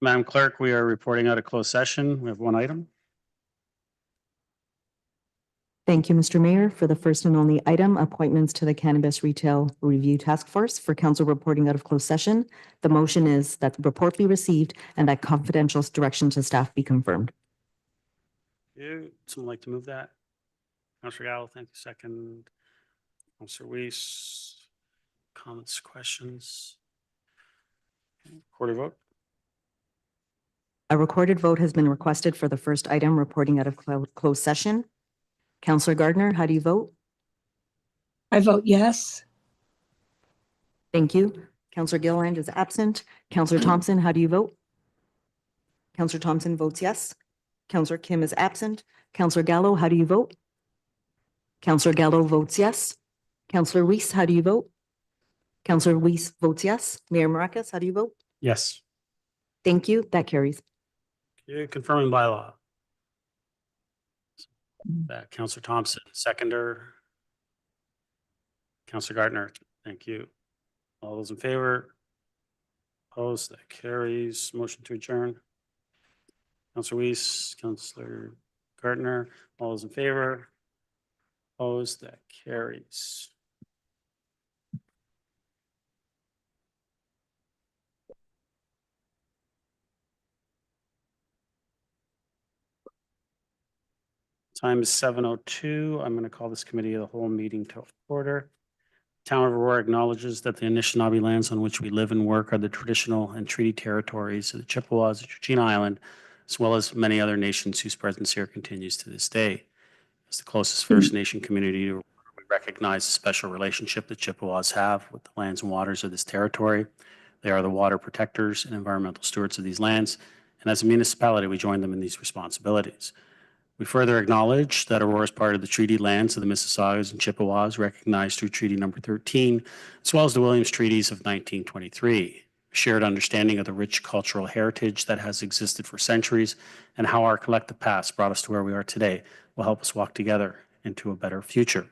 Madam Clerk, we are reporting out of closed session. We have one item. Thank you, Mr. Mayor. For the first and only item, appointments to the Cannabis Retail Review Task Force for council reporting out of closed session. The motion is that the report be received and that confidential direction to staff be confirmed. Someone like to move that? Councillor Gallo, thank you. Second. Councillor Weiss. Comments, questions? Recorded vote. A recorded vote has been requested for the first item reporting out of closed session. Councillor Gardner, how do you vote? I vote yes. Thank you. Councillor Gilland is absent. Councillor Thompson, how do you vote? Councillor Thompson votes yes. Councillor Kim is absent. Councillor Gallo, how do you vote? Councillor Gallo votes yes. Councillor Weiss, how do you vote? Councillor Weiss votes yes. Mayor Maracas, how do you vote? Yes. Thank you. That carries. Confirming bylaw. Councillor Thompson, seconder. Councillor Gardner, thank you. All those in favor? Opposed? That carries. Motion to adjourn. Councillor Weiss, Councillor Gardner, all those in favor? Opposed? That carries. Time is 7:02. I'm going to call this committee of the whole meeting to order. Town of Aurora acknowledges that the Anishinaabe lands on which we live and work are the traditional and treaty territories of the Chippewas of Regina Island, as well as many other nations whose presence here continues to this day. As the closest First Nation community, we recognize the special relationship the Chippewas have with the lands and waters of this territory. They are the water protectors and environmental stewards of these lands, and as a municipality, we join them in these responsibilities. We further acknowledge that Aurora is part of the treaty lands of the Mississaugas and Chippewas recognized through Treaty Number 13, as well as the Williams Treaties of 1923. A shared understanding of the rich cultural heritage that has existed for centuries and how our collective past brought us to where we are today will help us walk together into a better future.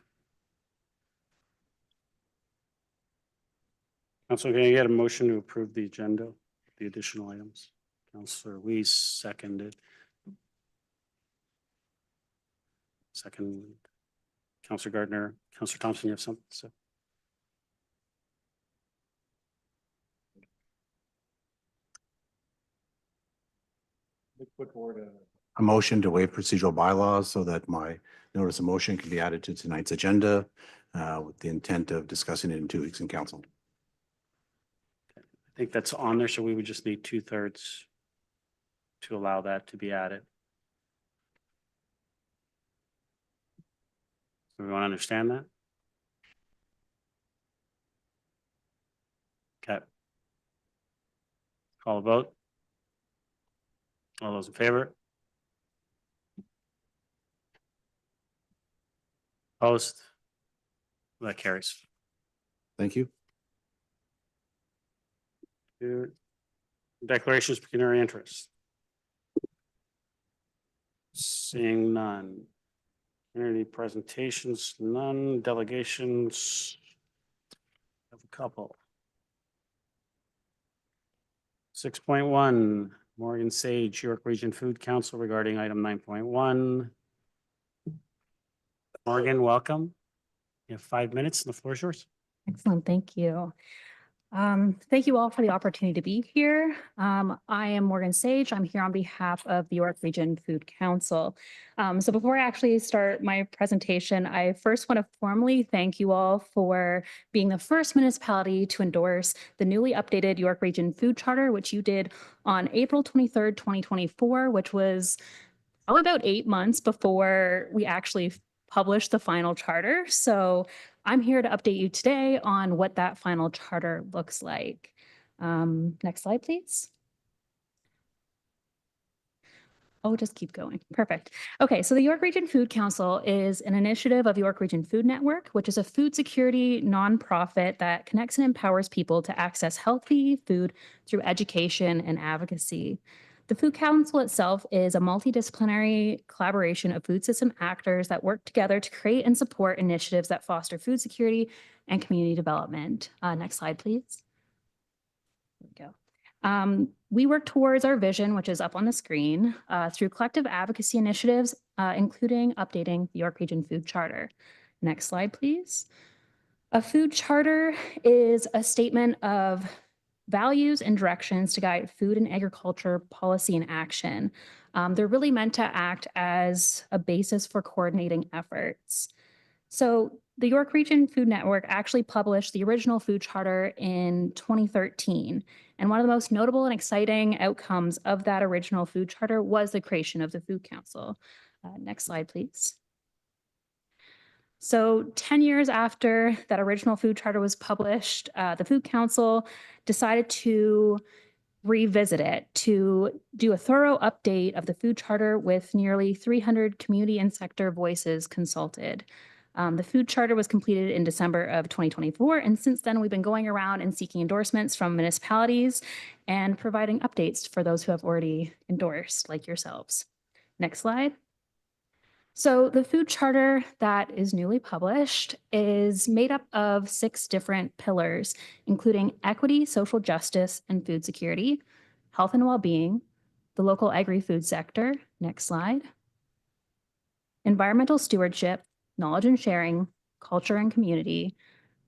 Councilor, can I get a motion to approve the agenda, the additional items? Councilor Weiss seconded. Second, Councillor Gardner. Councillor Thompson, you have something to say? Put forward a motion to waive procedural bylaws so that my notice of motion can be added to tonight's agenda with the intent of discussing it in 2 weeks in council. I think that's on there, so we would just need 2/3 to allow that to be added. Everyone understand that? Okay. Call a vote. All those in favor? Opposed? That carries. Thank you. Declarations of pecuniary interest. Seeing none. Community presentations, none. Delegations, have a couple. 6.1, Morgan Sage, York Region Food Council regarding item 9.1. Morgan, welcome. You have 5 minutes and the floor is yours. Excellent, thank you. Thank you all for the opportunity to be here. I am Morgan Sage. I'm here on behalf of the York Region Food Council. So before I actually start my presentation, I first want to formally thank you all for being the first municipality to endorse the newly updated York Region Food Charter, which you did on April 23rd, 2024, which was probably about 8 months before we actually published the final charter. So I'm here to update you today on what that final charter looks like. Next slide, please. Oh, just keep going. Perfect. Okay, so the York Region Food Council is an initiative of York Region Food Network, which is a food security nonprofit that connects and empowers people to access healthy food through education and advocacy. The Food Council itself is a multidisciplinary collaboration of food system actors that work together to create and support initiatives that foster food security and community development. Next slide, please. There we go. We work towards our vision, which is up on the screen, through collective advocacy initiatives, including updating the York Region Food Charter. Next slide, please. A food charter is a statement of values and directions to guide food and agriculture policy and action. They're really meant to act as a basis for coordinating efforts. So the York Region Food Network actually published the original food charter in 2013. And one of the most notable and exciting outcomes of that original food charter was the creation of the Food Council. Next slide, please. So 10 years after that original food charter was published, the Food Council decided to revisit it, to do a thorough update of the food charter with nearly 300 community and sector voices consulted. The food charter was completed in December of 2024, and since then we've been going around and seeking endorsements from municipalities and providing updates for those who have already endorsed, like yourselves. Next slide. So the food charter that is newly published is made up of 6 different pillars, including equity, social justice, and food security, health and well-being, the local agri-food sector, next slide, environmental stewardship, knowledge and sharing, culture and community.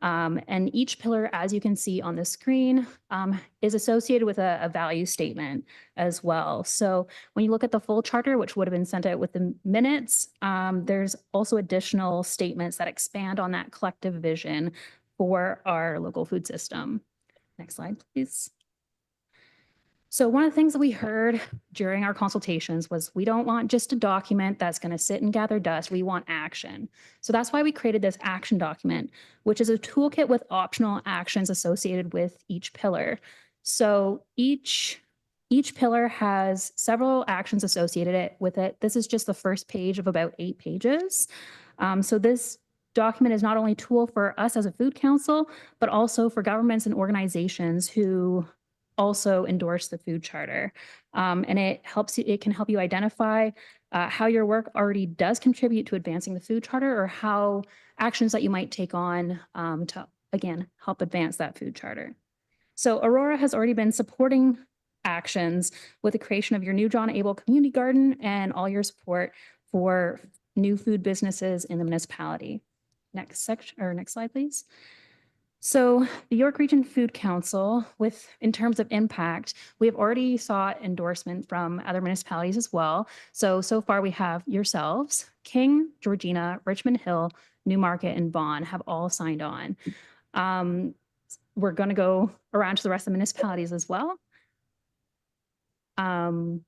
And each pillar, as you can see on the screen, is associated with a value statement as well. So when you look at the full charter, which would have been sent out with the minutes, there's also additional statements that expand on that collective vision for our local food system. Next slide, please. So one of the things that we heard during our consultations was we don't want just a document that's going to sit and gather dust. We want action. So that's why we created this action document, which is a toolkit with optional actions associated with each pillar. So each pillar has several actions associated with it. This is just the first page of about 8 pages. So this document is not only a tool for us as a food council, but also for governments and organizations who also endorse the food charter. And it can help you identify how your work already does contribute to advancing the food charter, or how actions that you might take on to, again, help advance that food charter. So Aurora has already been supporting actions with the creation of your new John Abel Community Garden and all your support for new food businesses in the municipality. Next slide, please. So the York Region Food Council, in terms of impact, we have already sought endorsement from other municipalities as well. So far we have yourselves, King, Georgina, Richmond Hill, Newmarket, and Vaughan have all signed on. We're going to go around to the rest of the municipalities as well. And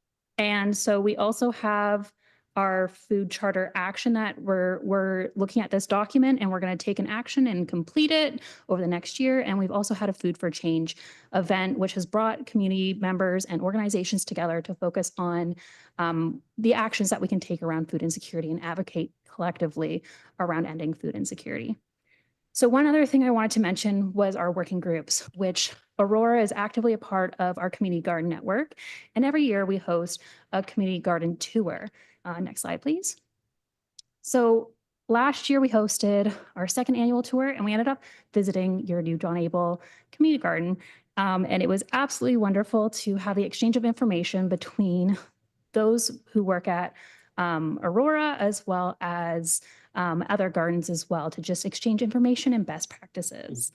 so we also have our food charter action that we're looking at this document, and we're going to take an action and complete it over the next year. And we've also had a Food for Change event, which has brought community members and organizations together to focus on the actions that we can take around food insecurity and advocate collectively around ending food insecurity. So one other thing I wanted to mention was our working groups, which Aurora is actively a part of our community garden network. And every year we host a community garden tour. Next slide, please. So last year we hosted our 2nd annual tour, and we ended up visiting your new John Abel Community Garden. And it was absolutely wonderful to have the exchange of information between those who work at Aurora, as well as other gardens as well, to just exchange information and best practices.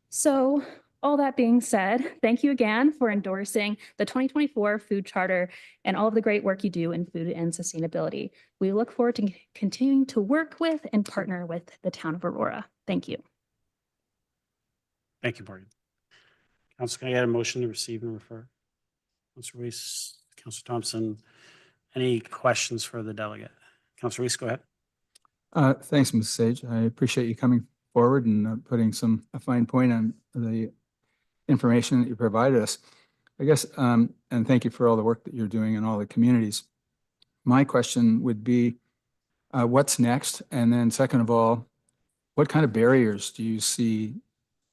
So all that being said, thank you again for endorsing the 2024 Food Charter and all of the great work you do in food and sustainability. We look forward to continuing to work with and partner with the town of Aurora. Thank you. Thank you, Morgan. Council, can I get a motion to receive and refer? Councilor Reese, Councilor Thompson, any questions for the delegate? Councilor Reese, go ahead. Thanks, Ms. Sage. I appreciate you coming forward and putting a fine point on the information that you provided us. I guess, and thank you for all the work that you're doing in all the communities. My question would be, what's next? And then second of all, what kind of barriers do you see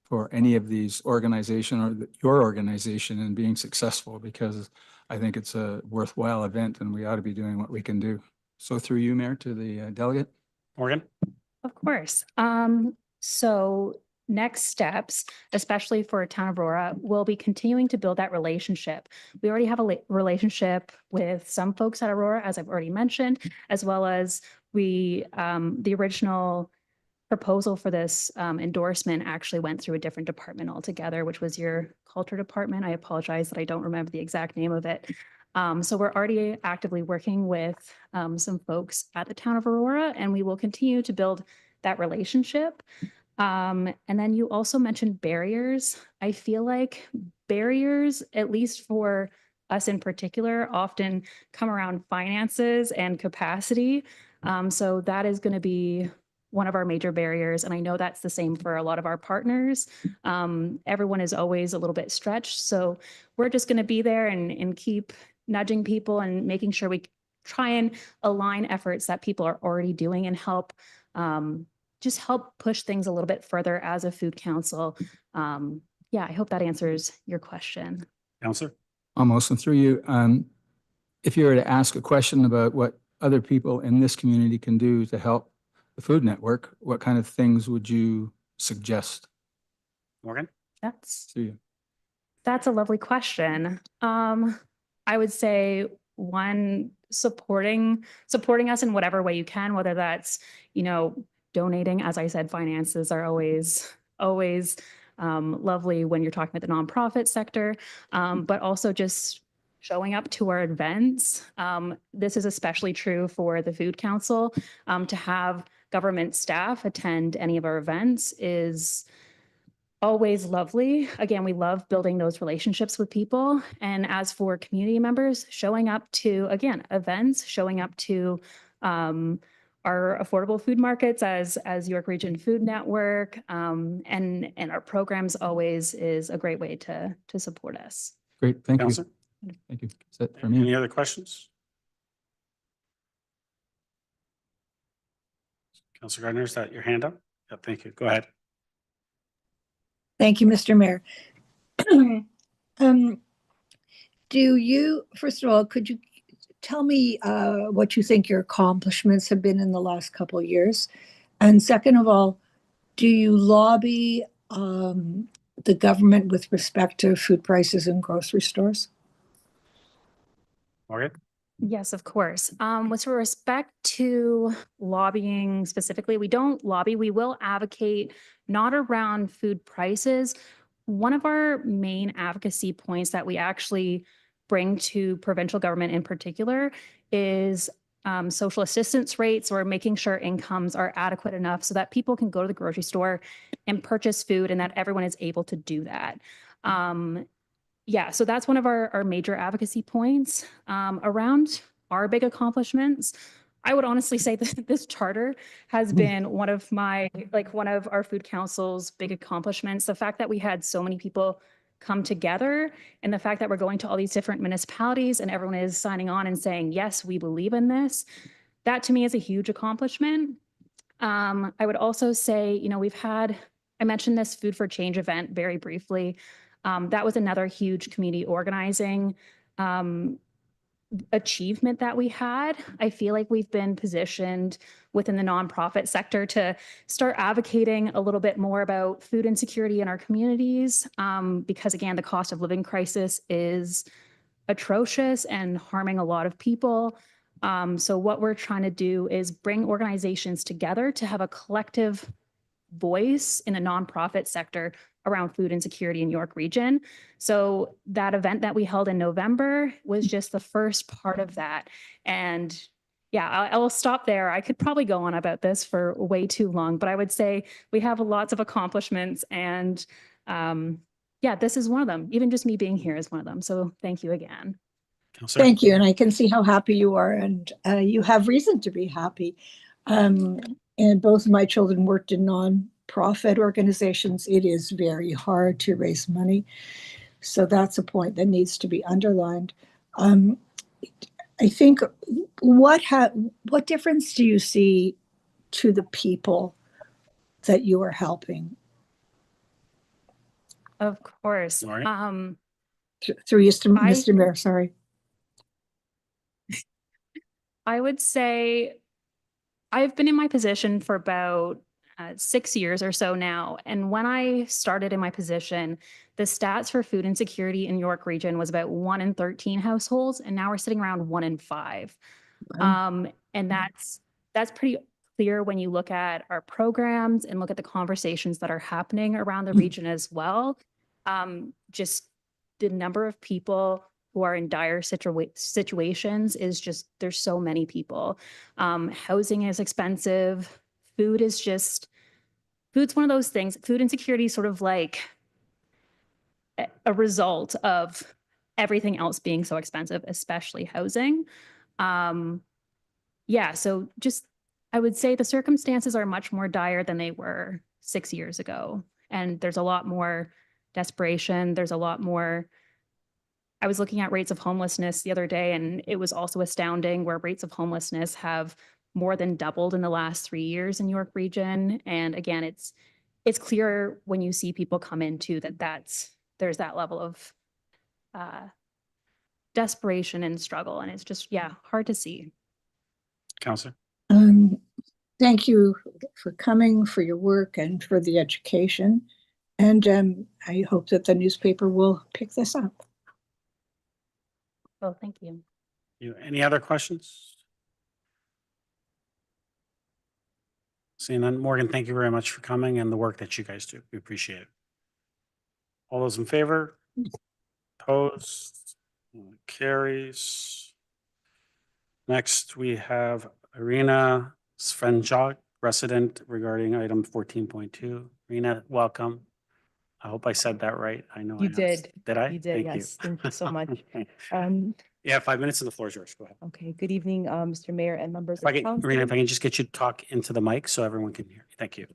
for any of these organizations or your organization in being successful? Because I think it's a worthwhile event and we ought to be doing what we can do. So through you, Mayor, to the delegate. Morgan? Of course. So next steps, especially for Town of Aurora, will be continuing to build that relationship. We already have a relationship with some folks at Aurora, as I've already mentioned, as well as the original proposal for this endorsement actually went through a different department altogether, which was your culture department. I apologize that I don't remember the exact name of it. So we're already actively working with some folks at the Town of Aurora, and we will continue to build that relationship. And then you also mentioned barriers. I feel like barriers, at least for us in particular, often come around finances and capacity. So that is going to be one of our major barriers. And I know that's the same for a lot of our partners. Everyone is always a little bit stretched. So we're just going to be there and keep nudging people and making sure we try and align efforts that people are already doing and help just help push things a little bit further as a food council. Yeah, I hope that answers your question. Councillor? Almost, and through you, if you were to ask a question about what other people in this community can do to help the Food Network, what kind of things would you suggest? Morgan? That's To you. That's a lovely question. I would say one, supporting us in whatever way you can, whether that's, donating. As I said, finances are always lovely when you're talking about the nonprofit sector, but also just showing up to our events. This is especially true for the Food Council. To have government staff attend any of our events is always lovely. Again, we love building those relationships with people. And as for community members, showing up to, again, events, showing up to our affordable food markets as York Region Food Network, and our programs always is a great way to support us. Great, thank you. Councillor? Thank you. That's it for me. Any other questions? Councillor Gardner, is that your hand up? Yeah, thank you. Go ahead. Thank you, Mr. Mayor. First of all, could you tell me what you think your accomplishments have been in the last couple of years? And second of all, do you lobby the government with respect to food prices in grocery stores? Morgan? Yes, of course. With respect to lobbying specifically, we don't lobby. We will advocate not around food prices. One of our main advocacy points that we actually bring to provincial government in particular is social assistance rates, or making sure incomes are adequate enough so that people can go to the grocery store and purchase food, and that everyone is able to do that. Yeah, so that's one of our major advocacy points. Around our big accomplishments, I would honestly say that this charter has been one of our food council's big accomplishments. The fact that we had so many people come together, and the fact that we're going to all these different municipalities and everyone is signing on and saying, yes, we believe in this. That to me is a huge accomplishment. I would also say, I mentioned this Food for Change event very briefly. That was another huge community organizing achievement that we had. I feel like we've been positioned within the nonprofit sector to start advocating a little bit more about food insecurity in our communities, because again, the cost of living crisis is atrocious and harming a lot of people. So what we're trying to do is bring organizations together to have a collective voice in the nonprofit sector around food insecurity in York Region. So that event that we held in November was just the first part of that. And yeah, I will stop there. I could probably go on about this for way too long, but I would say we have lots of accomplishments, and yeah, this is one of them. Even just me being here is one of them. So thank you again. Councillor? Thank you, and I can see how happy you are, and you have reason to be happy. And both of my children worked in non-profit organizations. It is very hard to raise money. So that's a point that needs to be underlined. I think, what difference do you see to the people that you are helping? Of course. Through you, Mr. Mayor, sorry. I would say I've been in my position for about 6 years or so now. And when I started in my position, the stats for food insecurity in York Region was about 1 in 13 households, and now we're sitting around 1 in 5. And that's pretty clear when you look at our programs and look at the conversations that are happening around the region as well. Just the number of people who are in dire situations is just, there's so many people. Housing is expensive. Food's one of those things. Food insecurity is sort of like a result of everything else being so expensive, especially housing. Yeah, so just, I would say the circumstances are much more dire than they were 6 years ago. And there's a lot more desperation. There's a lot more. I was looking at rates of homelessness the other day, and it was also astounding where rates of homelessness have more than doubled in the last 3 years in York Region. And again, it's clear when you see people come into there's that level of desperation and struggle. And it's just, yeah, hard to see. Councillor. Thank you for coming, for your work, and for the education. And I hope that the newspaper will pick this up. Oh, thank you. Any other questions? Seeing none, Morgan, thank you very much for coming and the work that you guys do. We appreciate it. All those in favor? Opposed? Carries. Next, we have Irina Sfranciog, resident, regarding item 14.2. Irina, welcome. I hope I said that right. I know You I asked. did. Did I? You did, Thank yes. you. Thank you so much. Yeah, 5 minutes and the floor is yours. Go ahead. Okay, good evening, Mr. Mayor and members If I of can, council. Irina, if I can just get you to talk into the mic so everyone can hear. Thank you.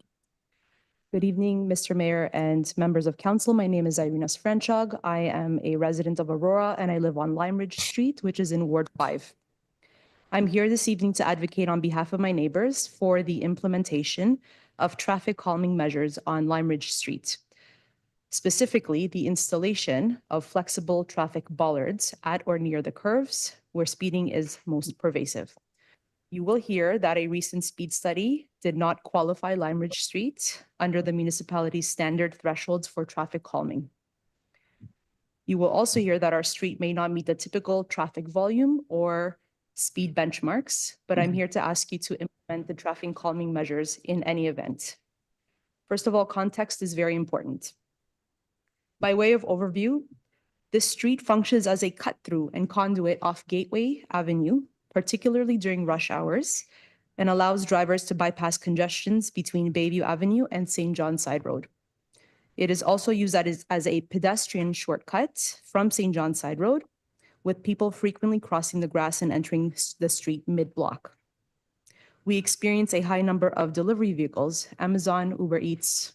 Good evening, Mr. Mayor and members of council. My name is Irina Sfranciog. I am a resident of Aurora and I live on Limeridge Street, which is in Ward 5. I'm here this evening to advocate on behalf of my neighbors for the implementation of traffic calming measures on Limeridge Street. Specifically, the installation of flexible traffic bollards at or near the curves where speeding is most pervasive. You will hear that a recent speed study did not qualify Limeridge Street under the municipality's standard thresholds for traffic calming. You will also hear that our street may not meet the typical traffic volume or speed benchmarks, but I'm here to ask you to implement the traffic calming measures in any event. First of all, context is very important. By way of overview, this street functions as a cut-through and conduit off Gateway Avenue, particularly during rush hours, and allows drivers to bypass congestions between Bayview Avenue and St. John Side Road. It is also used as a pedestrian shortcut from St. John Side Road, with people frequently crossing the grass and entering the street mid-block. We experience a high number of delivery vehicles, Amazon, Uber Eats,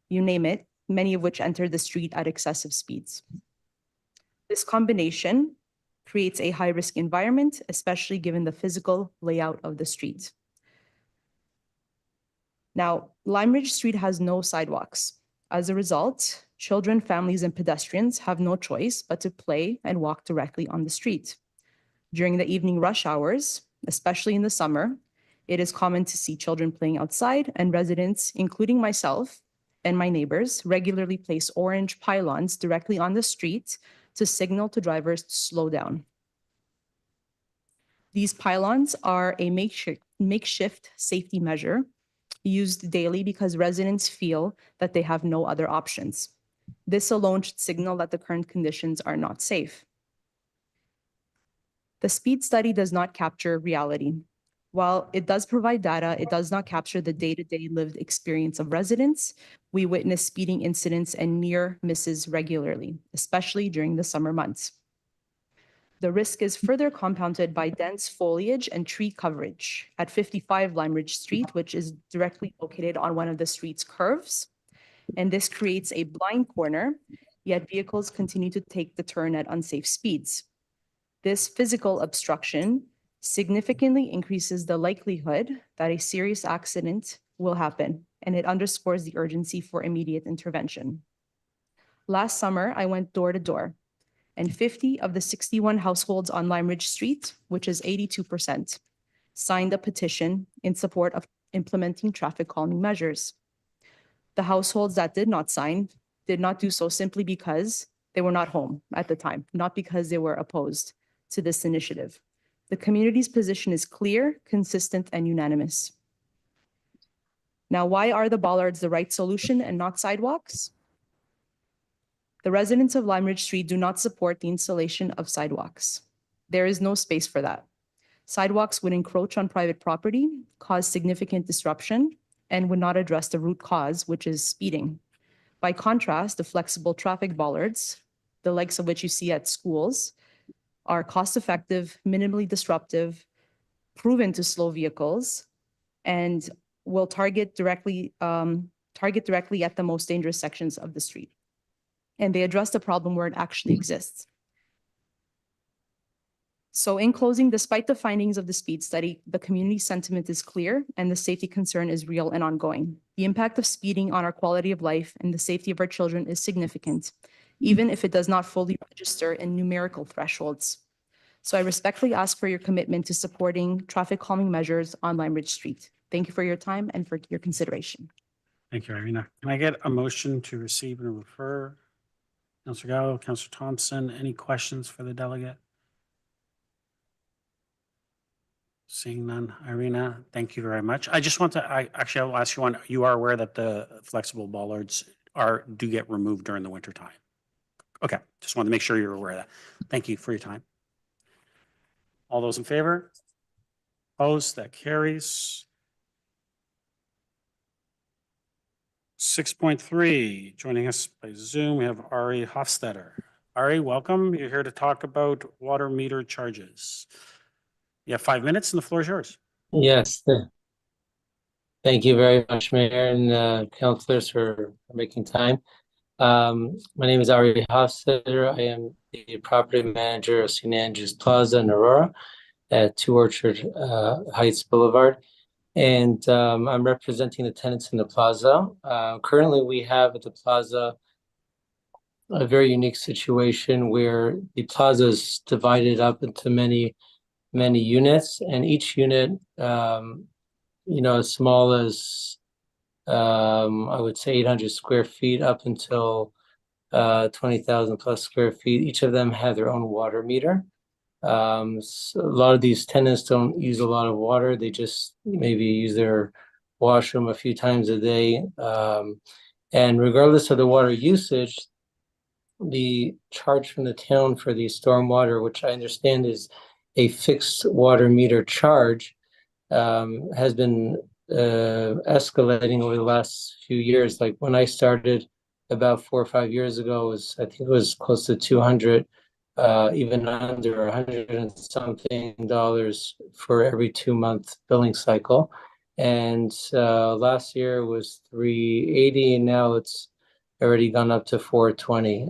you name it, many of which enter the street at excessive speeds. This combination creates a high-risk environment, especially given the physical layout of the street. Now, Limeridge Street has no sidewalks. As a result, children, families, and pedestrians have no choice but to play and walk directly on the street. During the evening rush hours, especially in the summer, it is common to see children playing outside, and residents, including myself and my neighbors, regularly place orange pylons directly on the street to signal to drivers to slow down. These pylons are a makeshift safety measure used daily because residents feel that they have no other options. This alone should signal that the current conditions are not safe. The speed study does not capture reality. While it does provide data, it does not capture the day-to-day lived experience of residents. We witness speeding incidents and near misses regularly, especially during the summer months. The risk is further compounded by dense foliage and tree coverage at 55 Limeridge Street, which is directly located on one of the street's curves. And this creates a blind corner, yet vehicles continue to take the turn at unsafe speeds. This physical obstruction significantly increases the likelihood that a serious accident will happen, and it underscores the urgency for immediate intervention. Last summer, I went door to door, and 50 of the 61 households on Limeridge Street, which is 82%, signed a petition in support of implementing traffic calming measures. The households that did not sign did not do so simply because they were not home at the time, not because they were opposed to this initiative. The community's position is clear, consistent, and unanimous. Now, why are the bollards the right solution and not sidewalks? The residents of Limeridge Street do not support the installation of sidewalks. There is no space for that. Sidewalks would encroach on private property, cause significant disruption, and would not address the root cause, which is speeding. By contrast, the flexible traffic bollards, the likes of which you see at schools, are cost-effective, minimally disruptive, proven to slow vehicles, and will target directly at the most dangerous sections of the street. And they address the problem where it actually exists. So in closing, despite the findings of the speed study, the community sentiment is clear and the safety concern is real and ongoing. The impact of speeding on our quality of life and the safety of our children is significant, even if it does not fully register in numerical thresholds. So I respectfully ask for your commitment to supporting traffic calming measures on Limeridge Street. Thank you for your time and for your consideration. Thank you, Irina. Can I get a motion to receive and refer? Councillor Gallo, Councillor Thompson, any questions for the delegate? Seeing none. Irina, thank you very much. I just want to, I'll ask you one. You are aware that the flexible bollards do get removed during the winter time? Okay, just wanted to make sure you're aware of that. Thank you for your time. All those in favor? Opposed? That carries. 6.3, joining us by Zoom, we have Ari Hofstedter. Ari, welcome. You're here to talk about water meter charges. You have 5 minutes and the floor is yours. Yes. Thank you very much, Mayor and councillors for making time. My name is Ari Hofstedter. I am the property manager of St. Andrew's Plaza in Aurora at 2 Orchard Heights Boulevard. And I'm representing the tenants in the plaza. Currently, we have at the plaza a very unique situation where the plaza is divided up into many units, and each unit, as small as I would say 800 square feet up until 20,000 plus square feet. Each of them have their own water meter. So a lot of these tenants don't use a lot of water. They just maybe use their washroom a few times a day. And regardless of the water usage, the charge from the town for the stormwater, which I understand is a fixed water meter charge, has been escalating over the last few years. Like when I started about 4 or 5 years ago, I think it was close to 200, even under 100 and something dollars for every 2-month billing cycle. And last year was 380, and now it's already gone up to 420.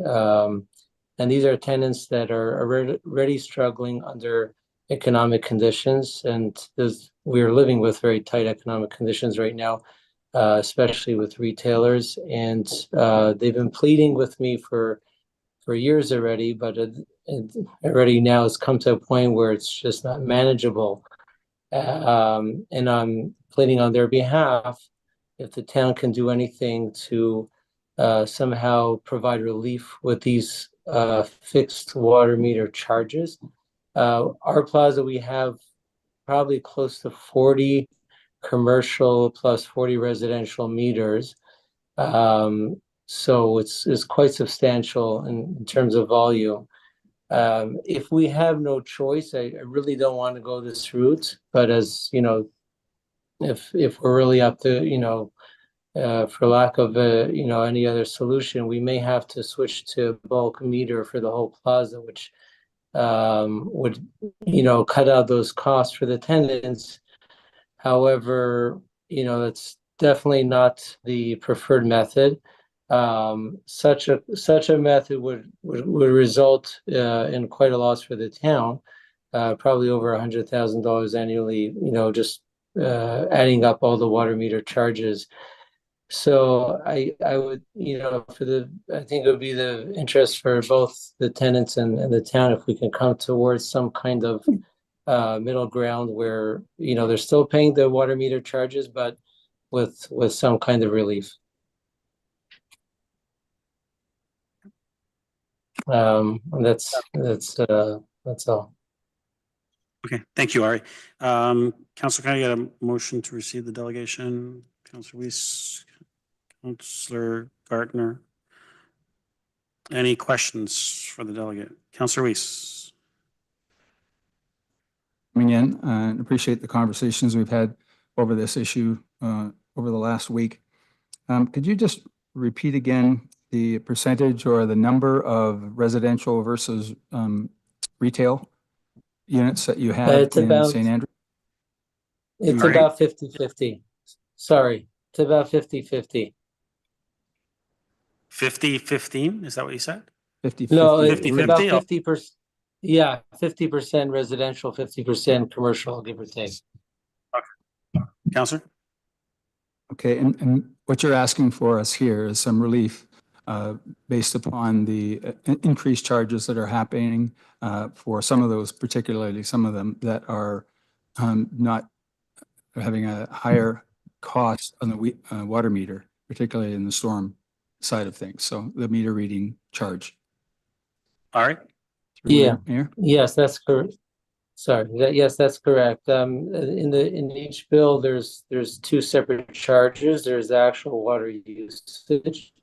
And these are tenants that are already struggling under economic conditions, and we are living with very tight economic conditions right now, especially with retailers. And they've been pleading with me for years already, but it already now has come to a point where it's just not manageable. And I'm pleading on their behalf if the town can do anything to somehow provide relief with these fixed water meter charges. Our plaza, we have probably close to 40 commercial plus 40 residential meters. So it's quite substantial in terms of volume. If we have no choice, I really don't want to go this route, but as you know, if we're really up to, for lack of any other solution, we may have to switch to bulk meter for the whole plaza, which would cut out those costs for the tenants. However, that's definitely not the preferred method. Such a method would result in quite a loss for the town, probably over $100,000 annually, just adding up all the water meter charges. So I would, I think it would be the interest for both the tenants and the town if we can come towards some kind of middle ground where, they're still paying the water meter charges, but with some kind of relief. And that's all. Okay, thank you, Ari. Council, can I get a motion to receive the delegation? Councillor Weiss, Councillor Gartner. Any questions for the delegate? Councillor Weiss. Coming in and appreciate the conversations we've had over this issue over the last week. Could you just repeat again the percentage or the number of residential versus retail units that you have It's in about St. Andrew? it's Sorry? about 50-50. Sorry, it's about 50-50. 50-15, is that what you said? 50, No, 50. it's about 50-50. 50%. Yeah, 50% residential, 50% commercial, give or take. Councillor? Okay, and what you're asking for us here is some relief based upon the increased charges that are happening for some of those, particularly some of them that are not having a higher cost on the water meter, particularly in the storm side of things. So the meter reading charge. All right. Yeah. Mayor? Yes, that's correct. Sorry. Yes, that's correct. In each bill, there's two separate charges. There's the actual water usage.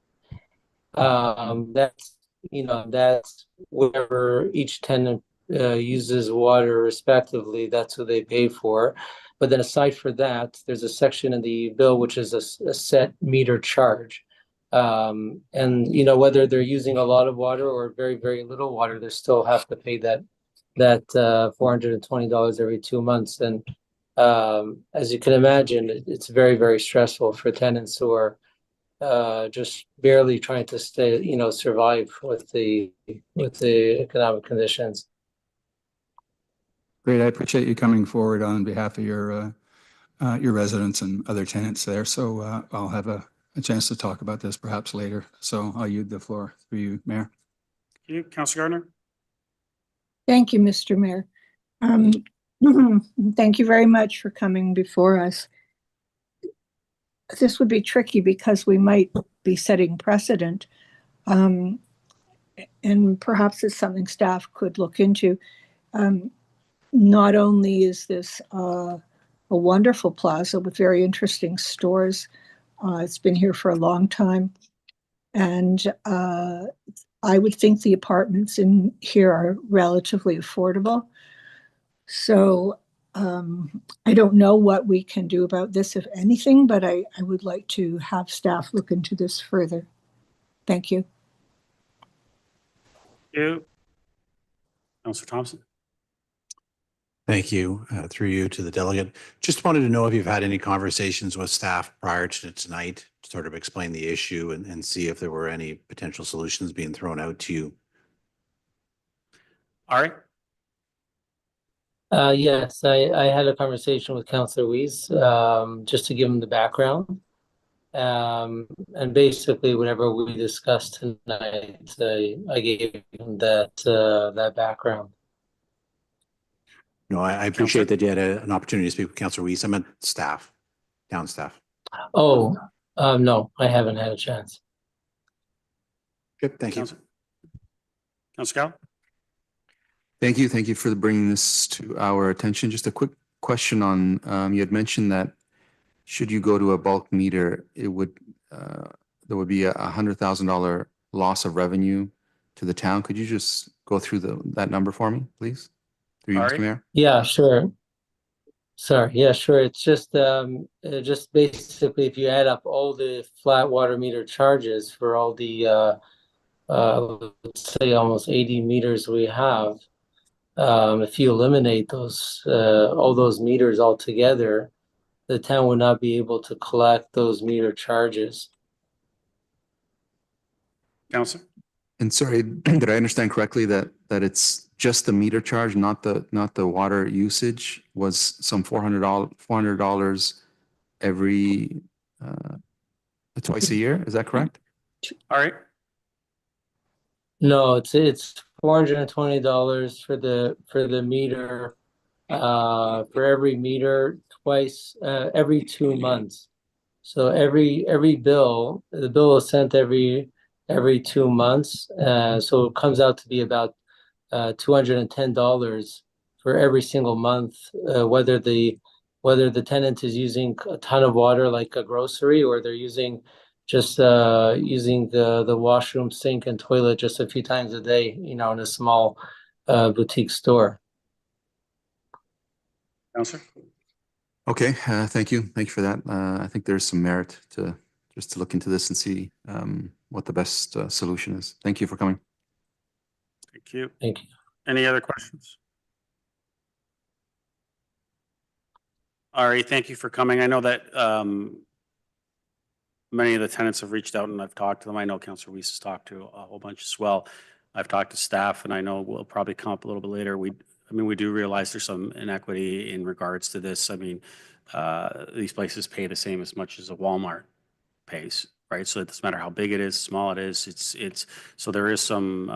That's that's wherever each tenant uses water respectively. That's what they pay for. But then aside for that, there's a section in the bill which is a set meter charge. And whether they're using a lot of water or very, very little water, they still have to pay that $420 every 2 months. And as you can imagine, it's very, very stressful for tenants who are just barely trying to survive with the economic conditions. Great, I appreciate you coming forward on behalf of your residents and other tenants there. So I'll have a chance to talk about this perhaps later. So I'll yield the floor through you, Mayor. Thank you, Councillor Gardner. Thank you, Mr. Mayor. Thank you very much for coming before us. This would be tricky because we might be setting precedent, and perhaps it's something staff could look into. Not only is this a wonderful plaza with very interesting stores, it's been here for a long time, and I would think the apartments in here are relatively affordable. So I don't know what we can do about this, if anything, but I would like to have staff look into this further. Thank you. Thank you. Councillor Thompson. Thank you. Through you to the delegate. Just wanted to know if you've had any conversations with staff prior to tonight to sort of explain the issue and see if there were any potential solutions being thrown out to you. All right. Yes, I had a conversation with Councillor Weiss, just to give him the background. And basically, whatever we discussed tonight, I gave him that background. No, I appreciate that you had an opportunity to speak with Councillor Weiss. I meant staff, town staff. Oh, no, I haven't had a chance. Good, thank you. Councillor Gallo. Thank you. Thank you for bringing this to our attention. Just a quick question on, you had mentioned that should you go to a bulk meter, it would, there would be a $100,000 loss of revenue to the town. Could you just go through that number for me, please? Through you, Mr. Mayor? Yeah, sure. Sorry. Yeah, sure. It's just basically if you add up all the flat water meter charges for all the let's say almost 80 meters we have, if you eliminate those all those meters altogether, the town would not be able to collect those meter charges. Councillor. And sorry, did I understand correctly that it's just the meter charge, not the water usage was some $400 every twice a year? Is that correct? All right. No, it's $420 for the meter for every meter twice, every 2 months. So every bill, the bill is sent every 2 months. So it comes out to be about $210 for every single month, whether the tenant is using a ton of water like a grocery, or they're using just using the washroom, sink, and toilet just a few times a day, in a small boutique store. Councillor? Okay, thank you. Thank you for that. I think there's some merit to just to look into this and see what the best solution is. Thank you for coming. Thank you. Thank you. Any other questions? Ari, thank you for coming. I know that many of the tenants have reached out and I've talked to them. I know Councillor Weiss has talked to a whole bunch as well. I've talked to staff and I know we'll probably come up a little bit later. We do realize there's some inequity in regards to this. I mean, these places pay the same as much as a Walmart pays, right? So it doesn't matter how big it is, small it is. It's so there is some,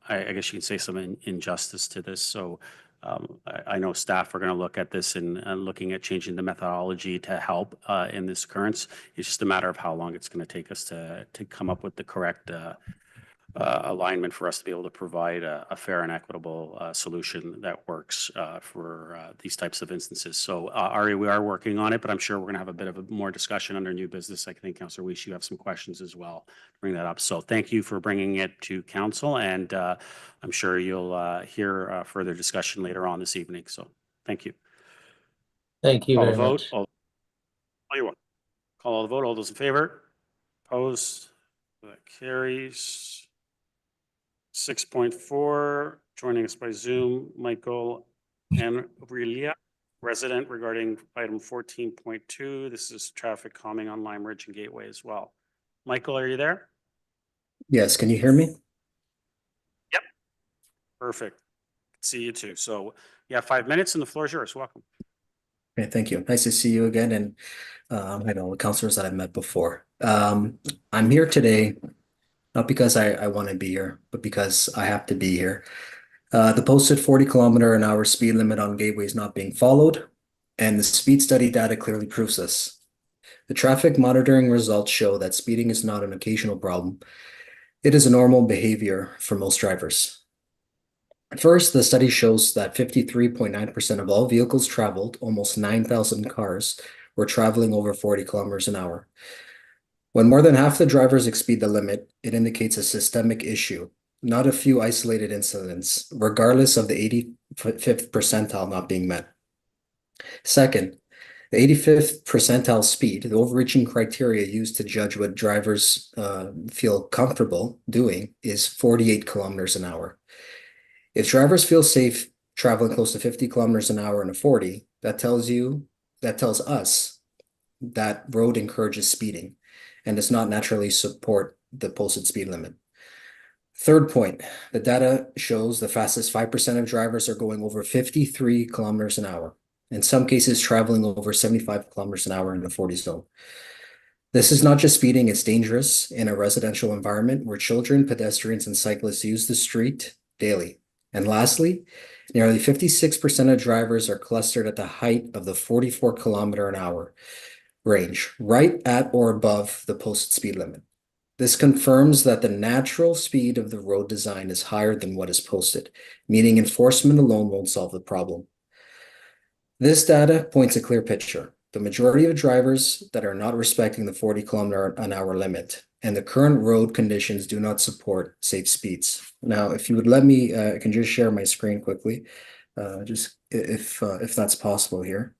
I guess you can say some injustice to this. So I know staff are going to look at this and looking at changing the methodology to help in this occurrence. It's just a matter of how long it's going to take us to come up with the correct alignment for us to be able to provide a fair and equitable solution that works for these types of instances. So Ari, we are working on it, but I'm sure we're going to have a bit of a more discussion under new business. I think Councillor Weiss, you have some questions as well to bring that up. So thank you for bringing it to council, and I'm sure you'll hear further discussion later on this evening. So thank you. Thank you Call the very vote. much. Call the vote. All those in favor? Opposed? That carries. 6.4, joining us by Zoom, Michael Annarilli, resident, regarding item 14.2. This is traffic calming on Limeridge and Gateway as well. Michael, are you there? Yes, can you hear me? Yep. Perfect. See you too. So you have 5 minutes and the floor is yours. Welcome. Okay, thank you. Nice to see you again, and I know the councillors that I've met before. I'm here today not because I want to be here, but because I have to be here. The posted 40-kilometer-an-hour speed limit on Gateway is not being followed, and the speed study data clearly proves this. The traffic monitoring results show that speeding is not an occasional problem. It is a normal behavior for most drivers. First, the study shows that 53.9% of all vehicles traveled, almost 9,000 cars, were traveling over 40 kilometers an hour. When more than half the drivers exceed the limit, it indicates a systemic issue, not a few isolated incidents, regardless of the 85th percentile not being met. Second, the 85th percentile speed, the overreaching criteria used to judge what drivers feel comfortable doing, is 48 kilometers an hour. If drivers feel safe traveling close to 50 kilometers an hour in a 40, that tells us that road encourages speeding and does not naturally support the posted speed limit. Third point, the data shows the fastest 5% of drivers are going over 53 kilometers an hour, in some cases traveling over 75 kilometers an hour in the 40 zone. This is not just speeding, it's dangerous in a residential environment where children, pedestrians, and cyclists use the street daily. And lastly, nearly 56% of drivers are clustered at the height of the 44-kilometer-an-hour range, right at or above the posted speed limit. This confirms that the natural speed of the road design is higher than what is posted, meaning enforcement alone won't solve the problem. This data points a clear picture. The majority of drivers that are not respecting the 40-kilometer-an-hour limit, and the current road conditions do not support safe speeds. Now, if you would let me, I can just share my screen quickly, just if that's possible here.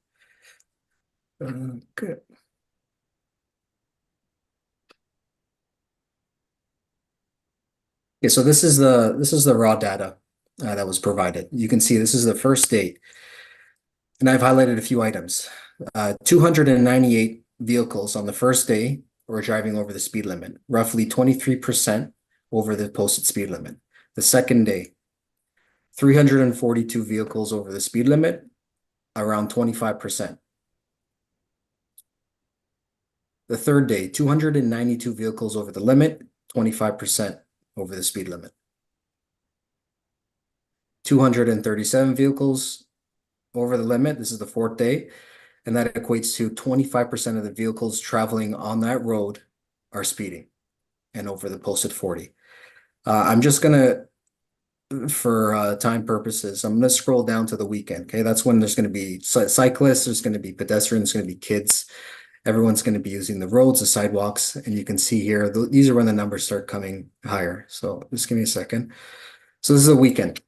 Good. Okay, so this is the raw data that was provided. You can see this is the first date, and I've highlighted a few items. 298 vehicles on the first day were driving over the speed limit, roughly 23% over the posted speed limit. The second day, 342 vehicles over the speed limit, around 25%. The third day, 292 vehicles over the limit, 25% over the speed limit. 237 vehicles over the limit. This is the fourth day. And that equates to 25% of the vehicles traveling on that road are speeding and over the posted 40. I'm just gonna, for time purposes, I'm gonna scroll down to the weekend. Okay, that's when there's gonna be cyclists, there's gonna be pedestrians, there's gonna be kids. Everyone's gonna be using the roads, the sidewalks, and you can see here, these are when the numbers start coming higher. So just give me a second. So this is a weekend,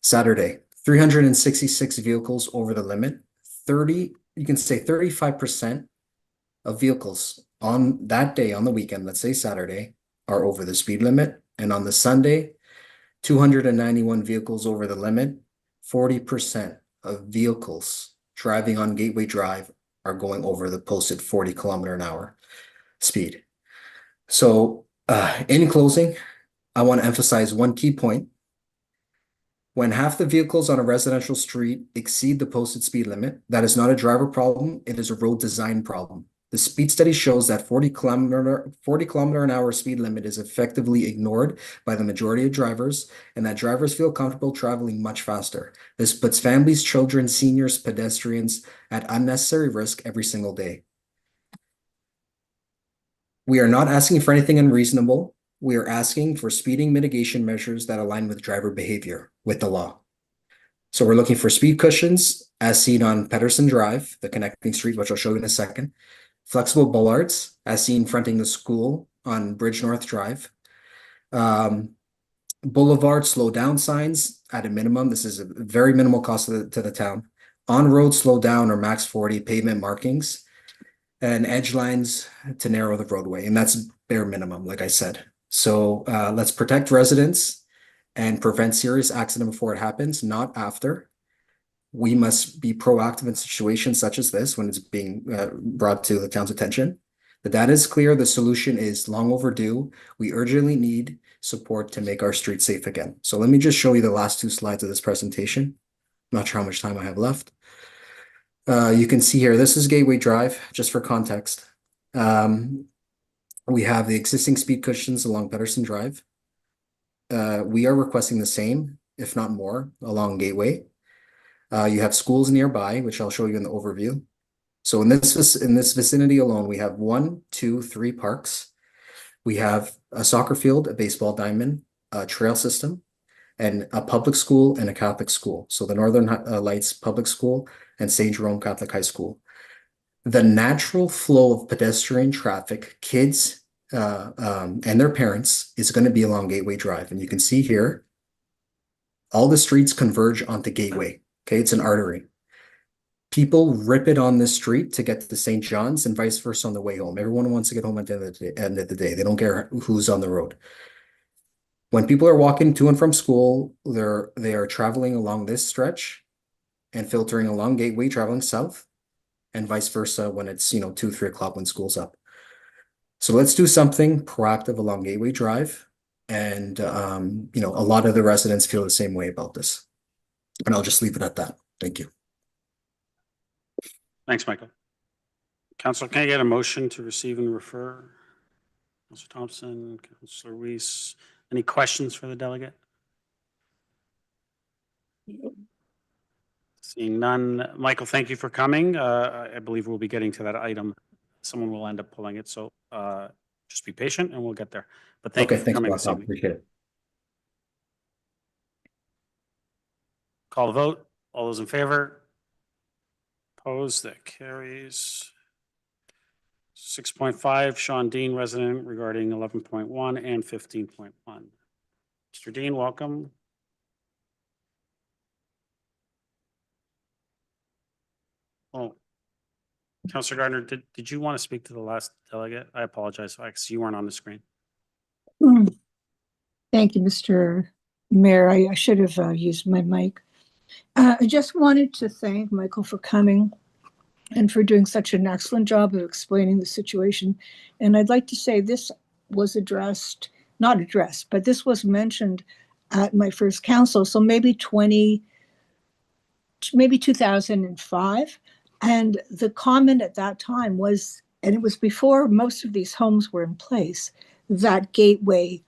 Saturday, 366 vehicles over the limit. 30, you can say 35% of vehicles on that day, on the weekend, let's say Saturday, are over the speed limit. And on the Sunday, 291 vehicles over the limit. 40% of vehicles driving on Gateway Drive are going over the posted 40 km/h speed. So in closing, I want to emphasize one key point. When half the vehicles on a residential street exceed the posted speed limit, that is not a driver problem, it is a road design problem. The speed study shows that 40 km/h speed limit is effectively ignored by the majority of drivers, and that drivers feel comfortable traveling much faster. This puts families, children, seniors, pedestrians at unnecessary risk every single day. We are not asking for anything unreasonable. We are asking for speeding mitigation measures that align with driver behavior with the law. So we're looking for speed cushions as seen on Pedersen Drive, the connecting street, which I'll show you in a second. Flexible bollards as seen fronting the school on Bridge North Drive. Boulevard slow down signs at a minimum. This is a very minimal cost to the town. On-road slow down or max 40 pavement markings and edge lines to narrow the roadway. And that's bare minimum, like I said. So let's protect residents and prevent serious accident before it happens, not after. We must be proactive in situations such as this when it's being brought to the town's attention. The data is clear. The solution is long overdue. We urgently need support to make our streets safe again. So let me just show you the last two slides of this presentation. I'm not sure how much time I have left. You can see here, this is Gateway Drive, just for context. We have the existing speed cushions along Pedersen Drive. We are requesting the same, if not more, along Gateway. You have schools nearby, which I'll show you in the overview. So in this vicinity alone, we have 1, 2, 3 parks. We have a soccer field, a baseball diamond, a trail system, and a public school and a Catholic school. So the Northern Lights Public School and St. Jerome Catholic High School. The natural flow of pedestrian traffic, kids and their parents is going to be along Gateway Drive. And you can see here, all the streets converge onto Gateway. Okay, it's an artery. People rip it on this street to get to St. John's and vice versa on the way home. Everyone wants to get home at the end of the day. They don't care who's on the road. When people are walking to and from school, they are traveling along this stretch and filtering along Gateway, traveling south, and vice versa when it's 2, 3 o'clock when school's up. So let's do something proactive along Gateway Drive, and a lot of the residents feel the same way about this. And I'll just leave it at that. Thank you. Thanks, Michael. Councillor, can I get a motion to receive and refer? Councillor Thompson, Councillor Weiss, any questions for the delegate? Seeing none. Michael, thank you for coming. I believe we'll be getting to that item. Someone will end up pulling it, so just be patient and we'll get there. But thank you for coming this evening. Appreciate it. Call the vote. All those in favor? Opposed? That carries. 6.5, Shawn Deane, resident, regarding 11.1 and 15.1. Mr. Deane, welcome. Oh, Councillor Gardner, did you want to speak to the last delegate? I apologize, because you weren't on the screen. Thank you, Mr. Mayor. I should have used my mic. I just wanted to thank Michael for coming and for doing such an excellent job of explaining the situation. And I'd like to say this was not addressed, but this was mentioned at my first council. So maybe 2005. And the comment at that time was, and it was before most of these homes were in place, that Gateway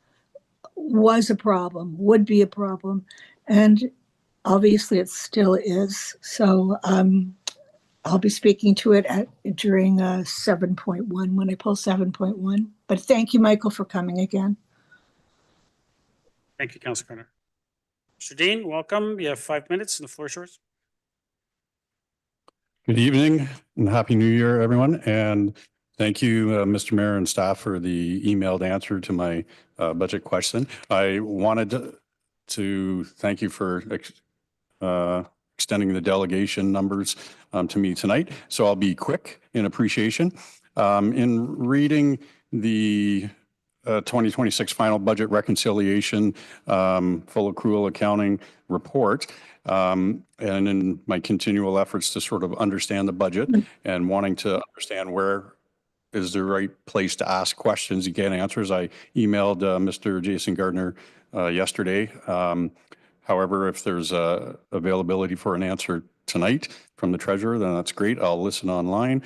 was a problem, would be a problem. And obviously it still is. So I'll be speaking to it during 7.1 when I pull 7.1. But thank you, Michael, for coming again. Thank you, Councillor Carter. Mr. Deane, welcome. You have 5 minutes and the floor is yours. Good evening and Happy New Year, everyone. And thank you, Mr. Mayor and staff, for the emailed answer to my budget question. I wanted to thank you for extending the delegation numbers to me tonight. So I'll be quick in appreciation. In reading the 2026 final budget reconciliation full accrual accounting report, and in my continual efforts to sort of understand the budget and wanting to understand where is the right place to ask questions and get answers, I emailed Mr. Jason Gardner yesterday. However, if there's availability for an answer tonight from the treasurer, then that's great. I'll listen online.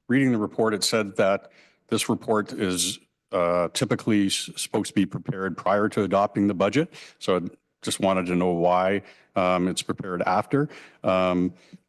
Reading the report, it said that this report is typically supposed to be prepared prior to adopting the budget. So I just wanted to know why it's prepared after.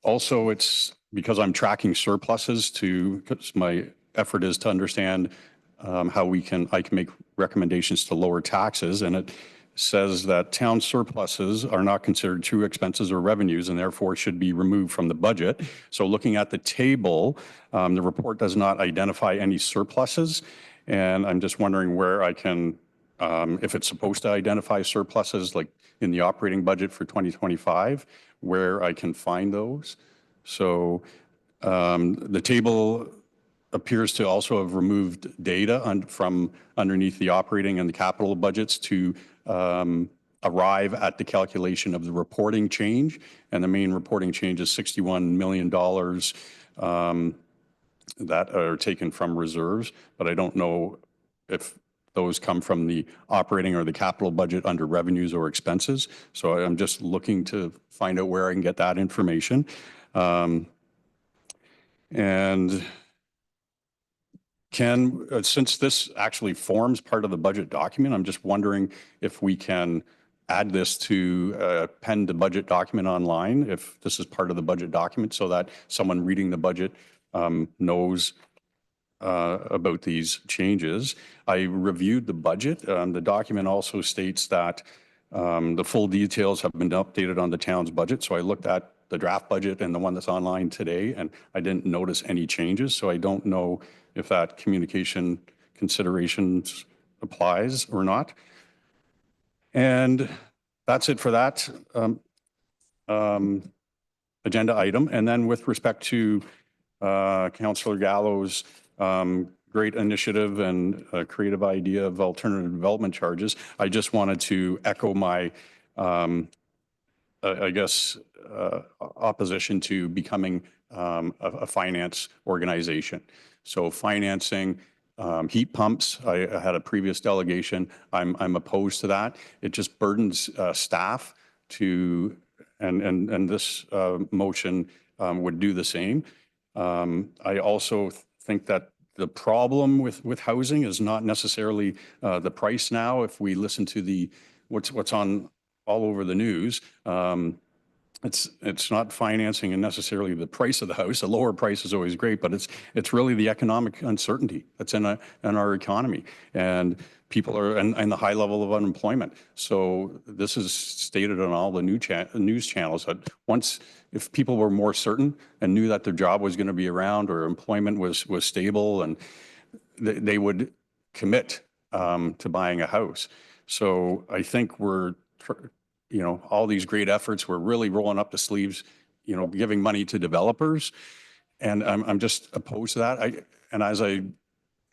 Also, it's because I'm tracking surpluses because my effort is to understand how I can make recommendations to lower taxes. And it says that town surpluses are not considered true expenses or revenues and therefore should be removed from the budget. So looking at the table, the report does not identify any surpluses. And I'm just wondering where I can, if it's supposed to identify surpluses like in the operating budget for 2025, where I can find those. So the table appears to also have removed data from underneath the operating and the capital budgets to arrive at the calculation of the reporting change. And the main reporting change is $61 million that are taken from reserves, but I don't know if those come from the operating or the capital budget under revenues or expenses. So I'm just looking to find out where I can get that information. And since this actually forms part of the budget document, I'm just wondering if we can add this to append the budget document online, if this is part of the budget document, so that someone reading the budget knows about these changes. I reviewed the budget. The document also states that the full details have been updated on the town's budget. So I looked at the draft budget and the one that's online today, and I didn't notice any changes. So I don't know if that communication considerations applies or not. And that's it for that agenda item. And then with respect to Councillor Gallo's great initiative and creative idea of alternative development charges, I just wanted to echo my, I guess, opposition to becoming a finance organization. So financing heat pumps, I had a previous delegation. I'm opposed to that. It just burdens staff to, and this motion would do the same. I also think that the problem with housing is not necessarily the price now. If we listen to what's on all over the news, it's not financing and necessarily the price of the house. A lower price is always great, but it's really the economic uncertainty that's in our economy, and people are and the high level of unemployment. So this is stated on all the news channels that if people were more certain and knew that their job was going to be around or employment was stable, and they would commit to buying a house. So I think all these great efforts, we're really rolling up the sleeves, giving money to developers. And I'm just opposed to that. And as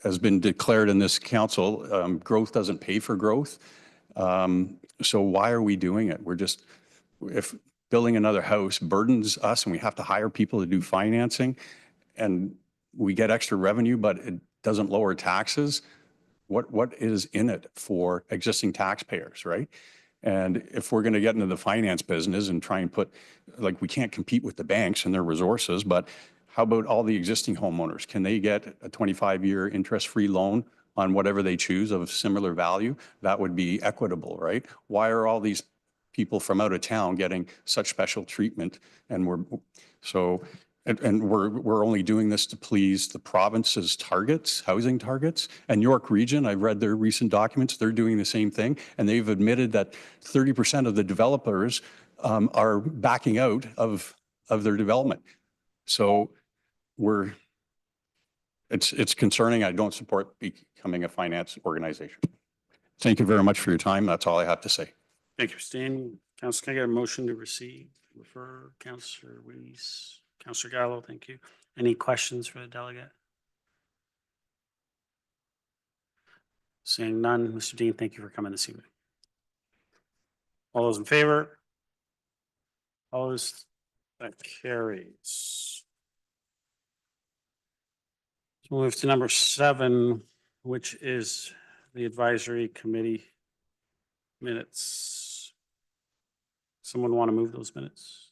has been declared in this council, growth doesn't pay for growth. So why are we doing it? If building another house burdens us and we have to hire people to do financing and we get extra revenue, but it doesn't lower taxes, what is in it for existing taxpayers, right? And if we're going to get into the finance business and try and we can't compete with the banks and their resources, but how about all the existing homeowners? Can they get a 25-year interest-free loan on whatever they choose of similar value, that would be equitable, right? Why are all these people from out of town getting such special treatment? And we're only doing this to please the province's targets, housing targets. And York Region, I've read their recent documents, they're doing the same thing. And they've admitted that 30% of the developers are backing out of their development. So it's concerning. I don't support becoming a finance organization. Thank you very much for your time. That's all I have to say. Thank you, Deane. Council, can I get a motion to receive, refer, Councillor Weiss, Councillor Gallo, thank you. Any questions for the delegate? Seeing none, Mr. Deane, thank you for coming this evening. All those in favor? Opposed? That carries. So we'll move to number 7, which is the advisory committee minutes. Someone want to move those minutes?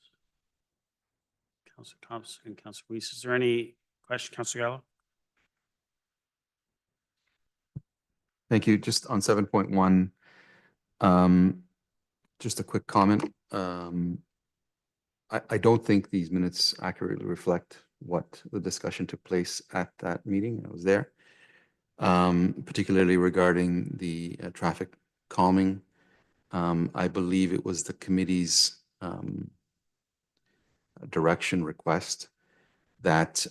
Councillor Thompson and Councillor Weiss. Is there any question, Councillor Gallo? Thank you. Just on 7.1, just a quick comment. I don't think these minutes accurately reflect what the discussion took place at that meeting. I was there, particularly regarding the traffic calming. I believe it was the committee's direction request that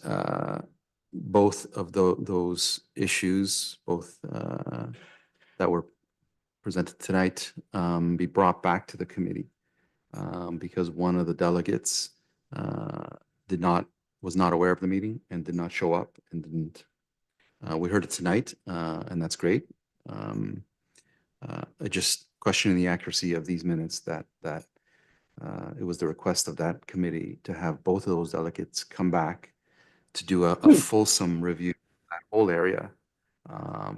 both of those issues, both that were presented tonight, be brought back to the committee because one of the delegates was not aware of the meeting and did not show up and didn't. We heard it tonight, and that's great. Just questioning the accuracy of these minutes that it was the request of that committee to have both of those delegates come back to do a fulsome review of that whole area,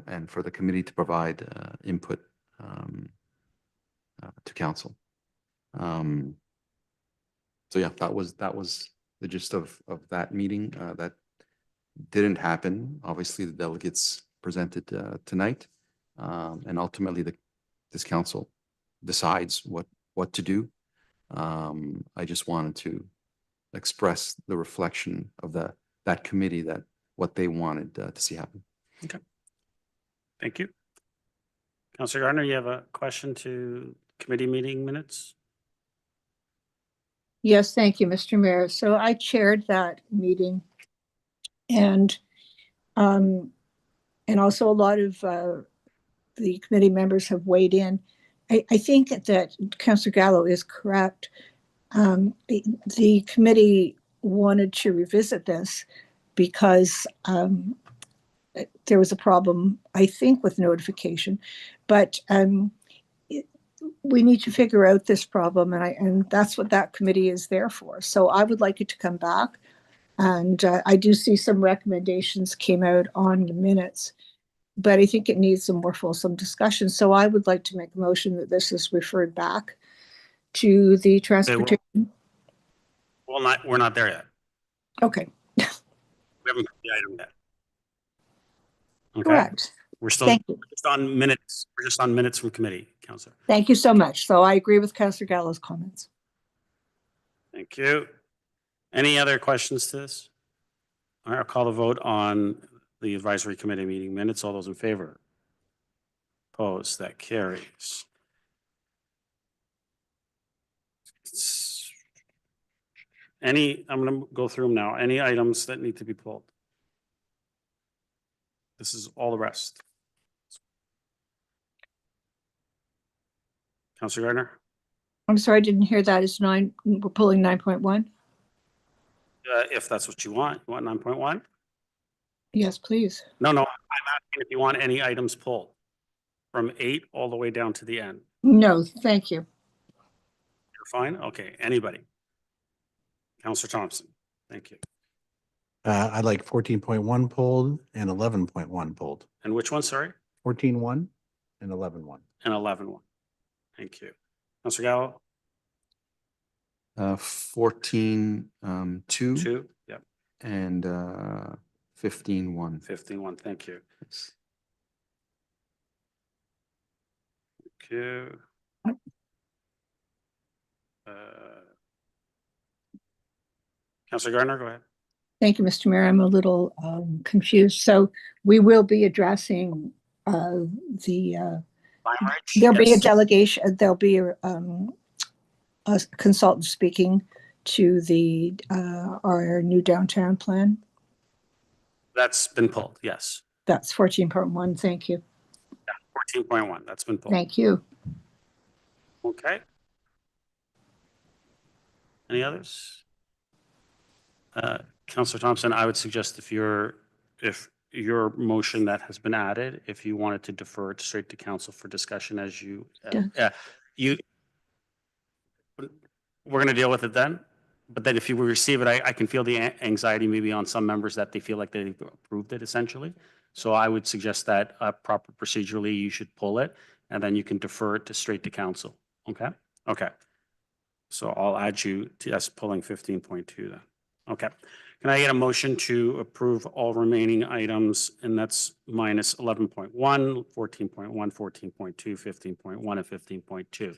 and for the committee to provide input to council. So yeah, that was the gist of that meeting. That didn't happen. Obviously, the delegates presented tonight, and ultimately this council decides what to do. I just wanted to express the reflection of that committee, that what they wanted to see happen. Okay. Thank you. Councillor Gardner, you have a question to committee meeting minutes? Yes, thank you, Mr. Mayor. So I chaired that meeting, and also a lot of the committee members have weighed in. I think that Councillor Gallo is correct. The committee wanted to revisit this because there was a problem, I think, with notification, but we need to figure out this problem, and that's what that committee is there for. So I would like it to come back, and I do see some recommendations came out on the minutes, but I think it needs some more fulsome discussion. So I would like to make a motion that this is referred back to the transportation. Well, we're not there yet. Okay. We haven't put the item yet. Okay. Correct. We're still Thank you. just on minutes. We're just on minutes from committee, Councillor. Thank you so much. So I agree with Councillor Gallo's comments. Thank you. Any other questions to this? All right, I'll call the vote on the advisory committee meeting minutes. All those in favor? Opposed? That carries. I'm going to go through them now. Any items that need to be pulled? This is all the rest. Councillor Gardner? I'm sorry, I didn't hear that. It's 9, we're pulling 9.1? If that's what you want. You want 9.1? Yes, please. No, I'm asking if you want any items pulled from 8 all the way down to the end. No, thank you. You're fine? Okay, anybody? Councillor Thompson, thank you. I'd like 14.1 pulled and 11.1 pulled. And which one, sorry? 14.1 and 11.1. And 11.1. Thank you. Councillor Gallo? 14, 2. 2, yep. And 15, 1. 15.1, thank you. you. Councillor Gardner, go ahead. Thank you, Mr. Mayor. I'm a little confused. So we will be addressing the Limeridge? there'll be a Yes. delegation, there'll be a consultant speaking to the our new downtown plan. That's been pulled, yes. That's 14.1. Thank you. 14.1, that's been pulled. Thank you. Okay. Any others? Councillor Thompson, I would suggest if your motion that has been added, if you wanted to defer it straight to council for discussion as you, we're going to deal with it then. But then if you receive it, I can feel the anxiety maybe on some members that they feel like they've approved it essentially. So I would suggest that proper procedurally, you should pull it and then you can defer it to straight to council. Okay? Okay. So I'll add you to us pulling 15.2 then. Okay. Can I get a motion to approve all remaining items? And that's minus 11.1, 14.1, 14.2, 15.1, and 15.2.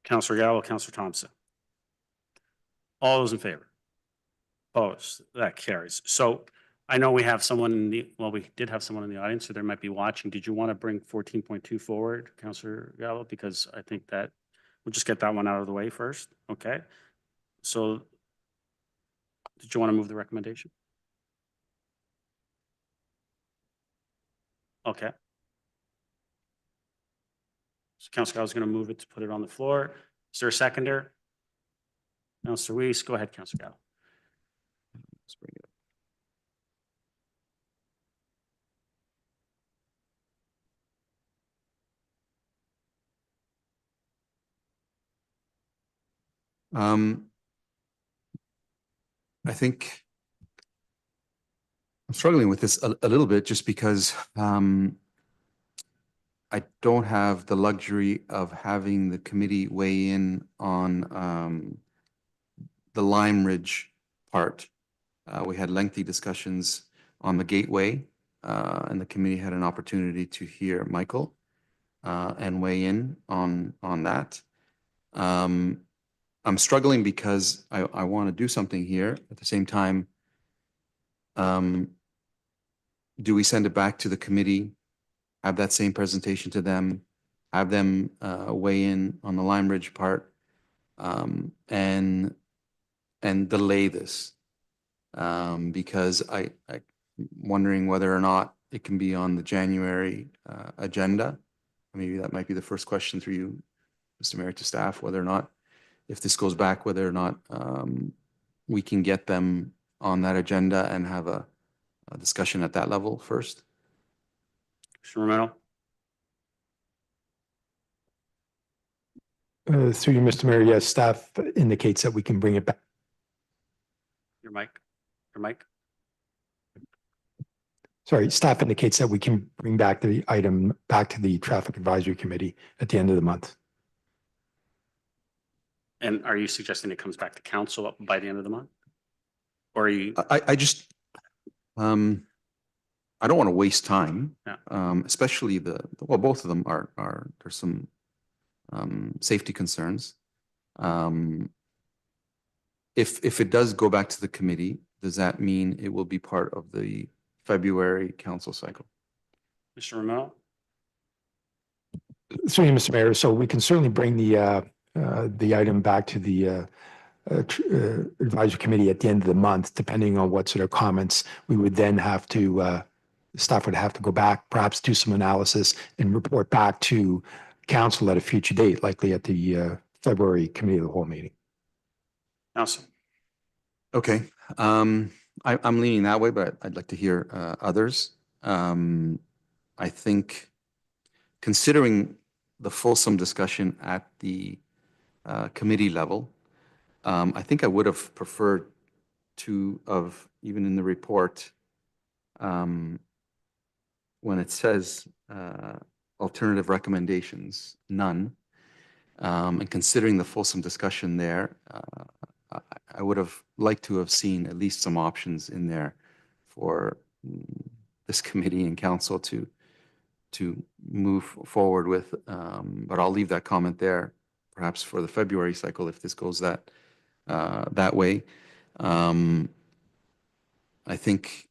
Councillor Gallo, Councillor Thompson. All those in favor? Opposed? That carries. So I know we have someone in the, well, we did have someone in the audience, so they might be watching. Did you want to bring 14.2 forward, Councillor Gallo? Because I think that we'll just get that one out of the way first. Okay. So did you want to move the recommendation? Okay. So Councillor Gallo is going to move it to put it on the floor. Is there a seconder? Councillor Weiss, go ahead, Councillor Gallo. Let's bring it up. I think I'm struggling with this a little bit just because I don't have the luxury of having the committee weigh in on the Limeridge part. We had lengthy discussions on the gateway, and the committee had an opportunity to hear Michael and weigh in on that. I'm struggling because I want to do something here. At the same time, do we send it back to the committee, have that same presentation to them, have them weigh in on the Limeridge part, and delay this? Because I'm wondering whether or not it can be on the January agenda. Maybe that might be the first question through you, Mr. Mayor, to staff, whether or not, if this goes back, whether or not we can get them on that agenda and have a discussion at that level first. Mr. Romero. Through you, Mr. Mayor, yes, staff indicates that we can bring it back. Your mic. Your mic. Sorry, staff indicates that we can bring back the item back to the Traffic Advisory Committee at the end of the month. And are you suggesting it comes back to council by the end of the month? Or are you? I just, I don't want to waste time, Yeah. especially well, both of them are there's some safety concerns. If it does go back to the committee, does that mean it will be part of the February council cycle? Mr. Romero? Through you, Mr. Mayor, so we can certainly bring the item back to the advisory committee at the end of the month, depending on what sort of comments we would then have to, staff would have to go back, perhaps do some analysis and report back to council at a future date, likely at the February committee of the whole meeting. Council. Okay. I'm leaning that way, but I'd like to hear others. I think considering the fulsome discussion at the committee level, I think I would have preferred even in the report, when it says alternative recommendations, none, and considering the fulsome discussion there, I would have liked to have seen at least some options in there for the this committee and council to move forward with. But I'll leave that comment there, perhaps for the February cycle if this goes that way. I think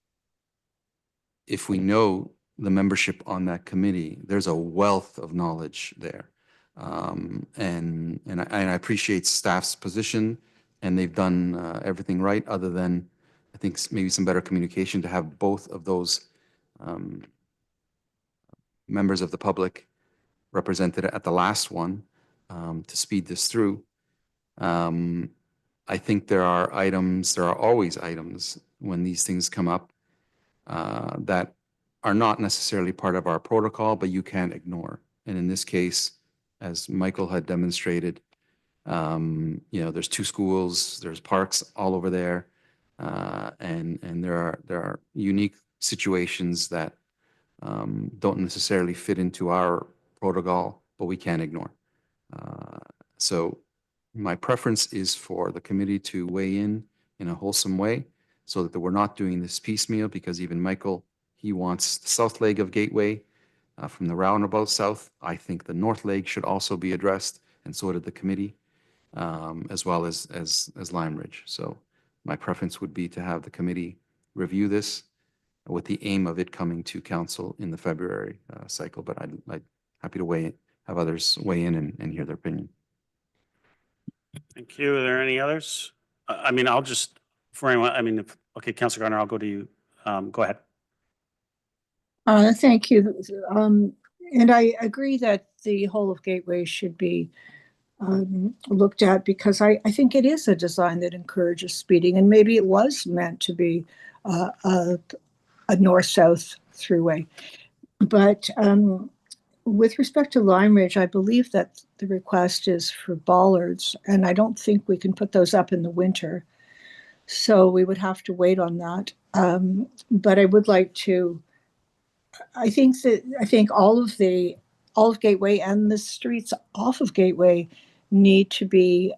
if we know the membership on that committee, there's a wealth of knowledge there. And I appreciate staff's position, and they've done everything right, other than I think maybe some better communication to have both of those members of the public represented at the last one to speed this through. I think there are always items when these things come up that are not necessarily part of our protocol, but you can't ignore. And in this case, as Michael had demonstrated, there's 2 schools, there's parks all over there, and there are unique situations that don't necessarily fit into our protocol, but we can't ignore. So my preference is for the committee to weigh in a wholesome way so that we're not doing this piecemeal, because even Michael, he wants the south leg of Gateway from the roundabout south. I think the north leg should also be addressed, and so did the committee, as well as Limeridge. So my preference would be to have the committee review this with the aim of it coming to council in the February cycle. But I'd happy to have others weigh in and hear their opinion. Thank you. Are there any others? I'll just, for anyone, okay, Councillor Gardner, I'll go to you. Go ahead. Thank you. And I agree that the whole of Gateway should be looked at, because I think it is a design that encourages speeding, and maybe it was meant to be a north-south throughway. But with respect to Limeridge, I believe that the request is for bollards, and I don't think we can put those up in the winter. So we would have to wait on that. But I would like to, I think all of Gateway and the streets off of Gateway need to be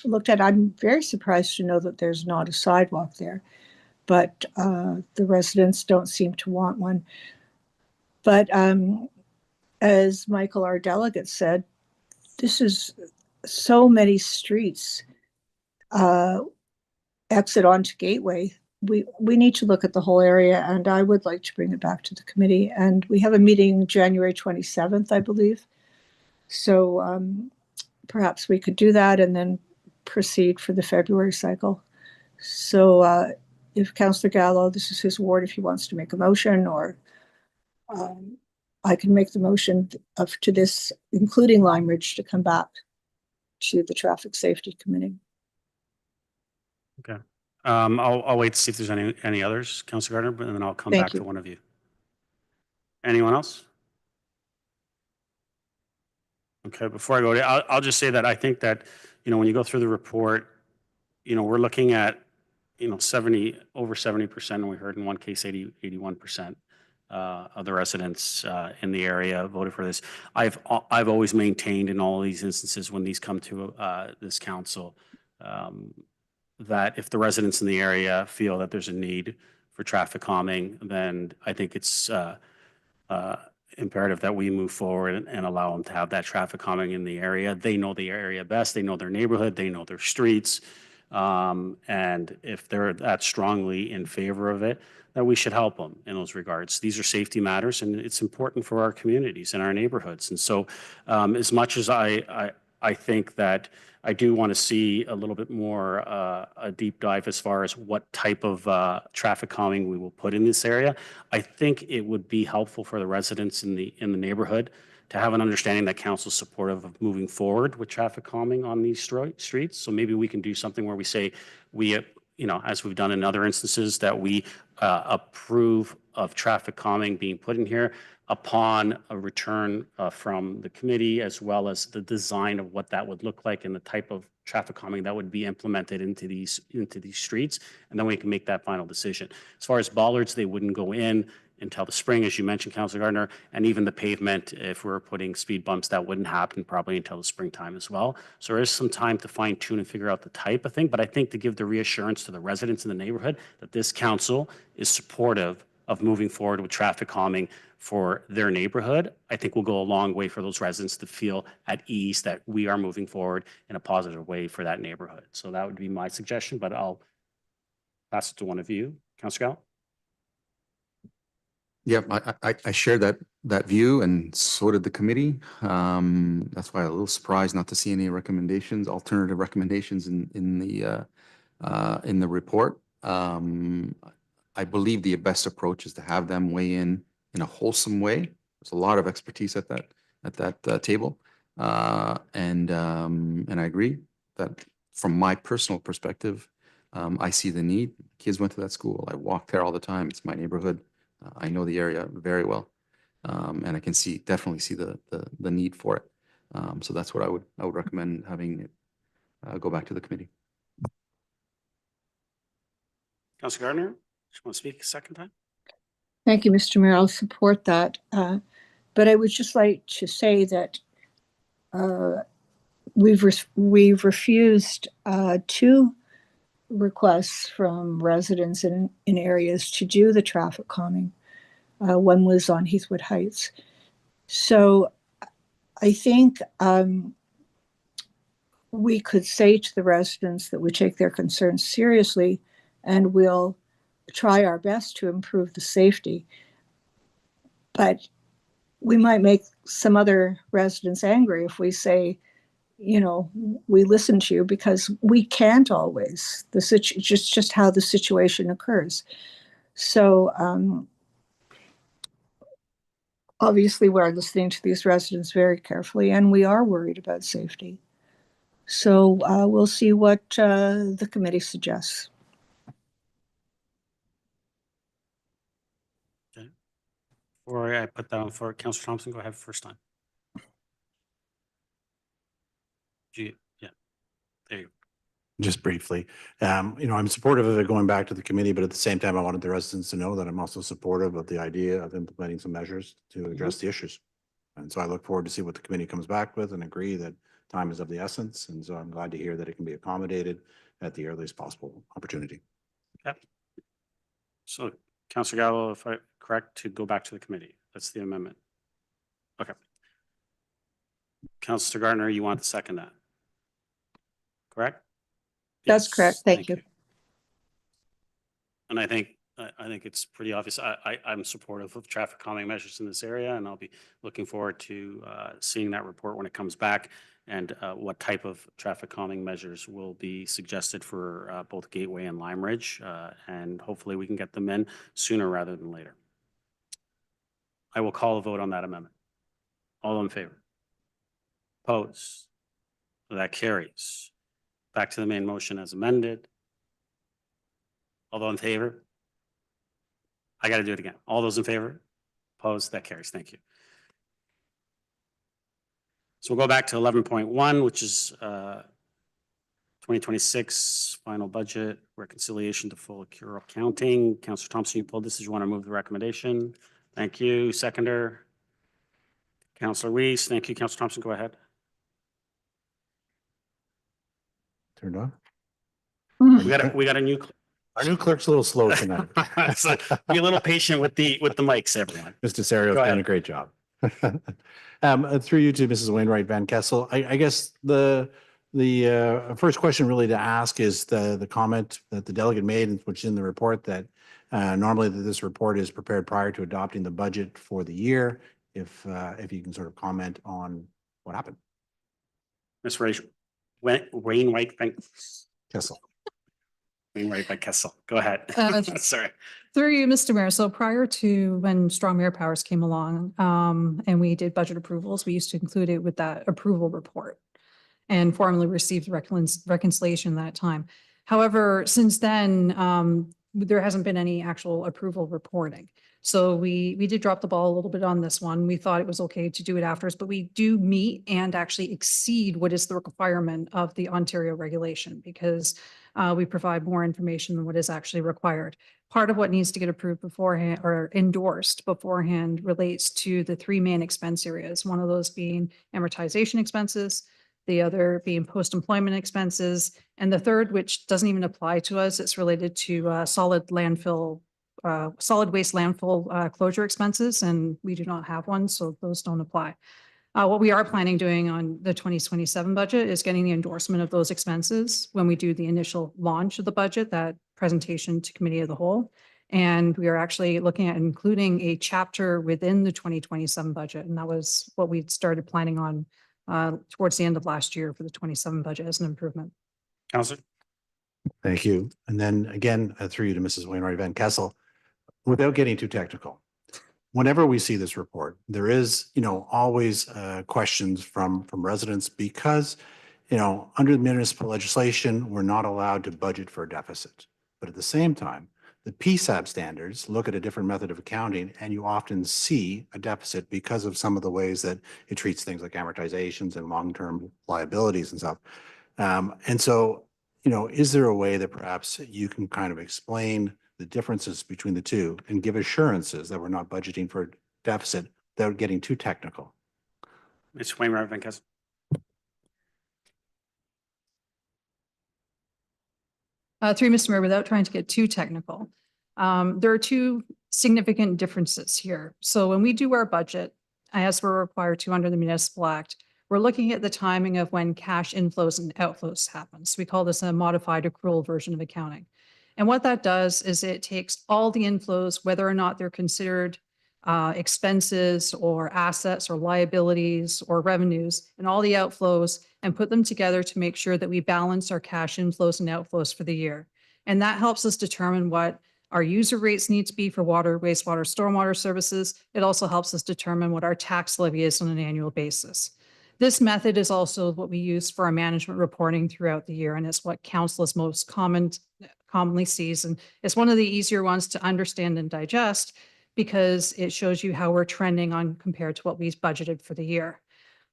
looked at. I'm very surprised to know that there's not a sidewalk there, but the residents don't seem to want one. But as Michael, our delegate, said, this is so many streets exit onto Gateway. We need to look at the whole area, and I would like to bring it back to the committee. And we have a meeting January 27th, I believe. So perhaps we could do that and then proceed for the February cycle. So if Councillor Gallo, this is his ward, if he wants to make a motion, or I can make the motion to this, including Limeridge, to come back to the Traffic Safety Committee. Okay. I'll wait to see if there's any others, Councillor Gardner, but then I'll come back to one of you. Anyone else? Okay, before I go, I'll just say that I think that, when you go through the report, we're looking at, over 70%, and we heard in one case 81% of the residents in the area voted for this. I've always maintained in all these instances when these come to this council that if the residents in the area feel that there's a need for traffic calming, then I think it's imperative that we move forward and allow them to have that traffic calming in the area. They know the area best. They know their neighborhood. They know their streets. And if they're that strongly in favor of it, that we should help them in those regards. These are safety matters, and it's important for our communities and our neighborhoods. And so as much as I think that I do want to see a little bit more a deep dive as far as what type of traffic calming we will put in this area, I think it would be helpful for the residents in the neighborhood to have an understanding that council is supportive of moving forward with traffic calming on these streets. So maybe we can do something where we say as we've done in other instances, that we approve of traffic calming being put in here upon a return from the committee, as well as the design of what that would look like and the type of traffic calming that would be implemented into these streets, and then we can make that final decision. As far as bollards, they wouldn't go in until the spring, as you mentioned, Councillor Gardner, and even the pavement, if we're putting speed bumps, that wouldn't happen probably until the springtime as well. So there is some time to fine tune and figure out the type of thing, but I think to give the reassurance to the residents in the neighborhood that this council is supportive of moving forward with traffic calming for their neighborhood, I think will go a long way for those residents to feel at ease that we are moving forward in a positive way for that neighborhood. So that would be my suggestion, but I'll pass it to one of you. Councillor Gallo? Yeah, I share that view, and so did the committee. That's why I'm a little surprised not to see any recommendations, alternative recommendations in the report. I believe the best approach is to have them weigh in a wholesome way. There's a lot of expertise at that table, and I agree that from my personal perspective, I see the need. Kids went to that school. I walk there all the time. It's my neighborhood. I know the area very well, and I can definitely see the need for it. So that's what I would recommend having it go back to the committee. Councillor Gardner, just want to speak a second time? Thank you, Mr. Mayor. I'll support that. But I would just like to say that we've refused 2 requests from residents in areas to do the traffic calming. One was on Heathwood Heights. So I think we could say to the residents that we take their concerns seriously and we'll try our best to improve the safety. But we might make some other residents angry if we say, you know, we listen to you, because we can't always. Just how the situation occurs. So obviously we're listening to these residents very carefully, and we are worried about safety. So we'll see what the committee suggests. Okay. Before I put that on for Councillor Thompson, go ahead first time. Yeah, there you go. Just briefly, I'm supportive of it going back to the committee, but at the same time, I wanted the residents to know that I'm also supportive of the idea of implementing some measures to address the issues. And so I look forward to see what the committee comes back with and agree that time is of the essence. And so I'm glad to hear that it can be accommodated at the earliest possible opportunity. Okay. So Councillor Gallo, if I'm correct, to go back to the committee, that's the amendment. Okay. Councillor Gardner, you want to second that? Correct? That's Yes, correct. Thank you. And I think it's pretty obvious. I'm supportive of traffic calming measures in this area, and I'll be looking forward to seeing that report when it comes back, and what type of traffic calming measures will be suggested for both Gateway and Limeridge, and hopefully we can get them in sooner rather than later. I will call a vote on that amendment. All in favor? Opposed? That carries. Back to the main motion as amended. All in favor? I got to do it again. All those in favor? Opposed? That carries. Thank you. So we'll go back to 11.1, which is 2026 final budget reconciliation to full-accrual accounting. Councillor Thompson, you pulled this. Did you want to move the recommendation? Thank you. Seconder. Councillor Weiss. Thank you. Councillor Thompson, go ahead. Turned on. We got a new. Our new clerk's a little slow tonight. So be a little patient with the mics, everyone. Mr. Serio's doing a great job. Through you to Mrs. Wainwright Van Kessel. I guess the first question really to ask is the comment that the delegate made, which is in the report, that normally this report is prepared prior to adopting the budget for the year. If you can sort of comment on what happened. Ms. Wainwright Van Kessel. Wainwright Van Kessel. Go ahead. Sorry. Through you, Mr. Mayor. So prior to when Strong Mayor Powers came along, and we did budget approvals, we used to include it with that approval report and formally received reconciliation that time. However, since then, there hasn't been any actual approval reporting. So we did drop the ball a little bit on this one. We thought it was okay to do it afterwards, but we do meet and actually exceed what is the requirement of the Ontario regulation, because we provide more information than what is actually required. Part of what needs to get approved beforehand or endorsed beforehand relates to the 3 main expense areas. One of those being amortization expenses, the other being post-employment expenses, and the third, which doesn't even apply to us, it's related to solid landfill solid waste landfill closure expenses, and we do not have one, so those don't apply. What we are planning doing on the 2027 budget is getting the endorsement of those expenses when we do the initial launch of the budget, that presentation to committee of the whole. And we are actually looking at including a chapter within the 2027 budget. And that was what we started planning on towards the end of last year for the 27 budget as an improvement. Councillor. Thank you. And then again, through you to Mrs. Wainwright Van Kessel, without getting too technical, whenever we see this report, there is, always questions from residents because, under the municipal legislation, we're not allowed to budget for a deficit. But at the same time, the PSAB standards look at a different method of accounting, and you often see a deficit because of some of the ways that it treats things like amortizations and long-term liabilities and stuff. And so, is there a way that perhaps you can kind of explain the differences between the two and give assurances that we're not budgeting for a deficit without getting too technical? Ms. Wainwright Van Kessel. Through Mr. Mayor, without trying to get too technical, there are two significant differences here. So when we do our budget, as we're required to under the Municipal Act, we're looking at the timing of when cash inflows and outflows happen. So we call this a modified accrual version of accounting. And what that does is it takes all the inflows, whether or not they're considered expenses or assets or liabilities or revenues, and all the outflows, and put them together to make sure that we balance our cash inflows and outflows for the year. And that helps us determine what our user rates need to be for water, wastewater, stormwater services. It also helps us determine what our tax levy is on an annual basis. This method is also what we use for our management reporting throughout the year, and it's what council is most commonly sees. And it's one of the easier ones to understand and digest because it shows you how we're trending on compared to what we budgeted for the year.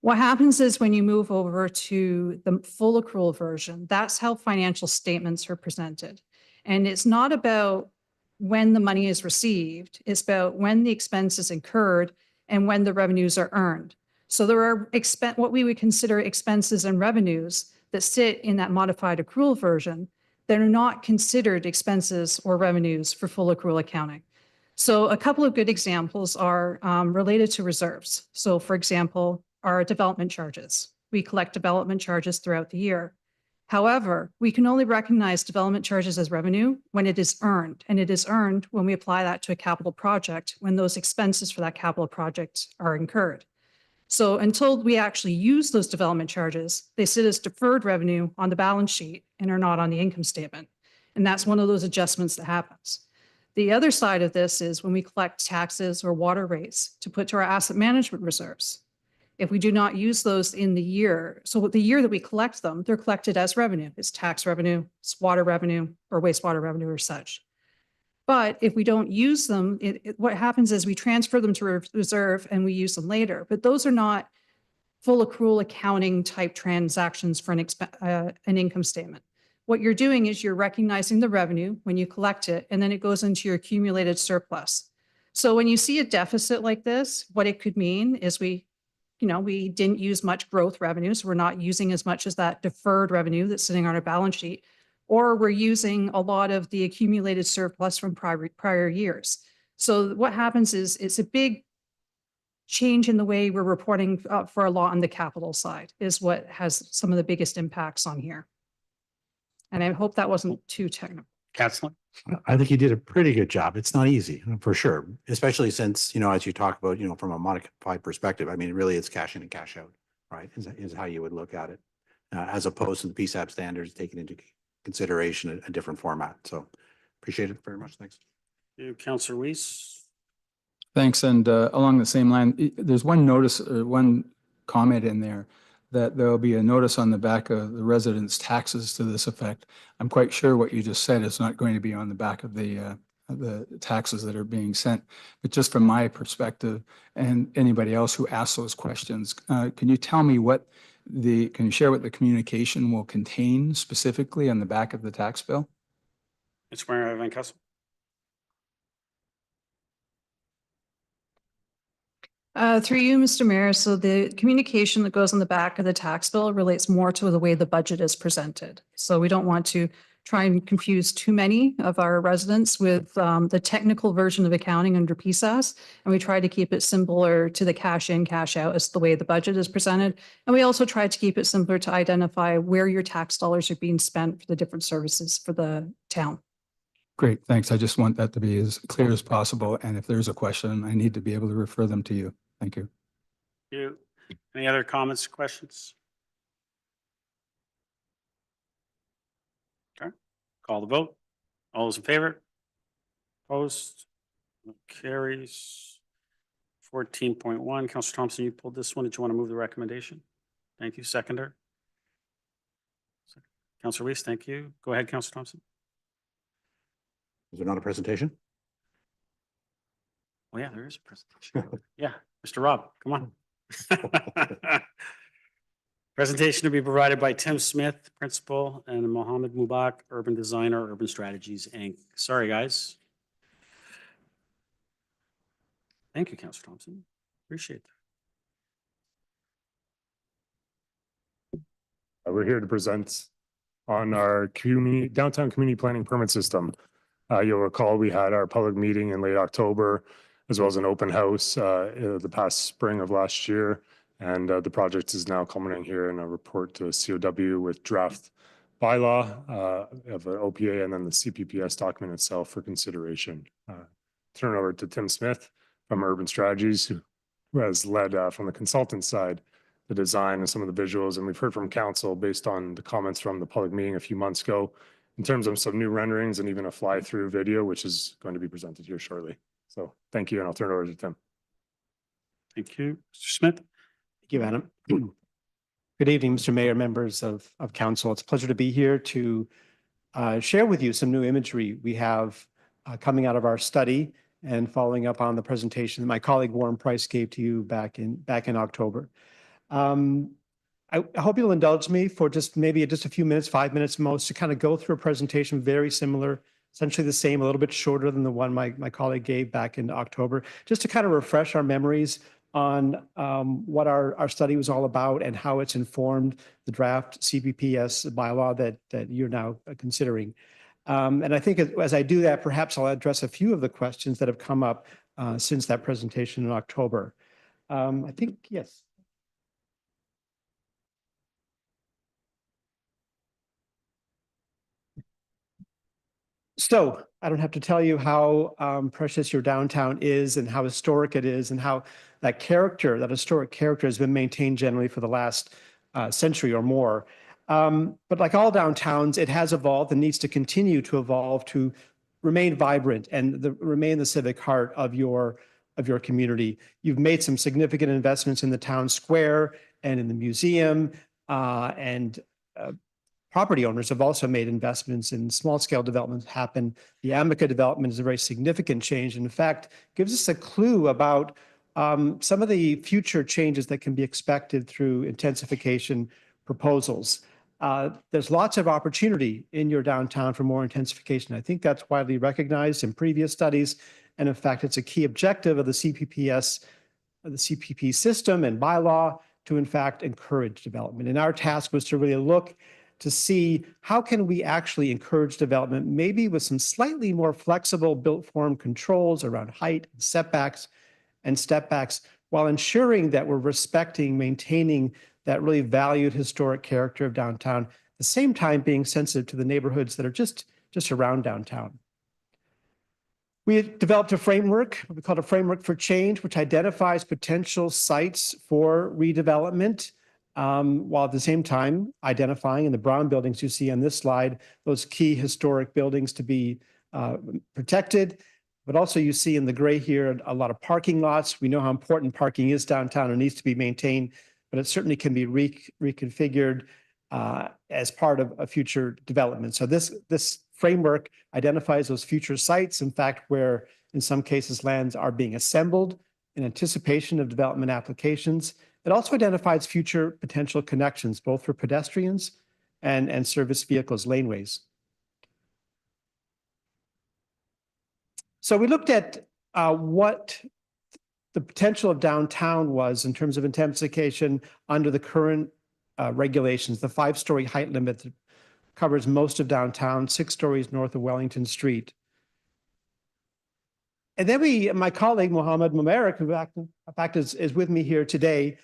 What happens is when you move over to the full accrual version, that's how financial statements are presented. And it's not about when the money is received, it's about when the expense is incurred and when the revenues are earned. So there are what we would consider expenses and revenues that sit in that modified accrual version that are not considered expenses or revenues for full accrual accounting. So a couple of good examples are related to reserves. So for example, our development charges. We collect development charges throughout the year. However, we can only recognize development charges as revenue when it is earned, and it is earned when we apply that to a capital project when those expenses for that capital project are incurred. So until we actually use those development charges, they sit as deferred revenue on the balance sheet and are not on the income statement. And that's one of those adjustments that happens. The other side of this is when we collect taxes or water rates to put to our asset management reserves. If we do not use those in the year, so the year that we collect them, they're collected as revenue. It's tax revenue, it's water revenue, or wastewater revenue or such. But if we don't use them, what happens is we transfer them to reserve and we use them later. But those are not full accrual accounting type transactions for an income statement. What you're doing is you're recognizing the revenue when you collect it, and then it goes into your accumulated surplus. So when you see a deficit like this, what it could mean is we didn't use much growth revenue, so we're not using as much as that deferred revenue that's sitting on our balance sheet, or we're using a lot of the accumulated surplus from prior years. So what happens is it's a big change in the way we're reporting for a lot on the capital side is what has some of the biggest impacts on here. And I hope that wasn't too technical. Councillor. I think you did a pretty good job. It's not easy, for sure, especially since, as you talk about, from a modified perspective, I mean, really it's cash in and cash out, right? Is how you would look at it, as opposed to the PSAB standards taking into consideration a different format. So appreciate it very much. Thanks. Councillor Weiss. Thanks. And along the same line, there's one notice or one comment in there that there'll be a notice on the back of the residents' taxes to this effect. I'm quite sure what you just said is not going to be on the back of the taxes that are being sent. But just from my perspective and anybody else who asks those questions, can you tell me can you share what the communication will contain specifically on the back of the tax bill? Ms. Mayor Van Kessel. Through you, Mr. Mayor, so the communication that goes on the back of the tax bill relates more to the way the budget is presented. So we don't want to try and confuse too many of our residents with the technical version of accounting under PSAS. And we try to keep it simpler to the cash in, cash out as the way the budget is presented. And we also try to keep it simpler to identify where your tax dollars are being spent for the different services for the town. Great, thanks. I just want that to be as clear as possible. And if there's a question, I need to be able to refer them to you. Thank you. You. Any other comments, questions? Okay, call the vote. All those in favor? Opposed? Carries. 14.1, Councillor Thompson, you pulled this one. Did you want to move the recommendation? Thank you. Seconder. Councillor Weiss, thank you. Go ahead, Councillor Thompson. Is there not a presentation? Oh yeah, there is a presentation. Yeah, Mr. Rob, come on. Presentation to be provided by Tim Smith, Principal, and Mohammed Mubak, Urban Designer, Urban Strategies, Inc. Sorry, guys. Thank you, Councillor Thompson. Appreciate that. We're here to present on our downtown community planning permit system. You'll recall we had our public meeting in late October, as well as an open house the past spring of last year. And the project is now culminating here in a report to COW with draft bylaw of an OPA and then the CPPS document itself for consideration. Turn over to Tim Smith from Urban Strategies, who has led from the consultant side the design and some of the visuals. And we've heard from council based on the comments from the public meeting a few months ago in terms of some new renderings and even a fly-through video, which is going to be presented here shortly. So thank you, and I'll turn it over to Tim. Thank you. Mr. Smith. Thank you, Adam. Good evening, Mr. Mayor, members of council. It's a pleasure to be here to share with you some new imagery we have coming out of our study and following up on the presentation that my colleague Warren Price gave to you back in October. I hope you'll indulge me for just a few minutes, 5 minutes most, to kind of go through a presentation very similar, essentially the same, a little bit shorter than the one my colleague gave back in October, just to kind of refresh our memories on what our study was all about and how it's informed the draft CPPS bylaw that you're now considering. And I think as I do that, perhaps I'll address a few of the questions that have come up since that presentation in October. I think, yes. So I don't have to tell you how precious your downtown is and how historic it is and how that historic character has been maintained generally for the last century or more. But like all downtowns, it has evolved and needs to continue to evolve to remain vibrant and remain the civic heart of your community. You've made some significant investments in the town square and in the museum and property owners have also made investments in small-scale developments happen. The Amica development is a very significant change. And in fact, gives us a clue about some of the future changes that can be expected through intensification proposals. There's lots of opportunity in your downtown for more intensification. I think that's widely recognized in previous studies. And in fact, it's a key objective of the CPPS, the CPP system and bylaw to in fact encourage development. And our task was to really look to see how can we actually encourage development, maybe with some slightly more flexible built form controls around height and setbacks and step backs, while ensuring that we're respecting, maintaining that really valued historic character of downtown, at the same time being sensitive to the neighborhoods that are just around downtown. We developed a framework, we called a framework for change, which identifies potential sites for redevelopment, while at the same time identifying in the brown buildings you see on this slide, those key historic buildings to be protected. But also you see in the gray here, a lot of parking lots. We know how important parking is downtown and needs to be maintained, but it certainly can be reconfigured as part of a future development. So this framework identifies those future sites, in fact, where in some cases lands are being assembled in anticipation of development applications. It also identifies future potential connections, both for pedestrians and service vehicles, laneways. So we looked at what the potential of downtown was in terms of intensification under the current regulations, the 5-story height limit covers most of downtown, 6 stories north of Wellington Street. And then my colleague, Mohammed Mubarak, who in fact is with me here today,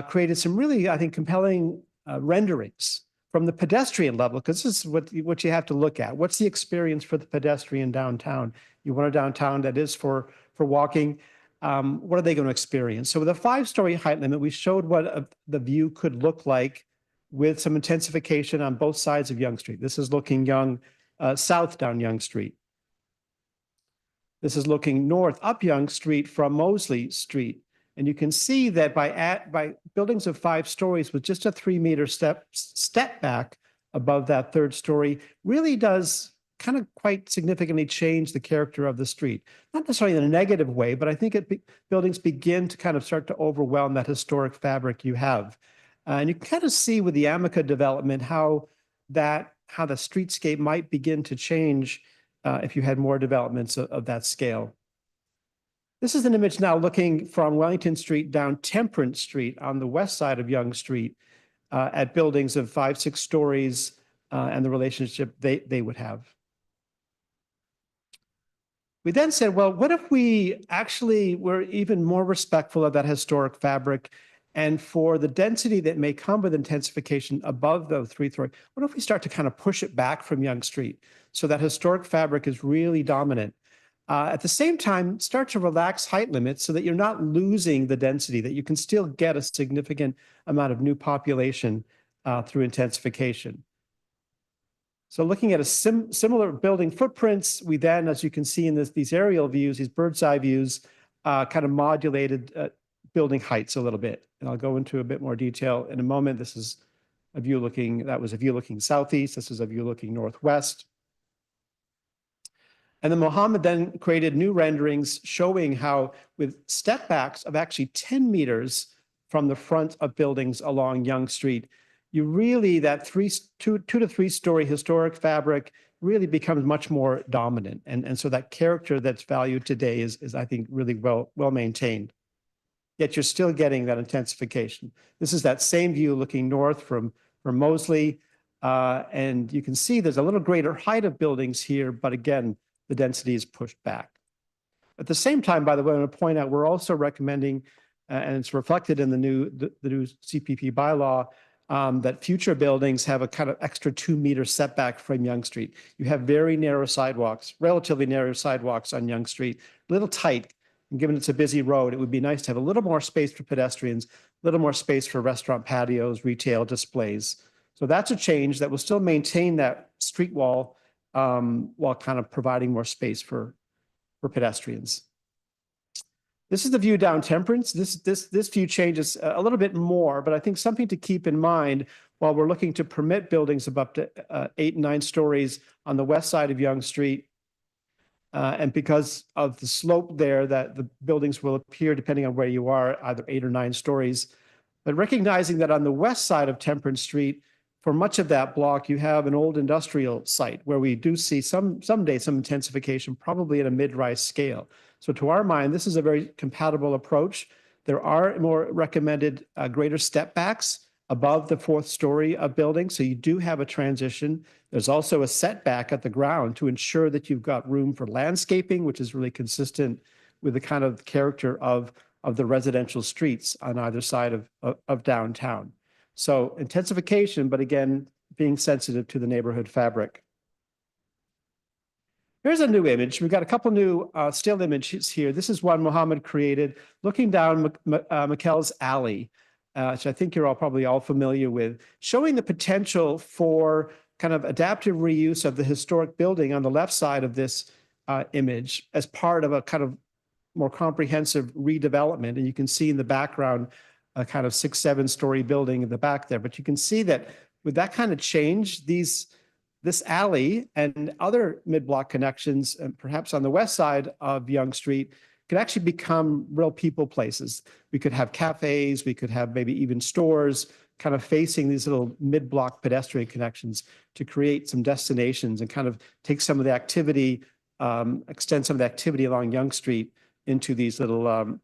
created some really, I think, compelling renderings from the pedestrian level, because this is what you have to look at. What's the experience for the pedestrian downtown? You want a downtown that is for walking. What are they going to experience? So with a 5-story height limit, we showed what the view could look like with some intensification on both sides of Yonge Street. This is looking south down Yonge Street. This is looking north up Yonge Street from Mosley Street. And you can see that by buildings of 5 stories with just a 3-meter step back above that 3rd story really does kind of quite significantly change the character of the street. Not necessarily in a negative way, but I think buildings begin to kind of start to overwhelm that historic fabric you have. And you can kind of see with the Amica development how the streetscape might begin to change if you had more developments of that scale. This is an image now looking from Wellington Street down Temperance Street on the west side of Yonge Street at buildings of 5, 6 stories and the relationship they would have. We then said, well, what if we actually were even more respectful of that historic fabric, and for the density that may come with intensification above the 3-story, what if we start to kind of push it back from Yonge Street so that historic fabric is really dominant? At the same time, start to relax height limits so that you're not losing the density, that you can still get a significant amount of new population through intensification. So looking at a similar building footprints, we then, as you can see in these aerial views, these bird's eye views, kind of modulated building heights a little bit. And I'll go into a bit more detail in a moment. This is a view looking southeast. This is a view looking northwest. And then Mohammed then created new renderings showing how with step backs of actually 10 meters from the front of buildings along Yonge Street, you really, that 2 to 3 story historic fabric really becomes much more dominant. And so that character that's valued today is I think, really well maintained. Yet you're still getting that intensification. This is that same view looking north from Mosley. And you can see there's a little greater height of buildings here, but again, the density is pushed back. At the same time, by the way, I want to point out, we're also recommending, and it's reflected in the new CPP bylaw, that future buildings have a kind of extra 2-meter setback from Yonge Street. You have very narrow sidewalks, relatively narrow sidewalks on Yonge Street, a little tight. And given it's a busy road, it would be nice to have a little more space for pedestrians, a little more space for restaurant patios, retail displays. So that's a change that will still maintain that street wall while kind of providing more space for pedestrians. This is the view down Temperance. This view changes a little bit more, but I think something to keep in mind while we're looking to permit buildings of up to 8 and 9 stories on the west side of Yonge Street. And because of the slope there, that the buildings will appear, depending on where you are, either 8 or 9 stories. But recognizing that on the west side of Temperance Street, for much of that block, you have an old industrial site where we do see someday some intensification, probably at a mid-rise scale. So to our mind, this is a very compatible approach. There are more recommended greater step backs above the 4th story of buildings. So you do have a transition. There's also a setback at the ground to ensure that you've got room for landscaping, which is really consistent with the kind of character of the residential streets on either side of downtown. So intensification, but again, being sensitive to the neighborhood fabric. Here's a new image. We've got a couple new still images here. This is one Mohammed created looking down McKell's Alley, which I think you're probably all familiar with, showing the potential for kind of adaptive reuse of the historic building on the left side of this image as part of a kind of more comprehensive redevelopment. And you can see in the background a kind of 6, 7-story building in the back there. But you can see that with that kind of change, this alley and other mid-block connections, and perhaps on the west side of Yonge Street, could actually become real people places. We could have cafes, we could have maybe even stores kind of facing these little mid-block pedestrian connections to create some destinations and kind of take some of the activity, extend some of the activity along Yonge Street into these little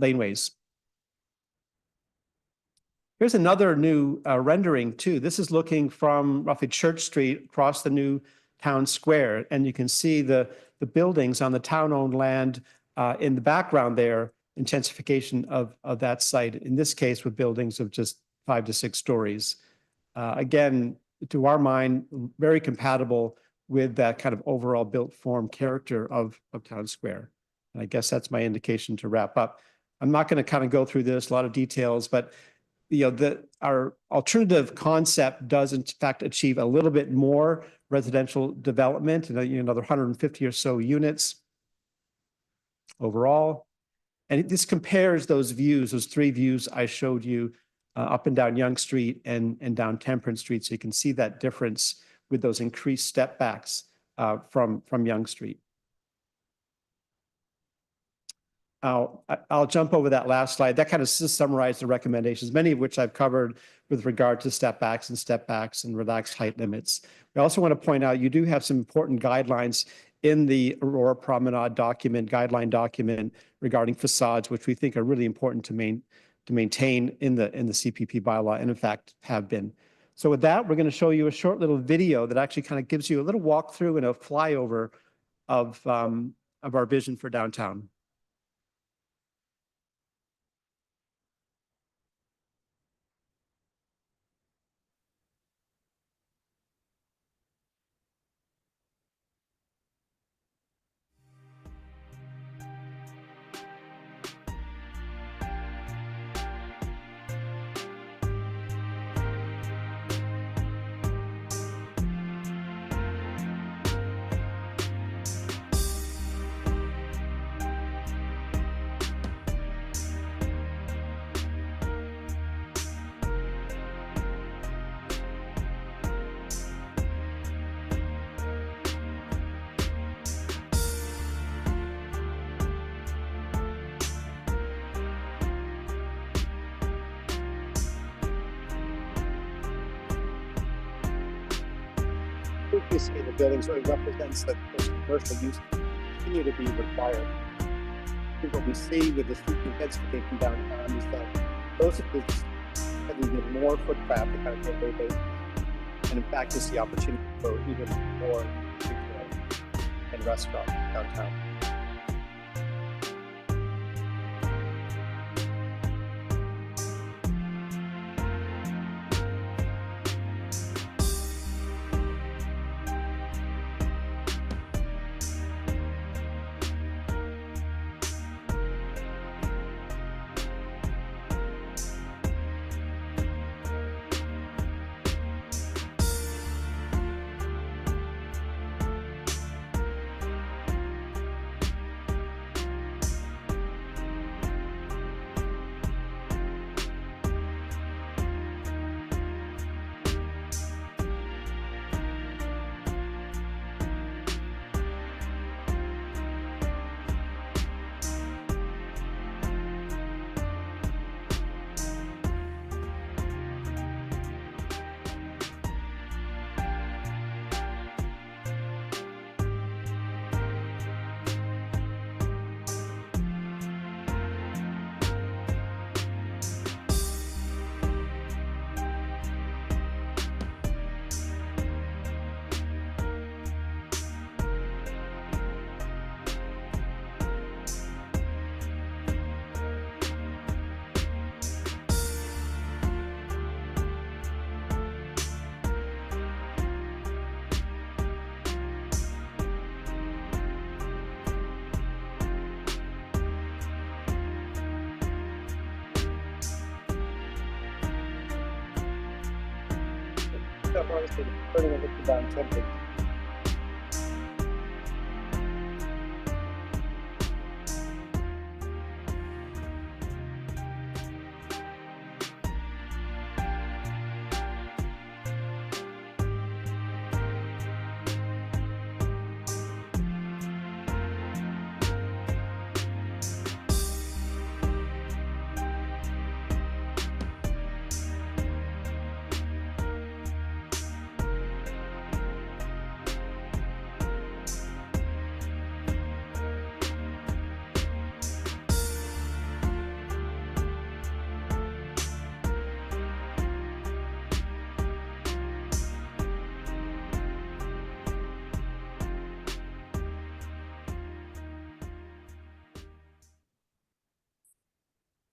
laneways. Here's another new rendering too. This is looking from roughly Church Street across the new town square. And you can see the buildings on the town-owned land in the background there, intensification of that site, in this case with buildings of just 5 to 6 stories. Again, to our mind, very compatible with that kind of overall built form character of town square. And I guess that's my indication to wrap up. I'm not going to kind of go through this, a lot of details, but our alternative concept does in fact achieve a little bit more residential development, another 150 or so units overall. And this compares those views, those 3 views I showed you up and down Yonge Street and down Temperance Street. So you can see that difference with those increased step backs from Yonge Street. I'll jump over that last slide. That kind of summarized the recommendations, many of which I've covered with regard to step backs and relaxed height limits. We also want to point out you do have some important guidelines in the Aurora Promenade guideline document regarding facades, which we think are really important to maintain in the CPP bylaw, and in fact have been. So with that, we're going to show you a short little video that actually kind of gives you a little walkthrough and a flyover of our vision for downtown. You see the buildings really represents that those commercial use continue to be required. I think what we see with the street intensification downtown is that those are having even more foot traffic on a day-to-day basis. And in fact, is the opportunity for even more retail and restaurant downtown. Turning over to down Temperance.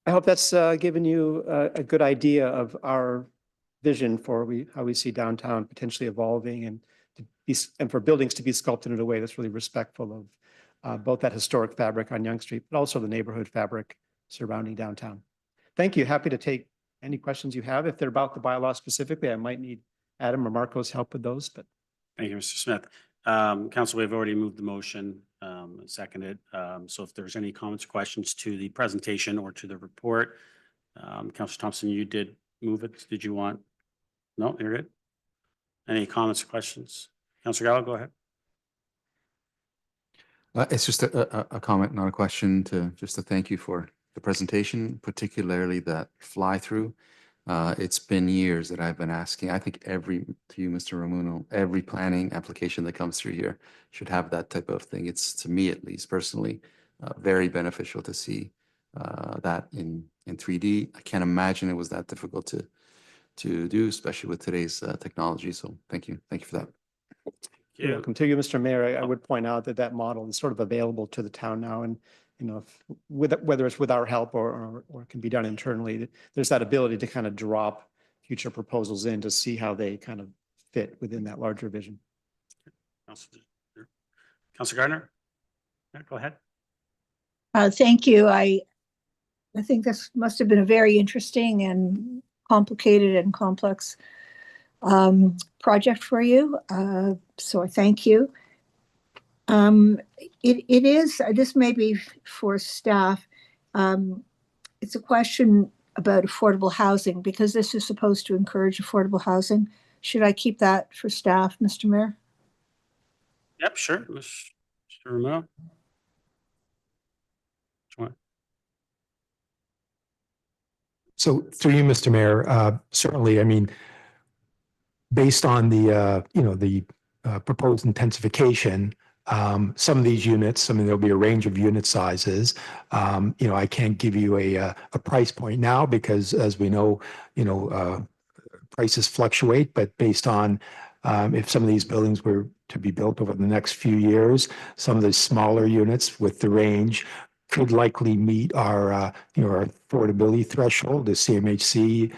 I hope that's given you a good idea of our vision for how we see downtown potentially evolving and and for buildings to be sculpted in a way that's really respectful of both that historic fabric on Yonge Street, but also the neighborhood fabric surrounding downtown. Thank you. Happy to take any questions you have. If they're about the bylaw specifically, I might need Adam or Marco's help with those, but. Thank you, Mr. Smith. Council, we've already moved the motion, seconded. So if there's any comments or questions to the presentation or to the report, Councillor Thompson, you did move it. Did you want? No, you're good. Any comments or questions? Councillor Gallo, go ahead. It's just a comment, not a question, just to thank you for the presentation, particularly that fly through. It's been years that I've been asking. I think to you, Mr. Ramuno, every planning application that comes through here should have that type of thing. It's, to me at least personally, very beneficial to see that in 3D. I can't imagine it was that difficult to do, especially with today's technology. So thank you. Thank you for that. You're welcome. To you, Mr. Mayor, I would point out that model is sort of available to the town now, and whether it's with our help or can be done internally, there's that ability to kind of drop future proposals in to see how they kind of fit within that larger vision. Councillor Gardner, yeah, go ahead. Thank you. I think this must have been a very interesting and complicated and complex project for you. So I thank you. It is, this may be for staff. It's a question about affordable housing because this is supposed to encourage affordable housing. Should I keep that for staff, Mr. Mayor? Yep, sure. Mr. Ramuno. So through you, Mr. Mayor, certainly, I mean, based on the proposed intensification, some of these units, I mean, there'll be a range of unit sizes. I can't give you a price point now because, as we know, prices fluctuate. But based on if some of these buildings were to be built over the next few years, some of the smaller units with the range could likely meet our affordability threshold, the CMHC.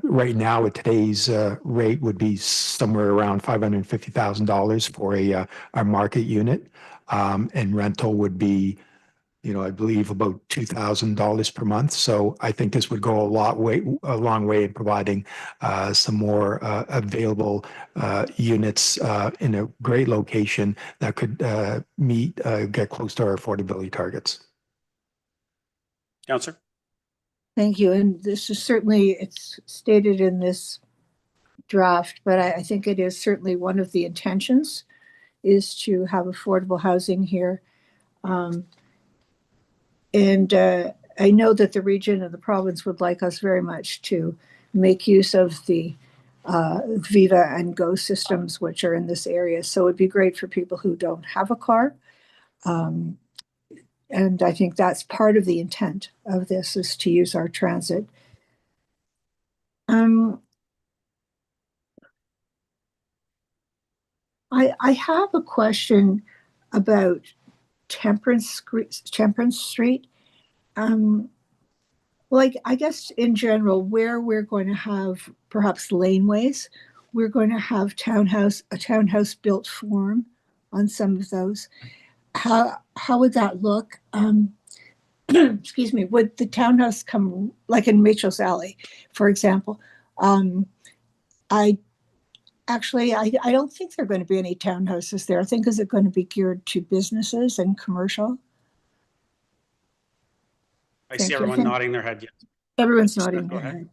Right now, at today's rate, would be somewhere around $550,000 for a market unit, and rental would be, I believe, about $2,000 per month. So I think this would go a long way in providing some more available units in a great location that could get close to our affordability targets. Councillor. Thank you. And this is certainly, it's stated in this draft, but I think it is certainly one of the intentions is to have affordable housing here. And I know that the region and the province would like us very much to make use of the Viva and Go systems, which are in this area. So it'd be great for people who don't have a car. And I think that's part of the intent of this is to use our transit. I have a question about Temperance Street. Well, I guess in general, where we're going to have perhaps laneways, we're going to have a townhouse built form on some of those. How would that look? Excuse me, would the townhouse come like in Mitchell's Alley, for example? I don't think there are going to be any townhouses there. I think is it going to be geared to businesses and commercial? I see everyone nodding their head. Yes. Everyone's nodding their head.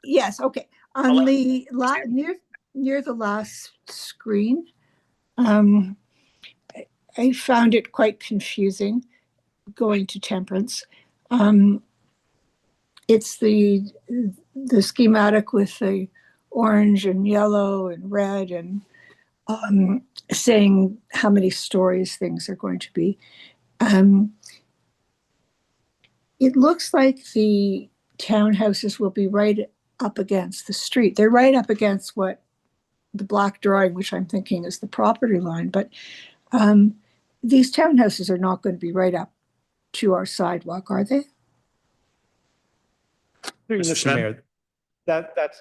Yes, okay. On the near the last screen, I found it quite confusing going to Temperance. It's the schematic with the orange and yellow and red and saying how many stories things are going to be. It looks like the townhouses will be right up against the street. They're right up against what the black drawing, which I'm thinking is the property line. But these townhouses are not going to be right up to our sidewalk, are they? Through you, Mr. Mr. Smith? Mayor,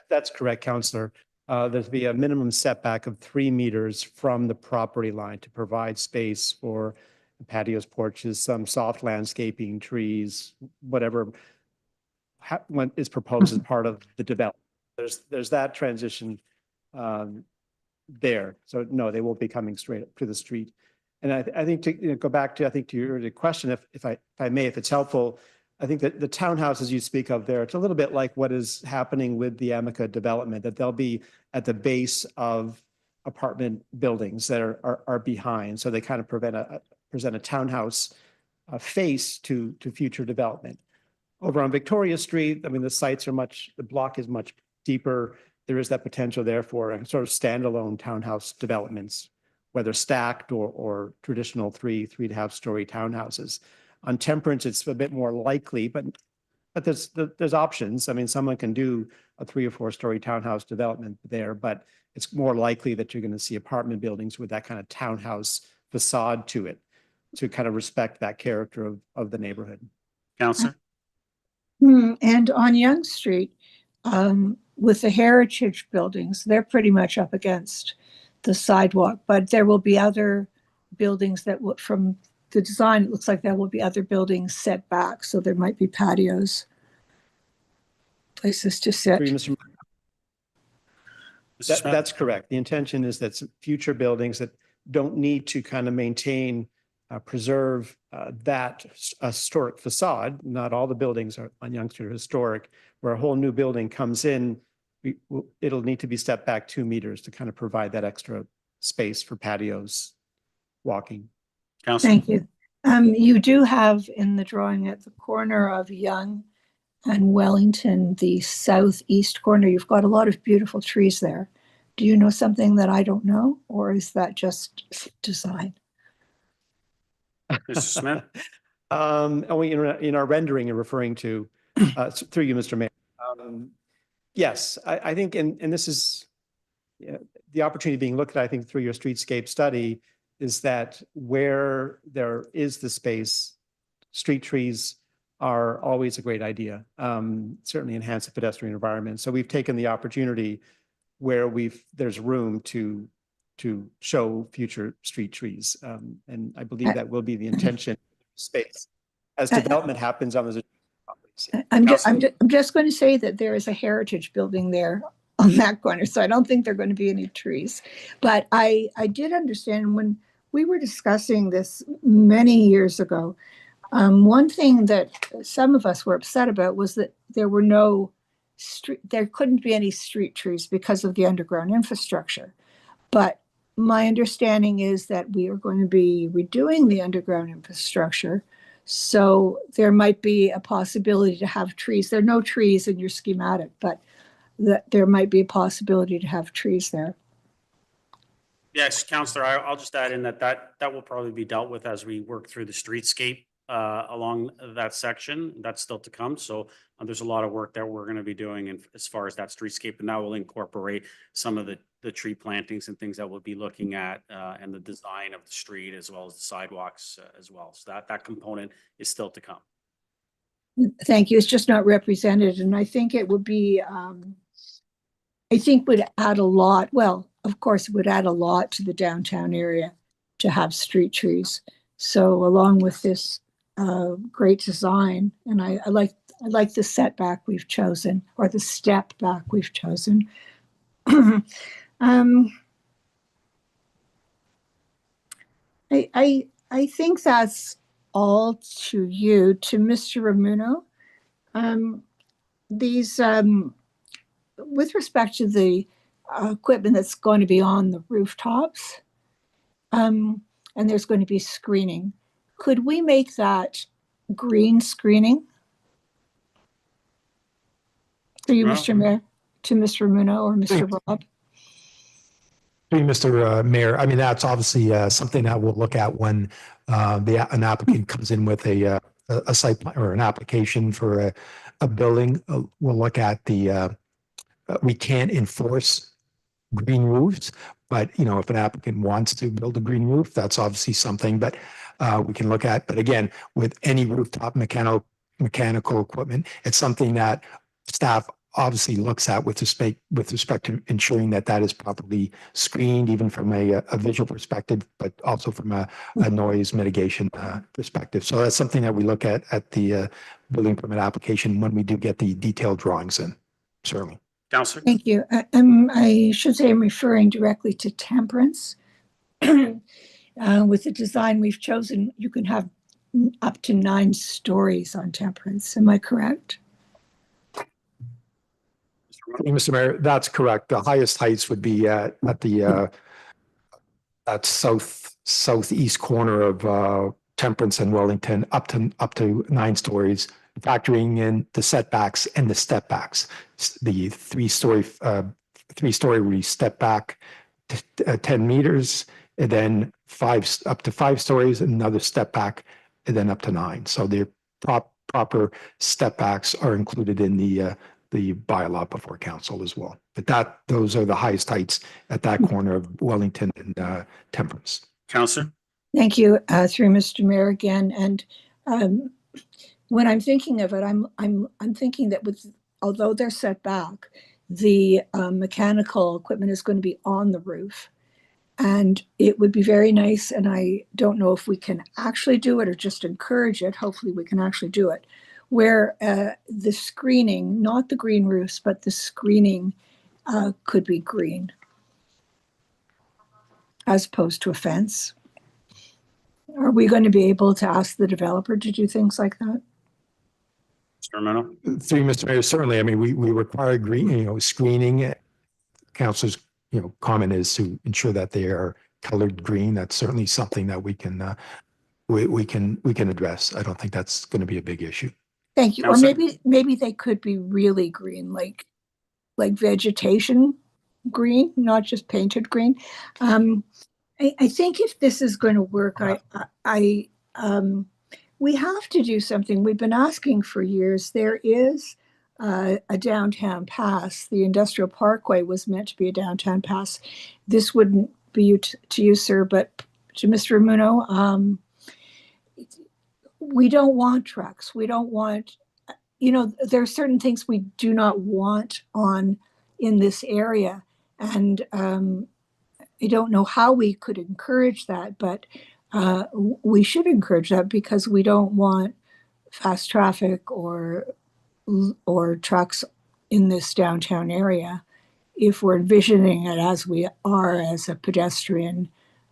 that's correct, Councillor. There's be a minimum setback of 3 meters from the property line to provide space for patios, porches, some soft landscaping, trees, whatever what is proposed as part of the development. There's that transition there. So no, they won't be coming straight up to the street. And I think to go back to, I think to your earlier question, if I may, if it's helpful, I think that the townhouses you speak of there, it's a little bit like what is happening with the Amica development, that they'll be at the base of apartment buildings that are behind. So they kind of present a townhouse face to future development. Over on Victoria Street, I mean, the block is much deeper. There is that potential there for a sort of standalone townhouse developments, whether stacked or traditional 3.5 story townhouses. On Temperance, it's a bit more likely, but there's options. I mean, someone can do a 3 or 4 story townhouse development there, but it's more likely that you're going to see apartment buildings with that kind of townhouse facade to it, to kind of respect that character of the neighborhood. Councillor? And on Yonge Street, with the heritage buildings, they're pretty much up against the sidewalk, but there will be other buildings that will, from the design, it looks like there will be other buildings set back. So there might be patios, places to sit. That's correct. The intention is that some future buildings that don't need to kind of maintain, preserve that historic facade. Not all the buildings on Yonge Street are historic. Where a whole new building comes in, it'll need to be stepped back 2 meters to kind of provide that extra space for patios, walking. Councillor? Thank you. You do have in the drawing at the corner of Yonge and Wellington, the southeast corner, you've got a lot of beautiful trees there. Do you know something that I don't know, or is that just design? Mr. Smith? In our rendering, you're referring to, through you, Mr. Mayor. Yes, I think, and this is the opportunity being looked at, I think, through your streetscape study, is that where there is the space, street trees are always a great idea. Certainly enhance the pedestrian environment. So we've taken the opportunity where there's room to show future street trees. And I believe that will be the intention space. As development happens on those properties. I'm just going to say that there is a heritage building there on that corner, so I don't think there are going to be any trees. But I did understand when we were discussing this many years ago, one thing that some of us were upset about was that there couldn't be any street trees because of the underground infrastructure. But my understanding is that we are going to be redoing the underground infrastructure. So there might be a possibility to have trees. There are no trees in your schematic, but there might be a possibility to have trees there. Yes, Councillor, I'll just add in that will probably be dealt with as we work through the streetscape along that section. That's still to come. So there's a lot of work that we're going to be doing as far as that streetscape, and that will incorporate some of the tree plantings and things that we'll be looking at and the design of the street as well as the sidewalks as well. So that component is still to come. Thank you. It's just not represented. And I think it would be, I think would add a lot. Well, of course, it would add a lot to the downtown area to have street trees. So along with this great design, and I like the setback we've chosen, or the step back we've chosen. I think that's all to you. To Mr. Ramuno, these with respect to the equipment that's going to be on the rooftops, and there's going to be screening. Could we make that green screening? For you, Mr. Mayor, to Mr. Ramuno or Mr. Robb? Mr. Mayor, I mean, that's obviously something that we'll look at when an applicant comes in with a site plan or an application for a building. We'll look at we can't enforce green roofs, But, you know, if an applicant wants to build a green roof, that's obviously something, but we can look at. But again, with any rooftop mechanical equipment, it's something that staff obviously looks at with respect to ensuring that that is properly screened, even from a visual perspective, but also from a noise mitigation perspective. So that's something that we look at the building permit application when we do get the detailed drawings in, certainly. Councillor? Thank you. I should say I'm referring directly to temperance. With the design we've chosen, you can have up to 9 stories on temperance. Am I correct? Mr. Mayor, that's correct. The highest heights would be at the at southeast corner of Temperance and Wellington, up to 9 stories, factoring in the setbacks and the step backs. The three-story where you step back 10 meters, and then up to 5 stories, and another step back, and then up to 9. So the proper step backs are included in the bylaw before council as well. But those are the highest heights at that corner of Wellington and Temperance. Councillor? Thank you, through Mr. Mayor again. And when I'm thinking of it, I'm thinking that although they're set back, the mechanical equipment is going to be on the roof. And it would be very nice, and I don't know if we can actually do it or just encourage it. Hopefully we can actually do it, where the screening, not the green roofs, but the screening could be green as opposed to a fence. Are we going to be able to ask the developer to do things like that? Mr. Romano? Through Mr. Mayor, certainly. I mean, we require green, screening. Council's, comment is to ensure that they are colored green. That's certainly something that we can address. I don't think that's going to be a big issue. Thank you. Councillor? Or maybe they could be really green, like vegetation green, not just painted green. I think if this is going to work, we have to do something. We've been asking for years. There is a downtown pass. The Industrial Parkway was meant to be a downtown pass. This wouldn't be to you, sir, but to Mr. Ramuno, we don't want trucks. We don't want, there are certain things we do not want in this area. And I don't know how we could encourage that, but we should encourage that because we don't want fast traffic or trucks in this downtown area if we're envisioning it as we are as a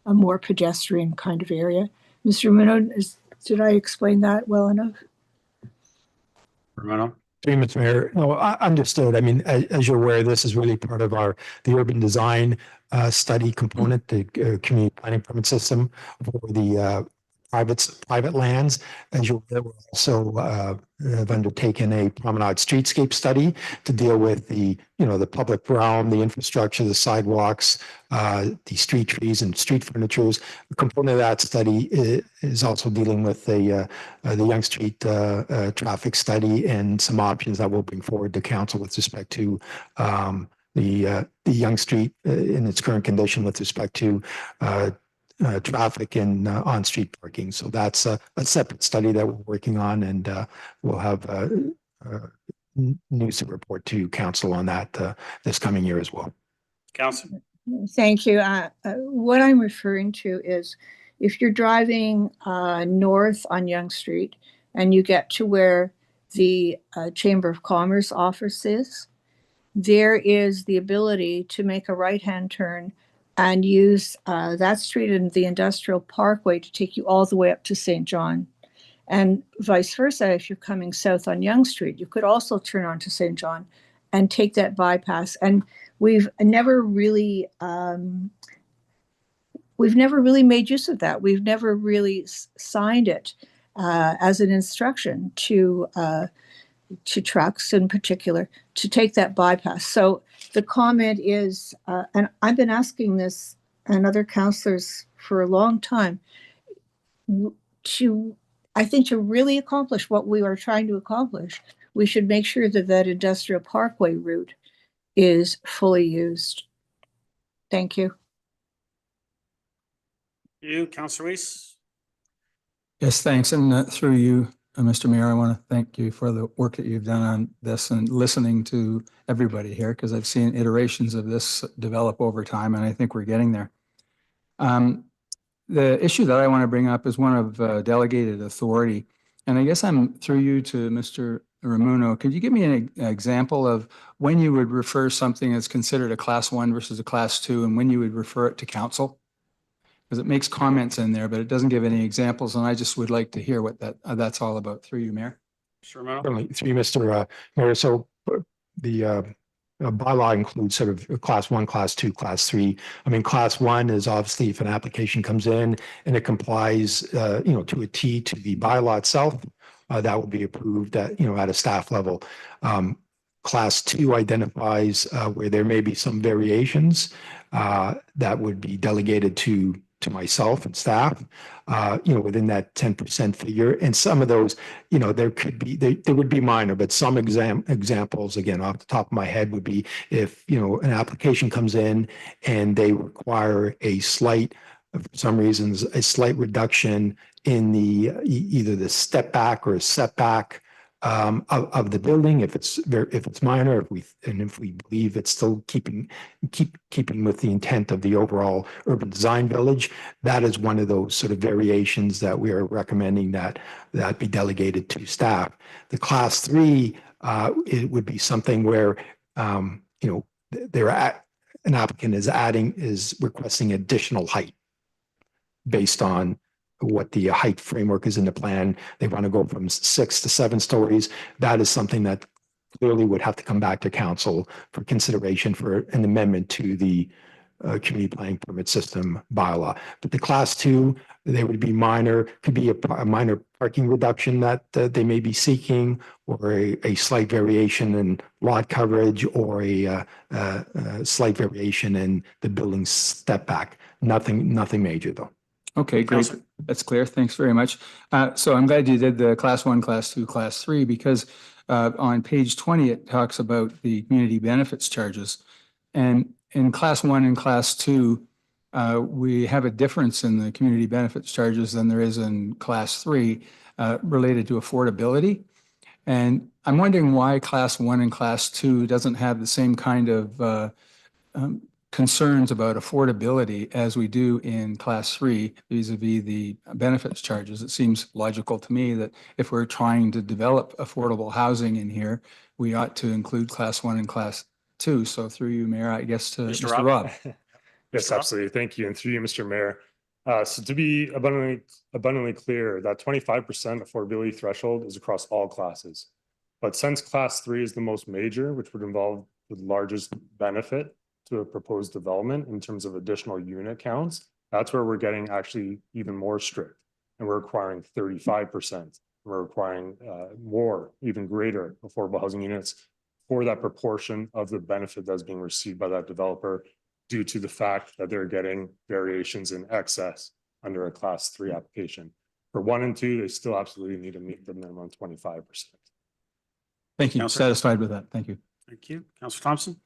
more pedestrian kind of area. Mr. Romano, did I explain that well enough? Romano? Mr. Mayor, no, understood. I mean, as you're aware, this is really part of the urban design study component, the community planning permit system for the private lands. As you're aware, we also have undertaken a promenade streetscape study to deal with the public realm, the infrastructure, the sidewalks, the street trees and street furnitures. A component of that study is also dealing with the Yonge Street traffic study and some options that we'll bring forward to council with respect to the Yonge Street in its current condition with respect to traffic and on-street parking. So that's a separate study that we're working on, and we'll have news to report to council on that this coming year as well. Councillor? Thank you. What I'm referring to is if you're driving north on Yonge Street and you get to where the Chamber of Commerce office is, there is the ability to make a right-hand turn and use that street and the Industrial Parkway to take you all the way up to St. John. And vice versa, if you're coming south on Yonge Street, you could also turn onto St. John and take that bypass. And we've never really made use of that. We've never really signed it as an instruction to trucks in particular to take that bypass. So the comment is, and I've been asking this and other councillors for a long time, I think to really accomplish what we are trying to accomplish, we should make sure that that Industrial Parkway route is fully used. Thank you. You, Councillor Weiss? Yes, thanks. And through you, Mr. Mayor, I want to thank you for the work that you've done on this and listening to everybody here, because I've seen iterations of this develop over time, and I think we're getting there. The issue that I want to bring up is one of delegated authority. And I guess I'm through you to Mr. Ramuno. Could you give me an example of when you would refer something as considered a class 1 versus a class 2 and when you would refer it to council? Because it makes comments in there, but it doesn't give any examples. And I just would like to hear what that's all about. Through you, Mayor. Certainly, through you, Mr. Mayor. So the bylaw includes sort of class 1, class 2, class 3. I mean, class 1 is obviously if an application comes in and it complies, to a T to the bylaw itself, that would be approved at, at a staff level. Class 2 identifies where there may be some variations that would be delegated to myself and staff, within that 10% figure. And some of those, there could be, they would be minor, but some examples, again, off the top of my head would be if, an application comes in and they require for some reasons, a slight reduction in the either the step back or setback of the building, if it's minor, if we believe it's still keeping with the intent of the overall urban design village, that is one of those sort of variations that we are recommending that be delegated to staff. The class 3, it would be something where an applicant is requesting additional height based on what the height framework is in the plan. They want to go from 6 to 7 stories. That is something that clearly would have to come back to council for consideration for an amendment to the community planning permit system bylaw. But the class 2, they would be minor, could be a minor parking reduction that they may be seeking, or a slight variation in lot coverage, or a slight variation in the building step back. Nothing major though. Okay, great. Councillor. That's clear. Thanks very much. So I'm glad you did the class 1, class 2, class 3, because on page 20, it talks about the community benefits charges. And in class 1 and class 2, we have a difference in the community benefits charges than there is in class 3 related to affordability. And I'm wondering why class 1 and class 2 doesn't have the same kind of concerns about affordability as we do in class 3 vis-a-vis the benefits charges. It seems logical to me that if we're trying to develop affordable housing in here, we ought to include class 1 and class 2. So through you, Mayor, I guess to Mr. Rob. Yes, absolutely. Thank you. And through you, Mr. Mayor. So to be abundantly clear, that 25% affordability threshold is across all classes. But since class 3 is the most major, which would involve the largest benefit to a proposed development in terms of additional unit counts, that's where we're getting actually even more strict. And we're requiring 35%. We're requiring more, even greater affordable housing units for that proportion of the benefit that's being received by that developer, due to the fact that they're getting variations in excess under a class 3 application. For 1 and 2, they still absolutely need to meet the minimum 25%. Thank you. Councillor. Satisfied with that. Thank you. Thank you. Councillor Thompson?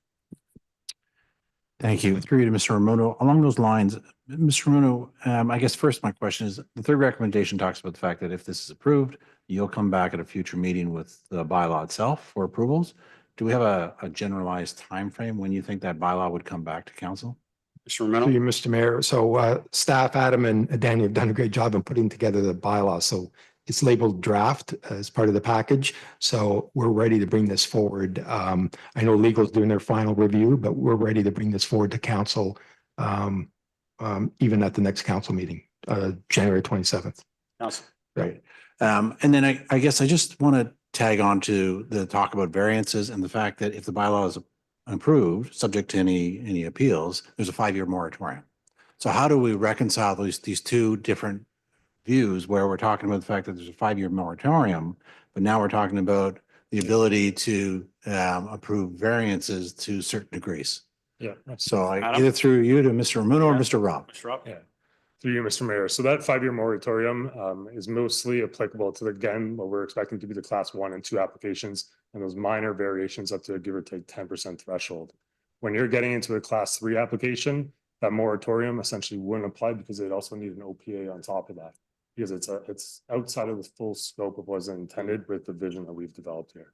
Thank you. Through you to Mr. Ramuno. Along those lines, Mr. Ramuno, I guess first my question is, the third recommendation talks about the fact that if this is approved, you'll come back at a future meeting with the bylaw itself for approvals. Do we have a generalized time frame when you think that bylaw would come back to council? Mr. Through Romero? you, Mr. Mayor. So staff, Adam and Danny have done a great job in putting together the bylaw. So it's labeled draft as part of the package. So we're ready to bring this forward. I know legal's doing their final review, but we're ready to bring this forward to council, even at the next council meeting, January 27th. Councillor. Right. And then I guess I just want to tag on to the talk about variances and the fact that if the bylaw is approved, subject to any appeals, there's a 5-year moratorium. So how do we reconcile these two different views where we're talking about the fact that there's a 5-year moratorium, but now we're talking about the ability to approve variances to certain degrees? Yeah. So either through you to Mr. Ramuno or Mr. Rob. Mr. Rob? Yeah. Through you, Mr. Mayor. So that 5-year moratorium is mostly applicable to, again, what we're expecting to be the class 1 and 2 applications, and those minor variations up to a give or take 10% threshold. When you're getting into a class 3 application, that moratorium essentially wouldn't apply because they'd also need an OPA on top of that. Because it's outside of the full scope of what's intended with the vision that we've developed here.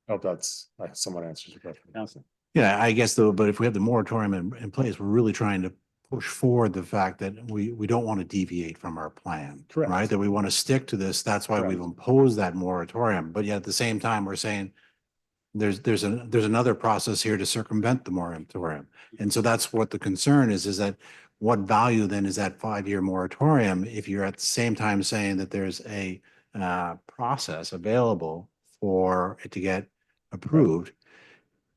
I hope that's somewhat answers your question. Councillor. Yeah, I guess though, but if we have the moratorium in place, we're really trying to push forward the fact that we don't want to deviate from our plan. Correct. Right? That we want to stick to this. That's why we've imposed that moratorium. But yet at the same time, we're saying there's another process here to circumvent the moratorium. And so that's what the concern is that what value then is that 5-year moratorium if you're at the same time saying that there's a process available for it to get approved.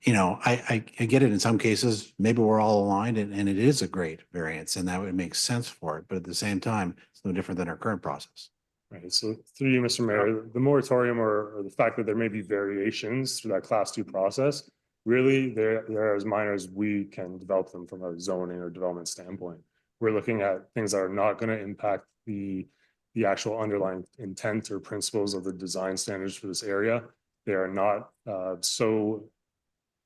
You know, I get it in some cases, maybe we're all aligned and it is a great variance and that would make sense for it. But at the same time, it's no different than our current process. Right. So through you, Mr. Mayor, the moratorium or the fact that there may be variations through that class 2 process, really they're as minor as we can develop them from a zoning or development standpoint. We're looking at things that are not going to impact the actual underlying intent or principles of the design standards for this area. They are not so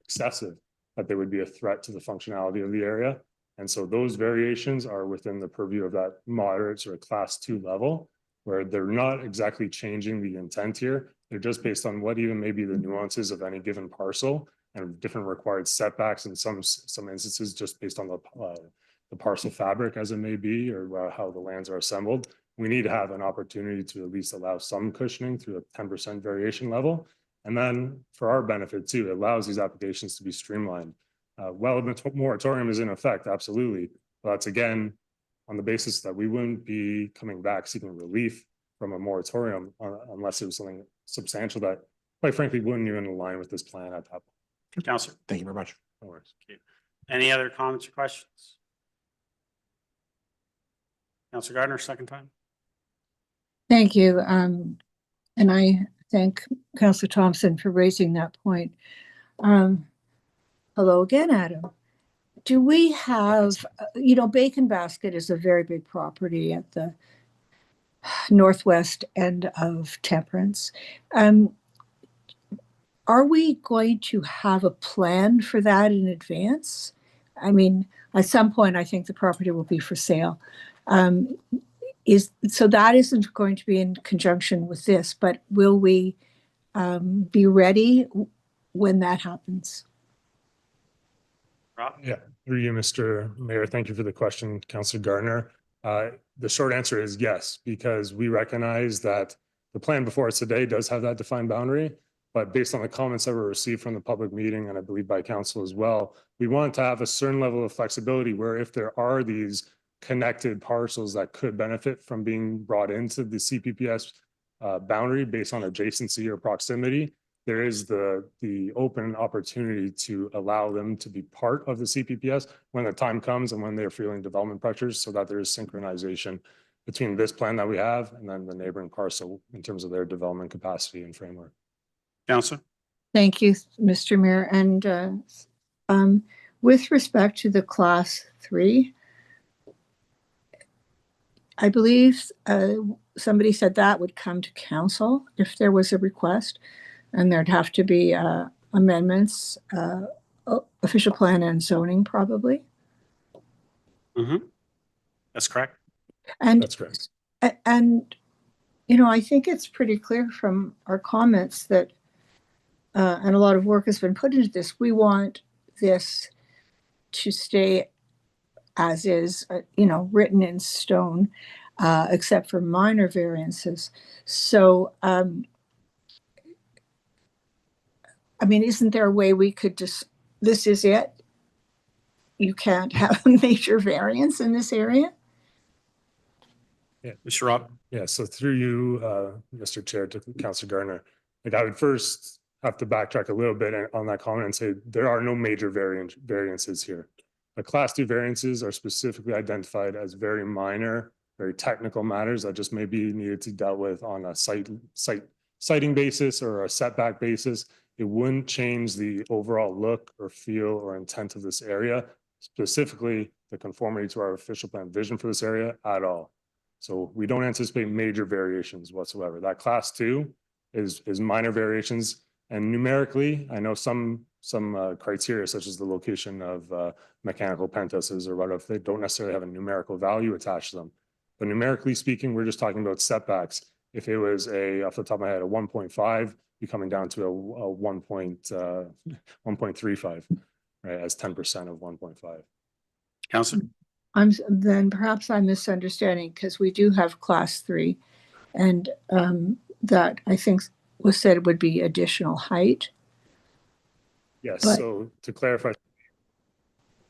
excessive that they would be a threat to the functionality of the area. And so those variations are within the purview of that moderate or class 2 level, where they're not exactly changing the intent here. They're just based on what even may be the nuances of any given parcel and different required setbacks in some instances just based on the parcel fabric as it may be, or how the lands are assembled. We need to have an opportunity to at least allow some cushioning through a 10% variation level. And then for our benefit too, it allows these applications to be streamlined. Well, the moratorium is in effect, absolutely. But that's again, on the basis that we wouldn't be coming back seeking relief from a moratorium unless it was something substantial that quite frankly wouldn't even align with this plan at that point. Councillor. Thank you very much. No worries. Okay. Any other comments or questions? Councillor Gardner, second time. Thank you. And I thank Councillor Thompson for raising that point. Hello again, Adam. Do we have, Bacon Basket is a very big property at the northwest end of Temperance. Are we going to have a plan for that in advance? I mean, at some point, I think the property will be for sale. So that isn't going to be in conjunction with this, but will we be ready when that happens? Rob? Yeah, through you, Mr. Mayor. Thank you for the question, Councillor Gardner. The short answer is yes, because we recognize that the plan before us today does have that defined boundary, but based on the comments that were received from the public meeting, and I believe by council as well, we want to have a certain level of flexibility where if there are these connected parcels that could benefit from being brought into the CPPS boundary based on adjacency or proximity, there is the open opportunity to allow them to be part of the CPPS when the time comes and when they're feeling development pressures, so that there is synchronization between this plan that we have and then the neighboring parcel in terms of their development capacity and framework. Councillor. Thank you, Mr. Mayor. And with respect to the class 3, I believe somebody said that would come to council if there was a request, and there'd have to be amendments, official plan and zoning probably. Mm-hmm. That's correct. And that's correct. And I think it's pretty clear from our comments that, and a lot of work has been put into this, we want this to stay as is, written in stone, except for minor variances. So, isn't there a way we could just, this is it? You can't have a major variance in this area? Yeah, Mr. Rob. Yeah, so through you, Mr. Chair, to Councillor Gardner, I would first have to backtrack a little bit on that comment and say there are no major variances here. The class 2 variances are specifically identified as very minor, very technical matters that just may be needed to dealt with on a siting basis or a setback basis. It wouldn't change the overall look or feel or intent of this area, specifically the conformity to our official plan vision for this area at all. So we don't anticipate major variations whatsoever. That class 2 is minor variations, and numerically, I know some some criteria such as the location of mechanical penthouses or whatever. They don't necessarily have a numerical value attached to them. But numerically speaking, we're just talking about setbacks. If it was off the top of my head, a 1.5, you're coming down to a 1.35, right, as 10% of 1.5. Councillor? Then perhaps I'm misunderstanding because we do have class 3 and that I think was said would be additional height. Yes, But- so to clarify,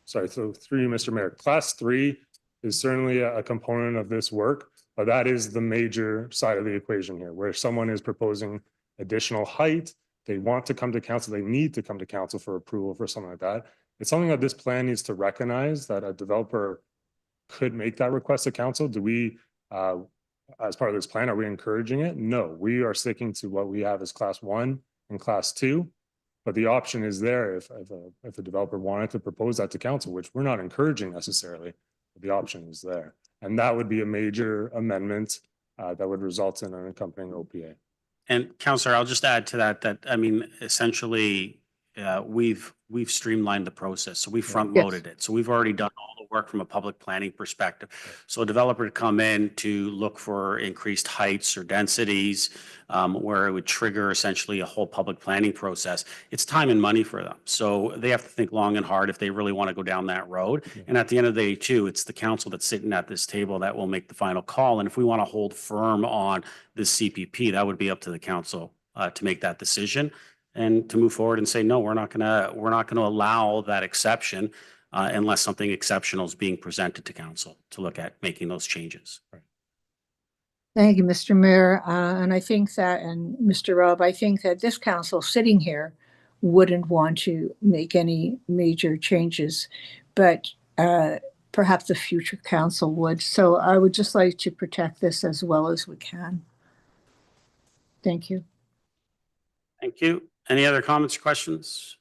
sorry, so through you, Mr. Mayor, class 3 is certainly a component of this work, but that is the major side of the equation here, where someone is proposing additional height, they want to come to council, they need to come to council for approval for something like that. It's something that this plan needs to recognize that a developer could make that request to council. Do we, as part of this plan, are we encouraging it? No, we are sticking to what we have as class 1 and class 2. But the option is there if a developer wanted to propose that to council, which we're not encouraging necessarily, but the option is there. And that would be a major amendment that would result in an accompanying OPA. And Councillor, I'll just add to that, I mean, essentially, we've streamlined the process. So we front loaded it. So we've already done all the work from a public planning perspective. So a developer to come in to look for increased heights or densities, where it would trigger essentially a whole public planning process. It's time and money for them. So they have to think long and hard if they really want to go down that road. And at the end of the day too, it's the council that's sitting at this table that will make the final call. And if we want to hold firm on this CPP, that would be up to the council to make that decision and to move forward and say, no, we're not gonna allow that exception unless something exceptional is being presented to council to look at making those changes. Thank you, Mr. Mayor. And I think that, and Mr. Robb, I think that this council sitting here wouldn't want to make any major changes, but perhaps the future council would. So I would just like to protect this as well as we can. Thank you. Thank you. Any other comments or questions?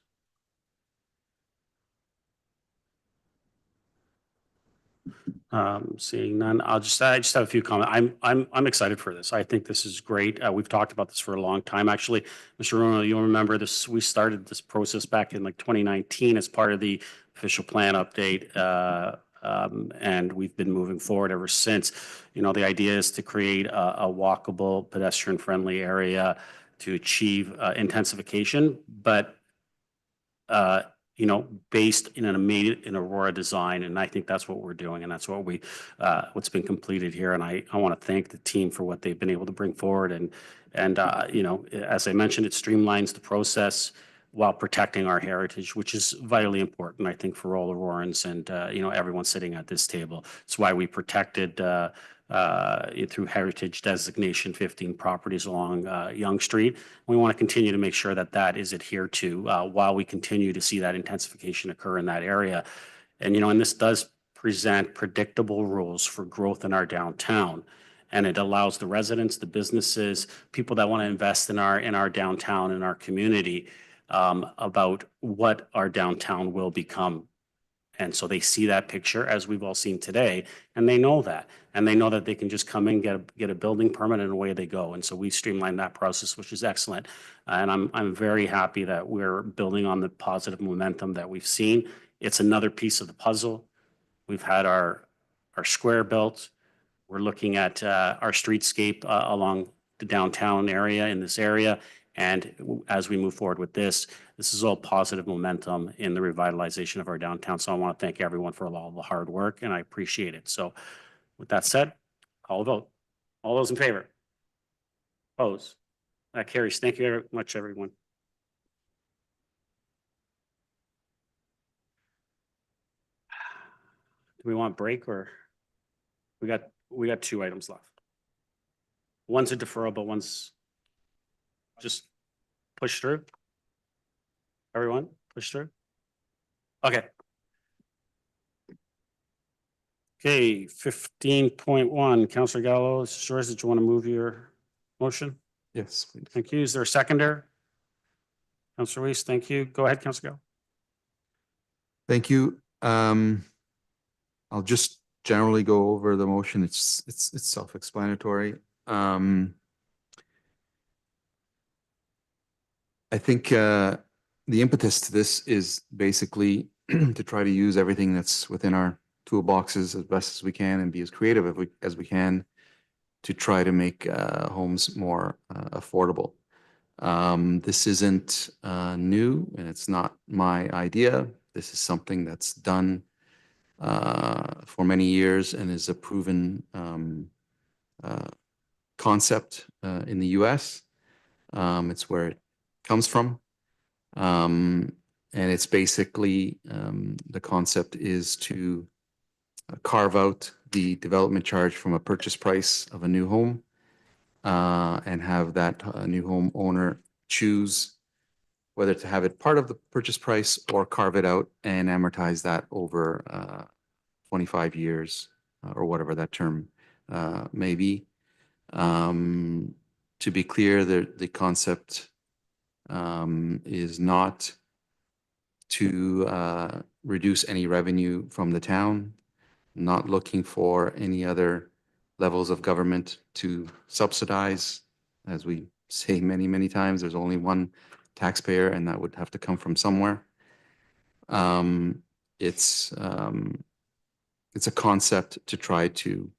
Seeing none, I just have a few comments. I'm excited for this. I think this is great. We've talked about this for a long time. Actually, Mr. Rono, you'll remember this. We started this process back in like 2019 as part of the official plan update. And we've been moving forward ever since. You know, the idea is to create a walkable, pedestrian-friendly area to achieve intensification, but you know, based in an Aurora design, and I think that's what we're doing, and that's what what's been completed here. And I want to thank the team for what they've been able to bring forward. And you know, as I mentioned, it streamlines the process while protecting our heritage, which is vitally important, I think, for all Aurorans and you know, everyone sitting at this table. It's why we protected through heritage designation 15 properties along Yonge Street. We want to continue to make sure that that is adhered to while we continue to see that intensification occur in that area. And, you know, and this does present predictable rules for growth in our downtown. And it allows the residents, the businesses, people that want to invest in our downtown, in our community, about what our downtown will become. And so they see that picture as we've all seen today, and they know that. And they know that they can just come in, get a building permit, and away they go. And so we streamlined that process, which is excellent. And I'm very happy that we're building on the positive momentum that we've seen. It's another piece of the puzzle. We've had our square built. We're looking at our streetscape along the downtown area in this area. And as we move forward with this is all positive momentum in the revitalization of our downtown. So I want to thank everyone for all the hard work, and I appreciate it. So with that said, call a vote. All those in favor? Opposed? That carries. Thank you very much, everyone. Do we want a break, or we got 2 items left? One's a deferral, but one's just push through. Everyone, push through. Okay. Okay, 15.1, Councillor Gallo, yours. Did you want to move your motion? Yes, please. Thank you. Is there a seconder? Councillor Weiss, thank you. Go ahead, Councillor Gallo. Thank you. I'll just generally go over the motion. It's self-explanatory. I think the impetus to this is basically to try to use everything that's within our toolboxes as best as we can and be as creative as we can to try to make homes more affordable. This isn't new, and it's not my idea. This is something that's done for many years and is a proven concept in the US. It's where it comes from. And it's basically the concept is to carve out the development charge from a purchase price of a new home and have that new home owner choose whether to have it part of the purchase price or carve it out and amortize that over 25 years or whatever that term may be. To be clear, the concept is not to reduce any revenue from the town, not looking for any other levels of government to subsidize. As we say many, many times, there's only one taxpayer, and that would have to come from somewhere. It's a concept to try to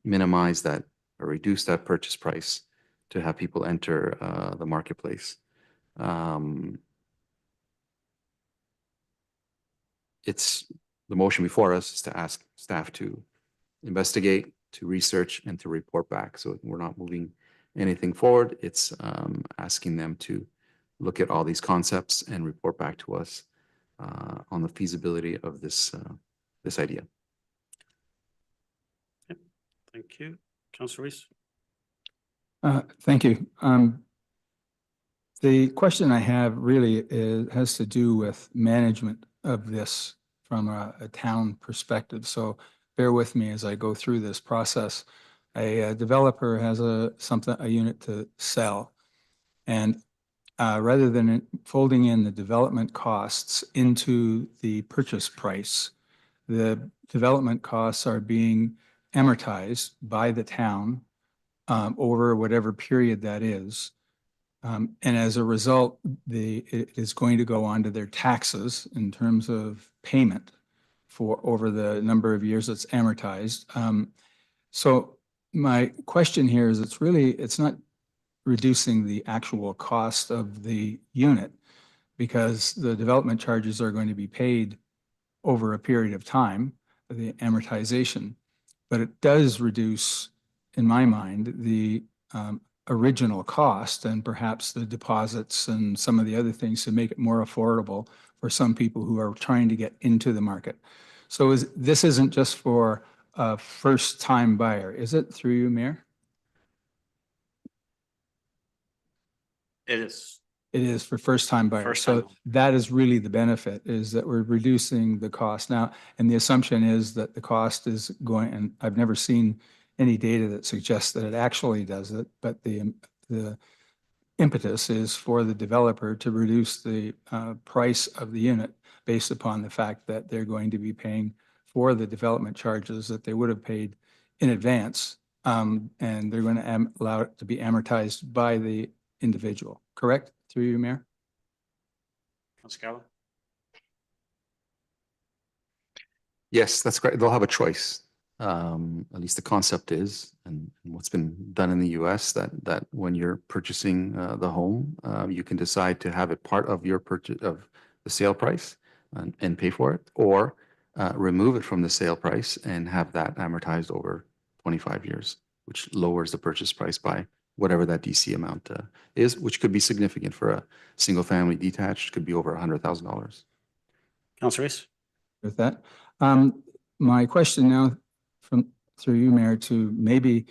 minimize that or reduce that purchase price to have people enter the marketplace. It's the motion before us is to ask staff to investigate, to research, and to report back. So we're not moving anything forward. It's asking them to look at all these concepts and report back to us on the feasibility of this idea. Yep. Thank you. Councillor Reese. Thank you. The question I have really has to do with management of this from a town perspective. So bear with me as I go through this process. A developer has a unit to sell, and rather than folding in the development costs into the purchase price, the development costs are being amortized by the town over whatever period that is. And as a result, it is going to go on to their taxes in terms of payment for over the number of years it's amortized. So my question here is it's not reducing the actual cost of the unit because the development charges are going to be paid over a period of time, the amortization, but it does reduce, in my mind, the original cost and perhaps the deposits and some of the other things to make it more affordable for some people who are trying to get into the market. So this isn't just for a first-time buyer, is it, through you, Mayor? It is. It is for first-time buyers. First-time. So that is really the benefit, is that we're reducing the cost now. And the assumption is that the cost is going, and I've never seen any data that suggests that it actually does it, but the impetus is for the developer to reduce the price of the unit based upon the fact that they're going to be paying for the development charges that they would have paid in advance, and they're going to allow it to be amortized by the individual. Correct? Through you, Mayor? Councillor Gallo. Yes, that's great. They'll have a choice. At least the concept is, and what's been done in the US, that when you're purchasing the home, you can decide to have it part of your purchase of the sale price and pay for it, or remove it from the sale price and have that amortized over 25 years, which lowers the purchase price by whatever that DC amount is, which could be significant for a single family detached, could be over $100,000. Councillor Reese. With that, my question now through you, Mayor, to maybe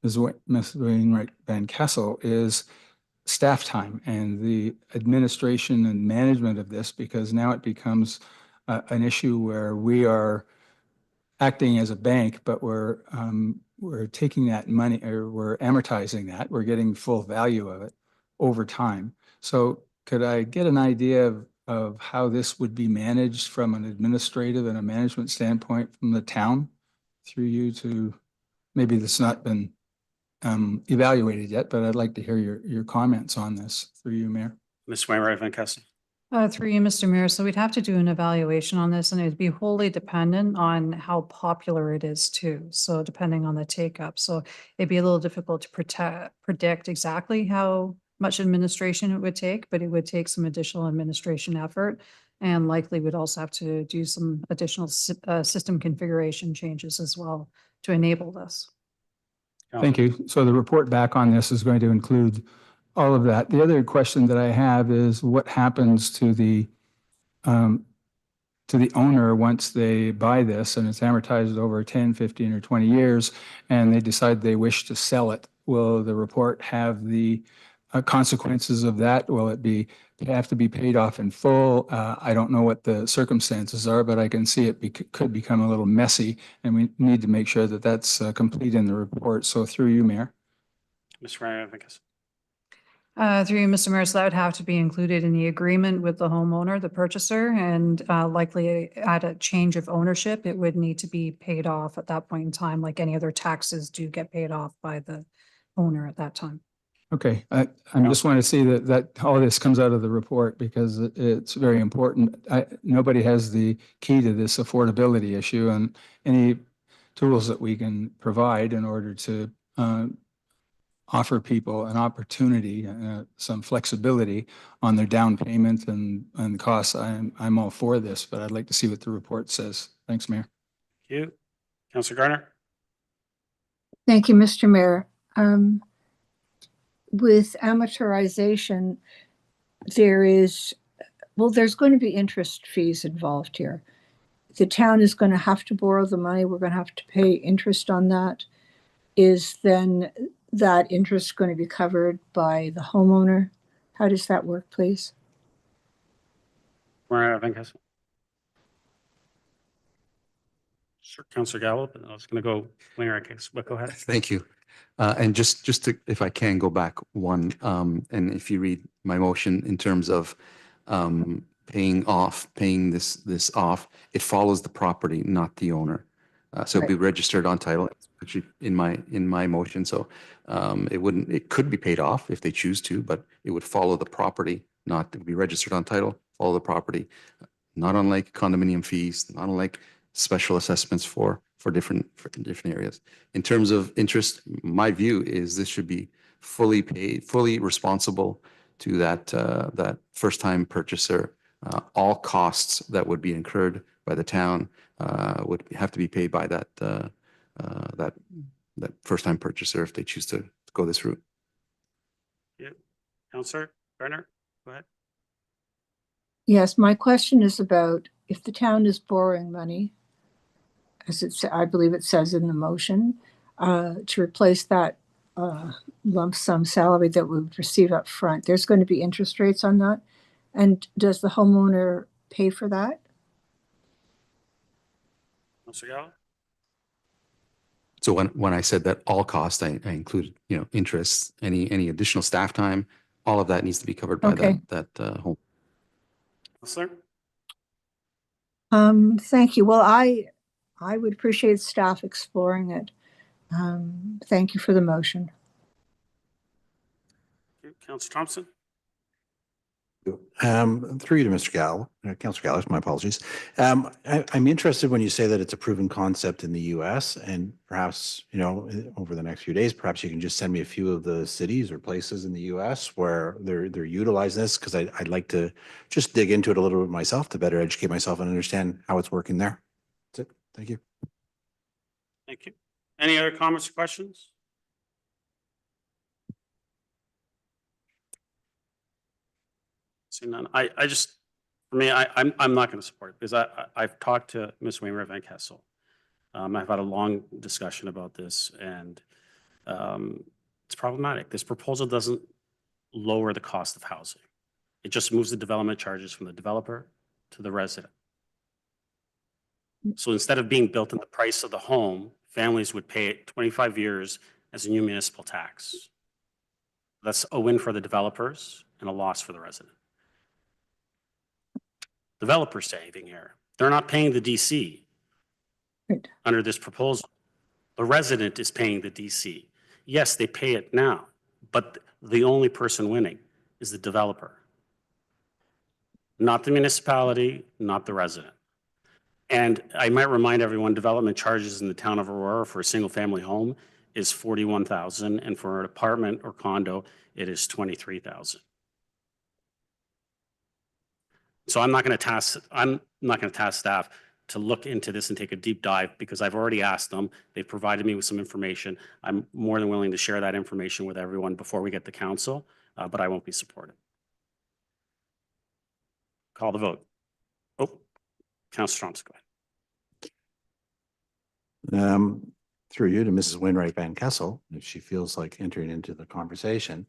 Ms. Wainwright Van Kessel is staff time and the administration and management of this, because now it becomes an issue where we are acting as a bank, but we're taking that money, or we're amortizing that. We're getting full value of it over time. So could I get an idea of how this would be managed from an administrative and a management standpoint from the town through you to, maybe that's not been evaluated yet, but I'd like to hear your comments on this through you, Mayor. Ms. Wainwright Van Kessel. Through you, Mr. Mayor. So we'd have to do an evaluation on this and it'd be wholly dependent on how popular it is too. So depending on the take up. So it'd be a little difficult to predict exactly how much administration it would take, but it would take some additional administration effort. And likely we'd also have to do some additional system configuration changes as well to enable this. Thank you. So the report back on this is going to include all of that. The other question that I have is what happens to the owner once they buy this and it's amortized over 10, 15, or 20 years and they decide they wish to sell it? Will the report have the consequences of that? Will it have to be paid off in full? I don't know what the circumstances are, but I can see it could become a little messy and we need to make sure that that's complete in the report. So through you, Mayor. Ms. Ryan, I guess. Through you, Mr. Mayor, so that would have to be included in the agreement with the homeowner, the purchaser, and likely at a change of ownership, it would need to be paid off at that point in time, like any other taxes do get paid off by the owner at that time. Okay, I just want to see that all this comes out of the report because it's very important. Nobody has the key to this affordability issue, and any tools that we can provide in order to offer people an opportunity, some flexibility on their down payment and costs. I'm all for this, but I'd like to see what the report says. Thanks, Mayor. Thank you. Councillor Garner. Thank you, Mr. Mayor. With amortization, there's going to be interest fees involved here. The town is going to have to borrow the money. We're going to have to pay interest on that. Is then that interest going to be covered by the homeowner? How does that work, please? Sure, Councillor Gallo, but I was going to go Mayor, I guess, but go ahead. Thank you. And just to, if I can go back one, and if you read my motion in terms of paying this off, it follows the property, not the owner. So it'll be registered on title, actually in my motion. So it could be paid off if they choose to, but it would follow the property, not to be registered on title, follow the property. Not unlike condominium fees, not unlike special assessments for different areas. In terms of interest, my view is this should be fully paid, fully responsible to that first-time purchaser. All costs that would be incurred by the town would have to be paid by that first-time purchaser if they choose to go this route. Yeah, Councillor Garner, go ahead. Yes, my question is about if the town is borrowing money, as I believe it says in the motion, to replace that lump sum salary that we would receive up front. There's going to be interest rates on that. And does the homeowner pay for that? Councillor Gallo? So when I said that all costs, I included, interest, any additional staff time, all of that needs to be covered by that home. Councillor? Thank you. Well, I would appreciate staff exploring it. Thank you for the motion. Councillor Thompson? Through you to Mr. Gallo, Councillor Gallo, my apologies. I'm interested when you say that it's a proven concept in the US and perhaps, over the next few days, perhaps you can just send me a few of the cities or places in the US where they're utilizing this, because I'd like to just dig into it a little bit myself to better educate myself and understand how it's working there. That's it. Thank you. Thank you. Any other comments or questions? See none. I just, for me, I'm not going to support it because I've talked to Ms. Wainwright Van Kessel. I've had a long discussion about this, and it's problematic. This proposal doesn't lower the cost of housing. It just moves the development charges from the developer to the resident. So instead of being built in the price of the home, families would pay it 25 years as a new municipal tax. That's a win for the developers and a loss for the resident. Developers saving here. They're not paying the DC under this proposal. The resident is paying the DC. Yes, they pay it now, but the only person winning is the developer. not the municipality, not the resident. And I might remind everyone, development charges in the town of Aurora for a single-family home is $41,000, and for an apartment or condo, it is $23,000. So I'm not going to task staff to look into this and take a deep dive because I've already asked them. They've provided me with some information. I'm more than willing to share that information with everyone before we get to council, but I won't be supportive. Call the vote. Oh, Councillor Thompson, go ahead. Through you to Mrs. Wainwright Van Kessel, if she feels like entering into the conversation.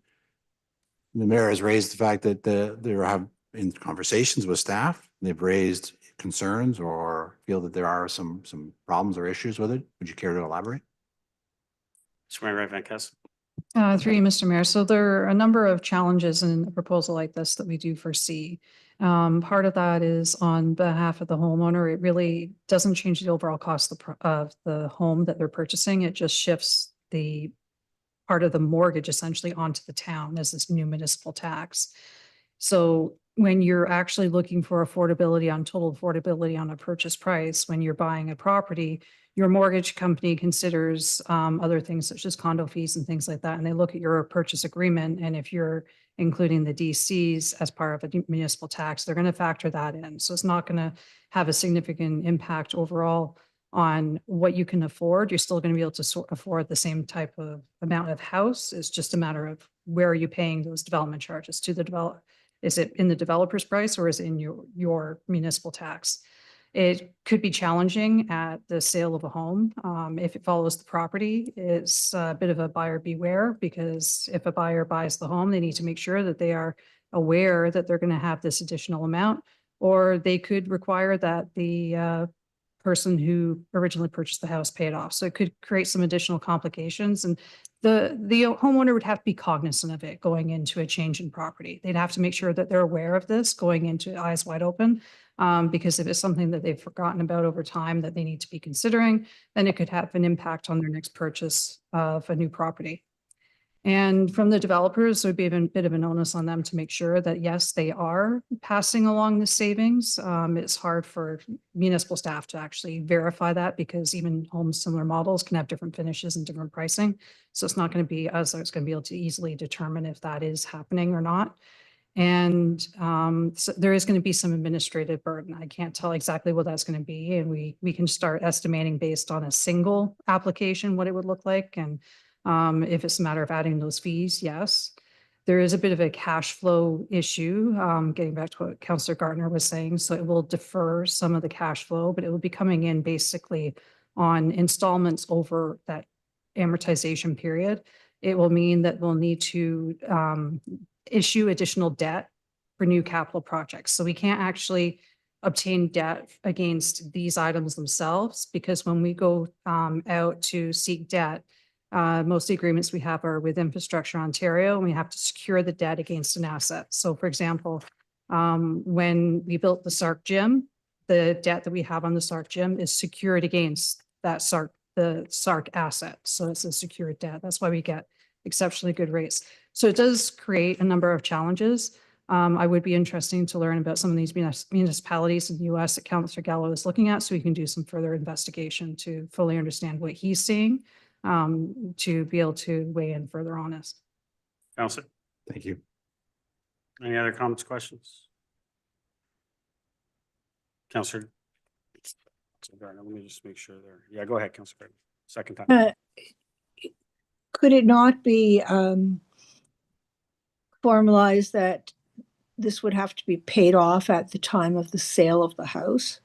The mayor has raised the fact that there have been conversations with staff. They've raised concerns or feel that there are some problems or issues with it. Would you care to elaborate? Mr. Wainwright Van Kessel. Through you, Mr. Mayor. So there are a number of challenges in a proposal like this that we do foresee. Part of that is on behalf of the homeowner. It really doesn't change the overall cost of the home that they're purchasing. It just shifts the part of the mortgage essentially onto the town as this new municipal tax. So when you're actually looking for affordability on total affordability on a purchase price, when you're buying a property, your mortgage company considers other things such as condo fees and things like that. And they look at your purchase agreement. And if you're including the DCs as part of a municipal tax, they're going to factor that in. So it's not going to have a significant impact overall on what you can afford. You're still going to be able to afford the same type of amount of house. It's just a matter of where are you paying those development charges to the developer. Is it in the developer's price or is it in your municipal tax? It could be challenging at the sale of a home. If it follows the property, it's a bit of a buyer beware because if a buyer buys the home, they need to make sure that they are aware that they're going to have this additional amount, or they could require that the person who originally purchased the house pay it off. So it could create some additional complications. And the homeowner would have to be cognizant of it going into a change in property. They'd have to make sure that they're aware of this going into eyes wide open. Because if it's something that they've forgotten about over time that they need to be considering, then it could have an impact on their next purchase of a new property. And from the developers, it would be a bit of an onus on them to make sure that, yes, they are passing along the savings. It's hard for municipal staff to actually verify that because even homes similar models can have different finishes and different pricing. So it's not going to be us that's going to be able to easily determine if that is happening or not. And so there is going to be some administrative burden. I can't tell exactly what that's going to be. And we can start estimating based on a single application what it would look like. And if it's a matter of adding those fees, yes. There is a bit of a cash flow issue, getting back to what Councillor Gardner was saying. So it will defer some of the cash flow, but it will be coming in basically on installments over that amortization period. It will mean that we'll need to issue additional debt for new capital projects. So we can't actually obtain debt against these items themselves because when we go out to seek debt, most of the agreements we have are with Infrastructure Ontario, and we have to secure the debt against an asset. So for example, when we built the SARC gym, the debt that we have on the SARC gym is secured against that the SARC asset. So it's a secured debt. That's why we get exceptionally good rates. So it does create a number of challenges. I would be interested to learn about some of these municipalities in the US that Councillor Gallo is looking at, so we can do some further investigation to fully understand what he's seeing, to be able to weigh in further on us. Councillor. Thank you. Any other comments, questions? Councillor. Let me just make sure there. Yeah, go ahead, Councillor. Second time. Could it not be formalized that this would have to be paid off at the time of the sale of the house?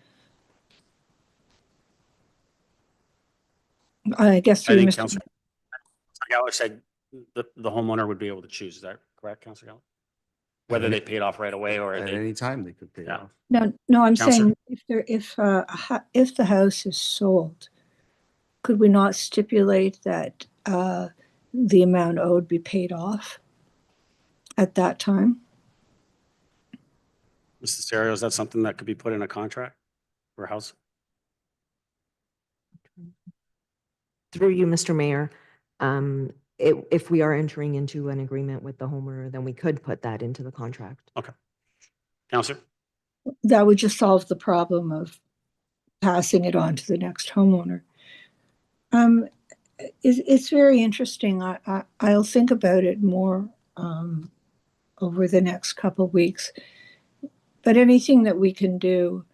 I guess I think Mr. Councillor Gallo said the homeowner would be able to choose. Is that correct, Councillor Gallo? Whether they paid off right away or At any time they could pay it off. No, I'm Councillor. saying if the house is sold, could we not stipulate that the amount owed be paid off at that time? Mr. Serio, is that something that could be put in a contract for a house? Through you, Mr. Mayor, if we are entering into an agreement with the homeowner, then we could put that into the contract. Okay. Councillor? that would just solve the problem of passing it on to the next homeowner. It's very interesting. I'll think about it more over the next couple of weeks. But anything that we can do,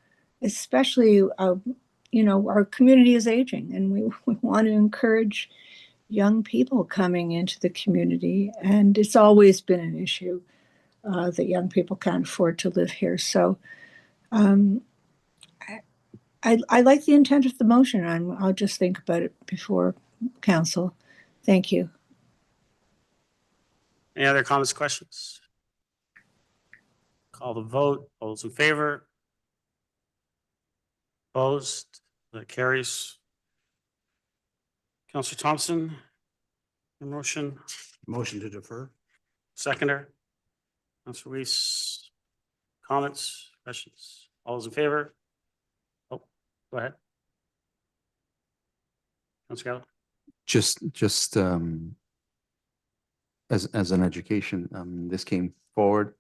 especially, our community is aging, and we want to encourage young people coming into the community. And it's always been an issue that young people can't afford to live here. So I like the intent of the motion. I'll just think about it before council. Thank you. Any other comments, questions? Call the vote. All those in favor? Opposed? That carries. Councillor Thompson, your motion. Motion to defer. Seconder. Councillor Weiss. Comments, questions? All those in favor? Oh, go ahead. Councillor Gallo. Just as an education, this came forward,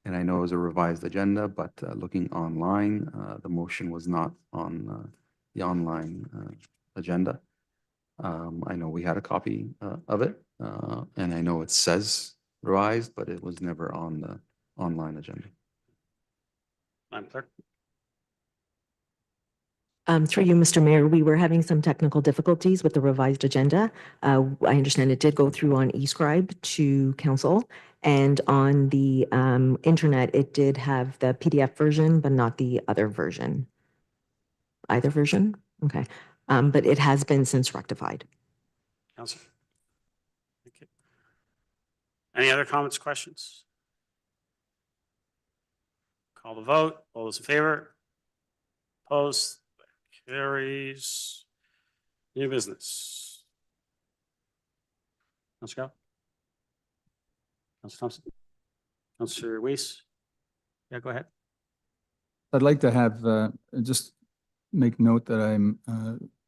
and I know it was a revised agenda, but looking online, the motion was not on the online agenda. I know we had a copy of it, and I know it says revised, but it was never on the online agenda. Madam Clerk. Through you, Mr. Mayor, we were having some technical difficulties with the revised agenda. I understand it did go through on eScribe to council, and on the internet, it did have the PDF version, but not the other version. Either version? Okay. But it has been since rectified. Councillor. Thank you. Any other comments, questions? Call the vote. All those in favor? Opposed? Carries. New business. Councillor Gallo. Councillor Thompson. Councillor Weiss. Yeah, go ahead. I'd like to have, just make note that I'm,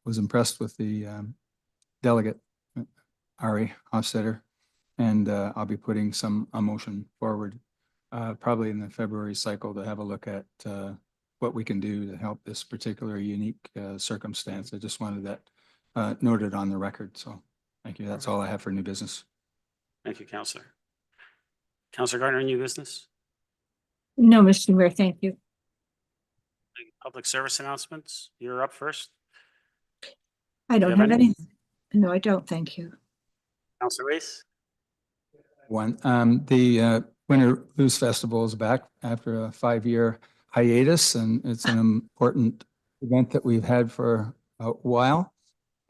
was impressed with the delegate, Ari Hofstedter, and I'll be putting a motion forward probably in the February cycle to have a look at what we can do to help this particular unique circumstance. I just wanted that noted on the record. So thank you. That's all I have for new business. Thank you, Councillor. Councillor Gardner, new business? No, Mr. Mayor, thank you. Public service announcements. You're up first. I don't have have any? any. No, I don't. Thank you. Councillor Weiss. One, the Winter Blues Festival is back after a 5-year hiatus, and it's an important event that we've had for a while.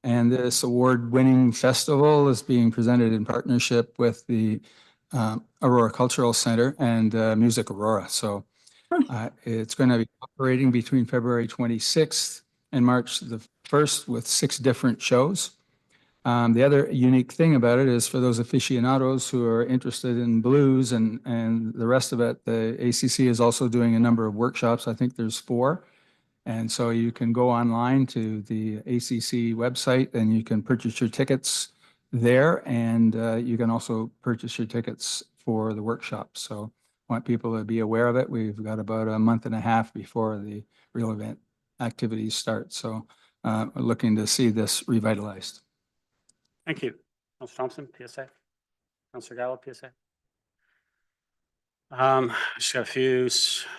And this award-winning festival is being presented in partnership with the Aurora Cultural Center and Music Aurora. So it's going to be operating between February 26th and March the 1st with 6 different shows. The other unique thing about it is for those aficionados who are interested in blues and the rest of it, the ACC is also doing a number of workshops. I think there's 4. And so you can go online to the ACC website and you can purchase your tickets there. And you can also purchase your tickets for the workshop. So I want people to be aware of it. We've got about a month and a half before the real event activities start. So we're looking to see this revitalized. Thank you. Councillor Thompson, PSA. Councillor Gallo, PSA. Just got a few.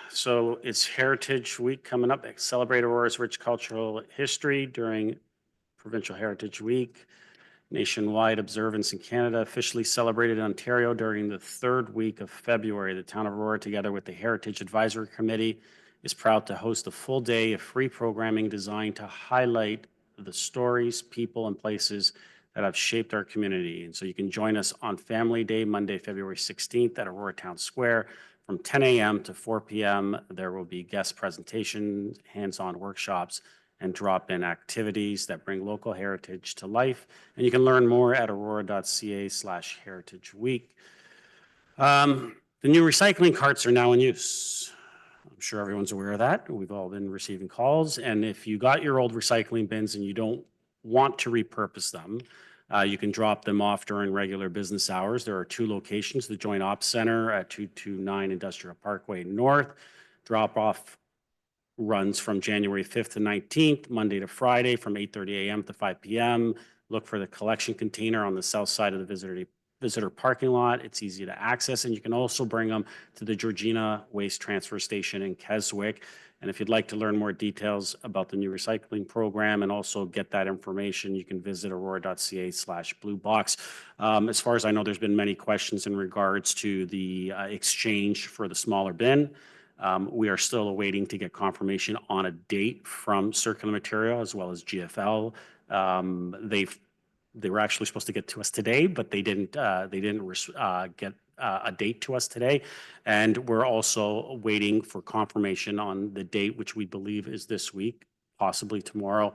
So it's Heritage Week coming up. Celebrate Aurora's rich cultural history during Provincial Heritage Week. Nationwide observance in Canada, officially celebrated in Ontario during the 3rd week of February. The town of Aurora, together with the Heritage Advisory Committee, is proud to host a full day of free programming designed to highlight the stories, people, and places that have shaped our community. And so you can join us on Family Day, Monday, February 16th at Aurora Town Square from 10 a.m. to 4 p.m. There will be guest presentations, hands-on workshops, and drop-in activities that bring local heritage to life. And you can learn more at aurora.ca/heritage week. The new recycling carts are now in use. I'm sure everyone's aware of that. We've all been receiving calls. And if you got your old recycling bins and you don't want to repurpose them, you can drop them off during regular business hours. There are 2 locations, the Joint Ops Center at 229 Industrial Parkway North, Drop-off runs from January 5th to 19th, Monday to Friday from 8:30 a.m. to 5 p.m. Look for the collection container on the south side of the visitor parking lot. It's easy to access, and you can also bring them to the Georgina Waste Transfer Station in Keswick. And if you'd like to learn more details about the new recycling program and also get that information, you can visit aurora.ca/blue box. As far as I know, there's been many questions in regards to the exchange for the smaller bin. We are still awaiting to get confirmation on a date from Circular Material as well as GFL. They were actually supposed to get to us today, but they didn't get a date to us today. And we're also waiting for confirmation on the date, which we believe is this week, possibly tomorrow,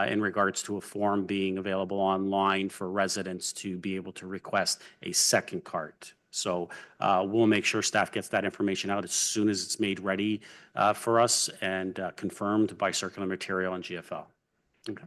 in regards to a form being available online for residents to be able to request a second cart. So we'll make sure staff gets that information out as soon as it's made ready for us and confirmed by Circular Material and GFL. Okay.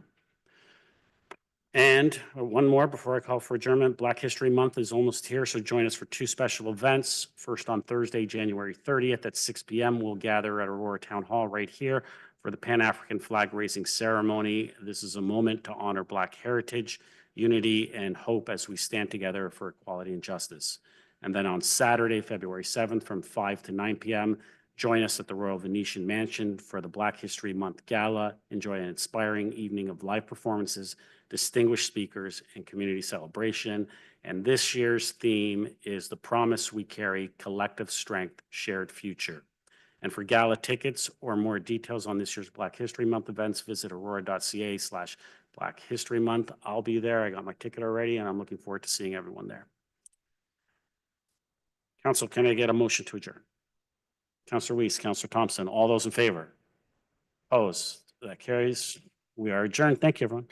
And one more before I call for adjournment. Black History Month is almost here, so join us for two special events. First, on Thursday, January 30th at 6 p.m., we'll gather at Aurora Town Hall right here for the Pan-African flag raising ceremony. This is a moment to honor Black heritage, unity, and hope as we stand together for equality and justice. And then on Saturday, February 7th from 5 to 9 p.m., join us at the Royal Venetian Mansion for the Black History Month Gala. Enjoy an inspiring evening of live performances, distinguished speakers, and community celebration. And this year's theme is The Promise We Carry, Collective Strength, Shared Future. And for gala tickets or more details on this year's Black History Month events, visit aurora.ca/Black History Month. I'll be there. I got my ticket already, and I'm looking forward to seeing everyone there. Council, can I get a motion to adjourn? Councillor Weiss, Councillor Thompson, all those in favor? Opposed? That carries. We are adjourned. Thank you, everyone.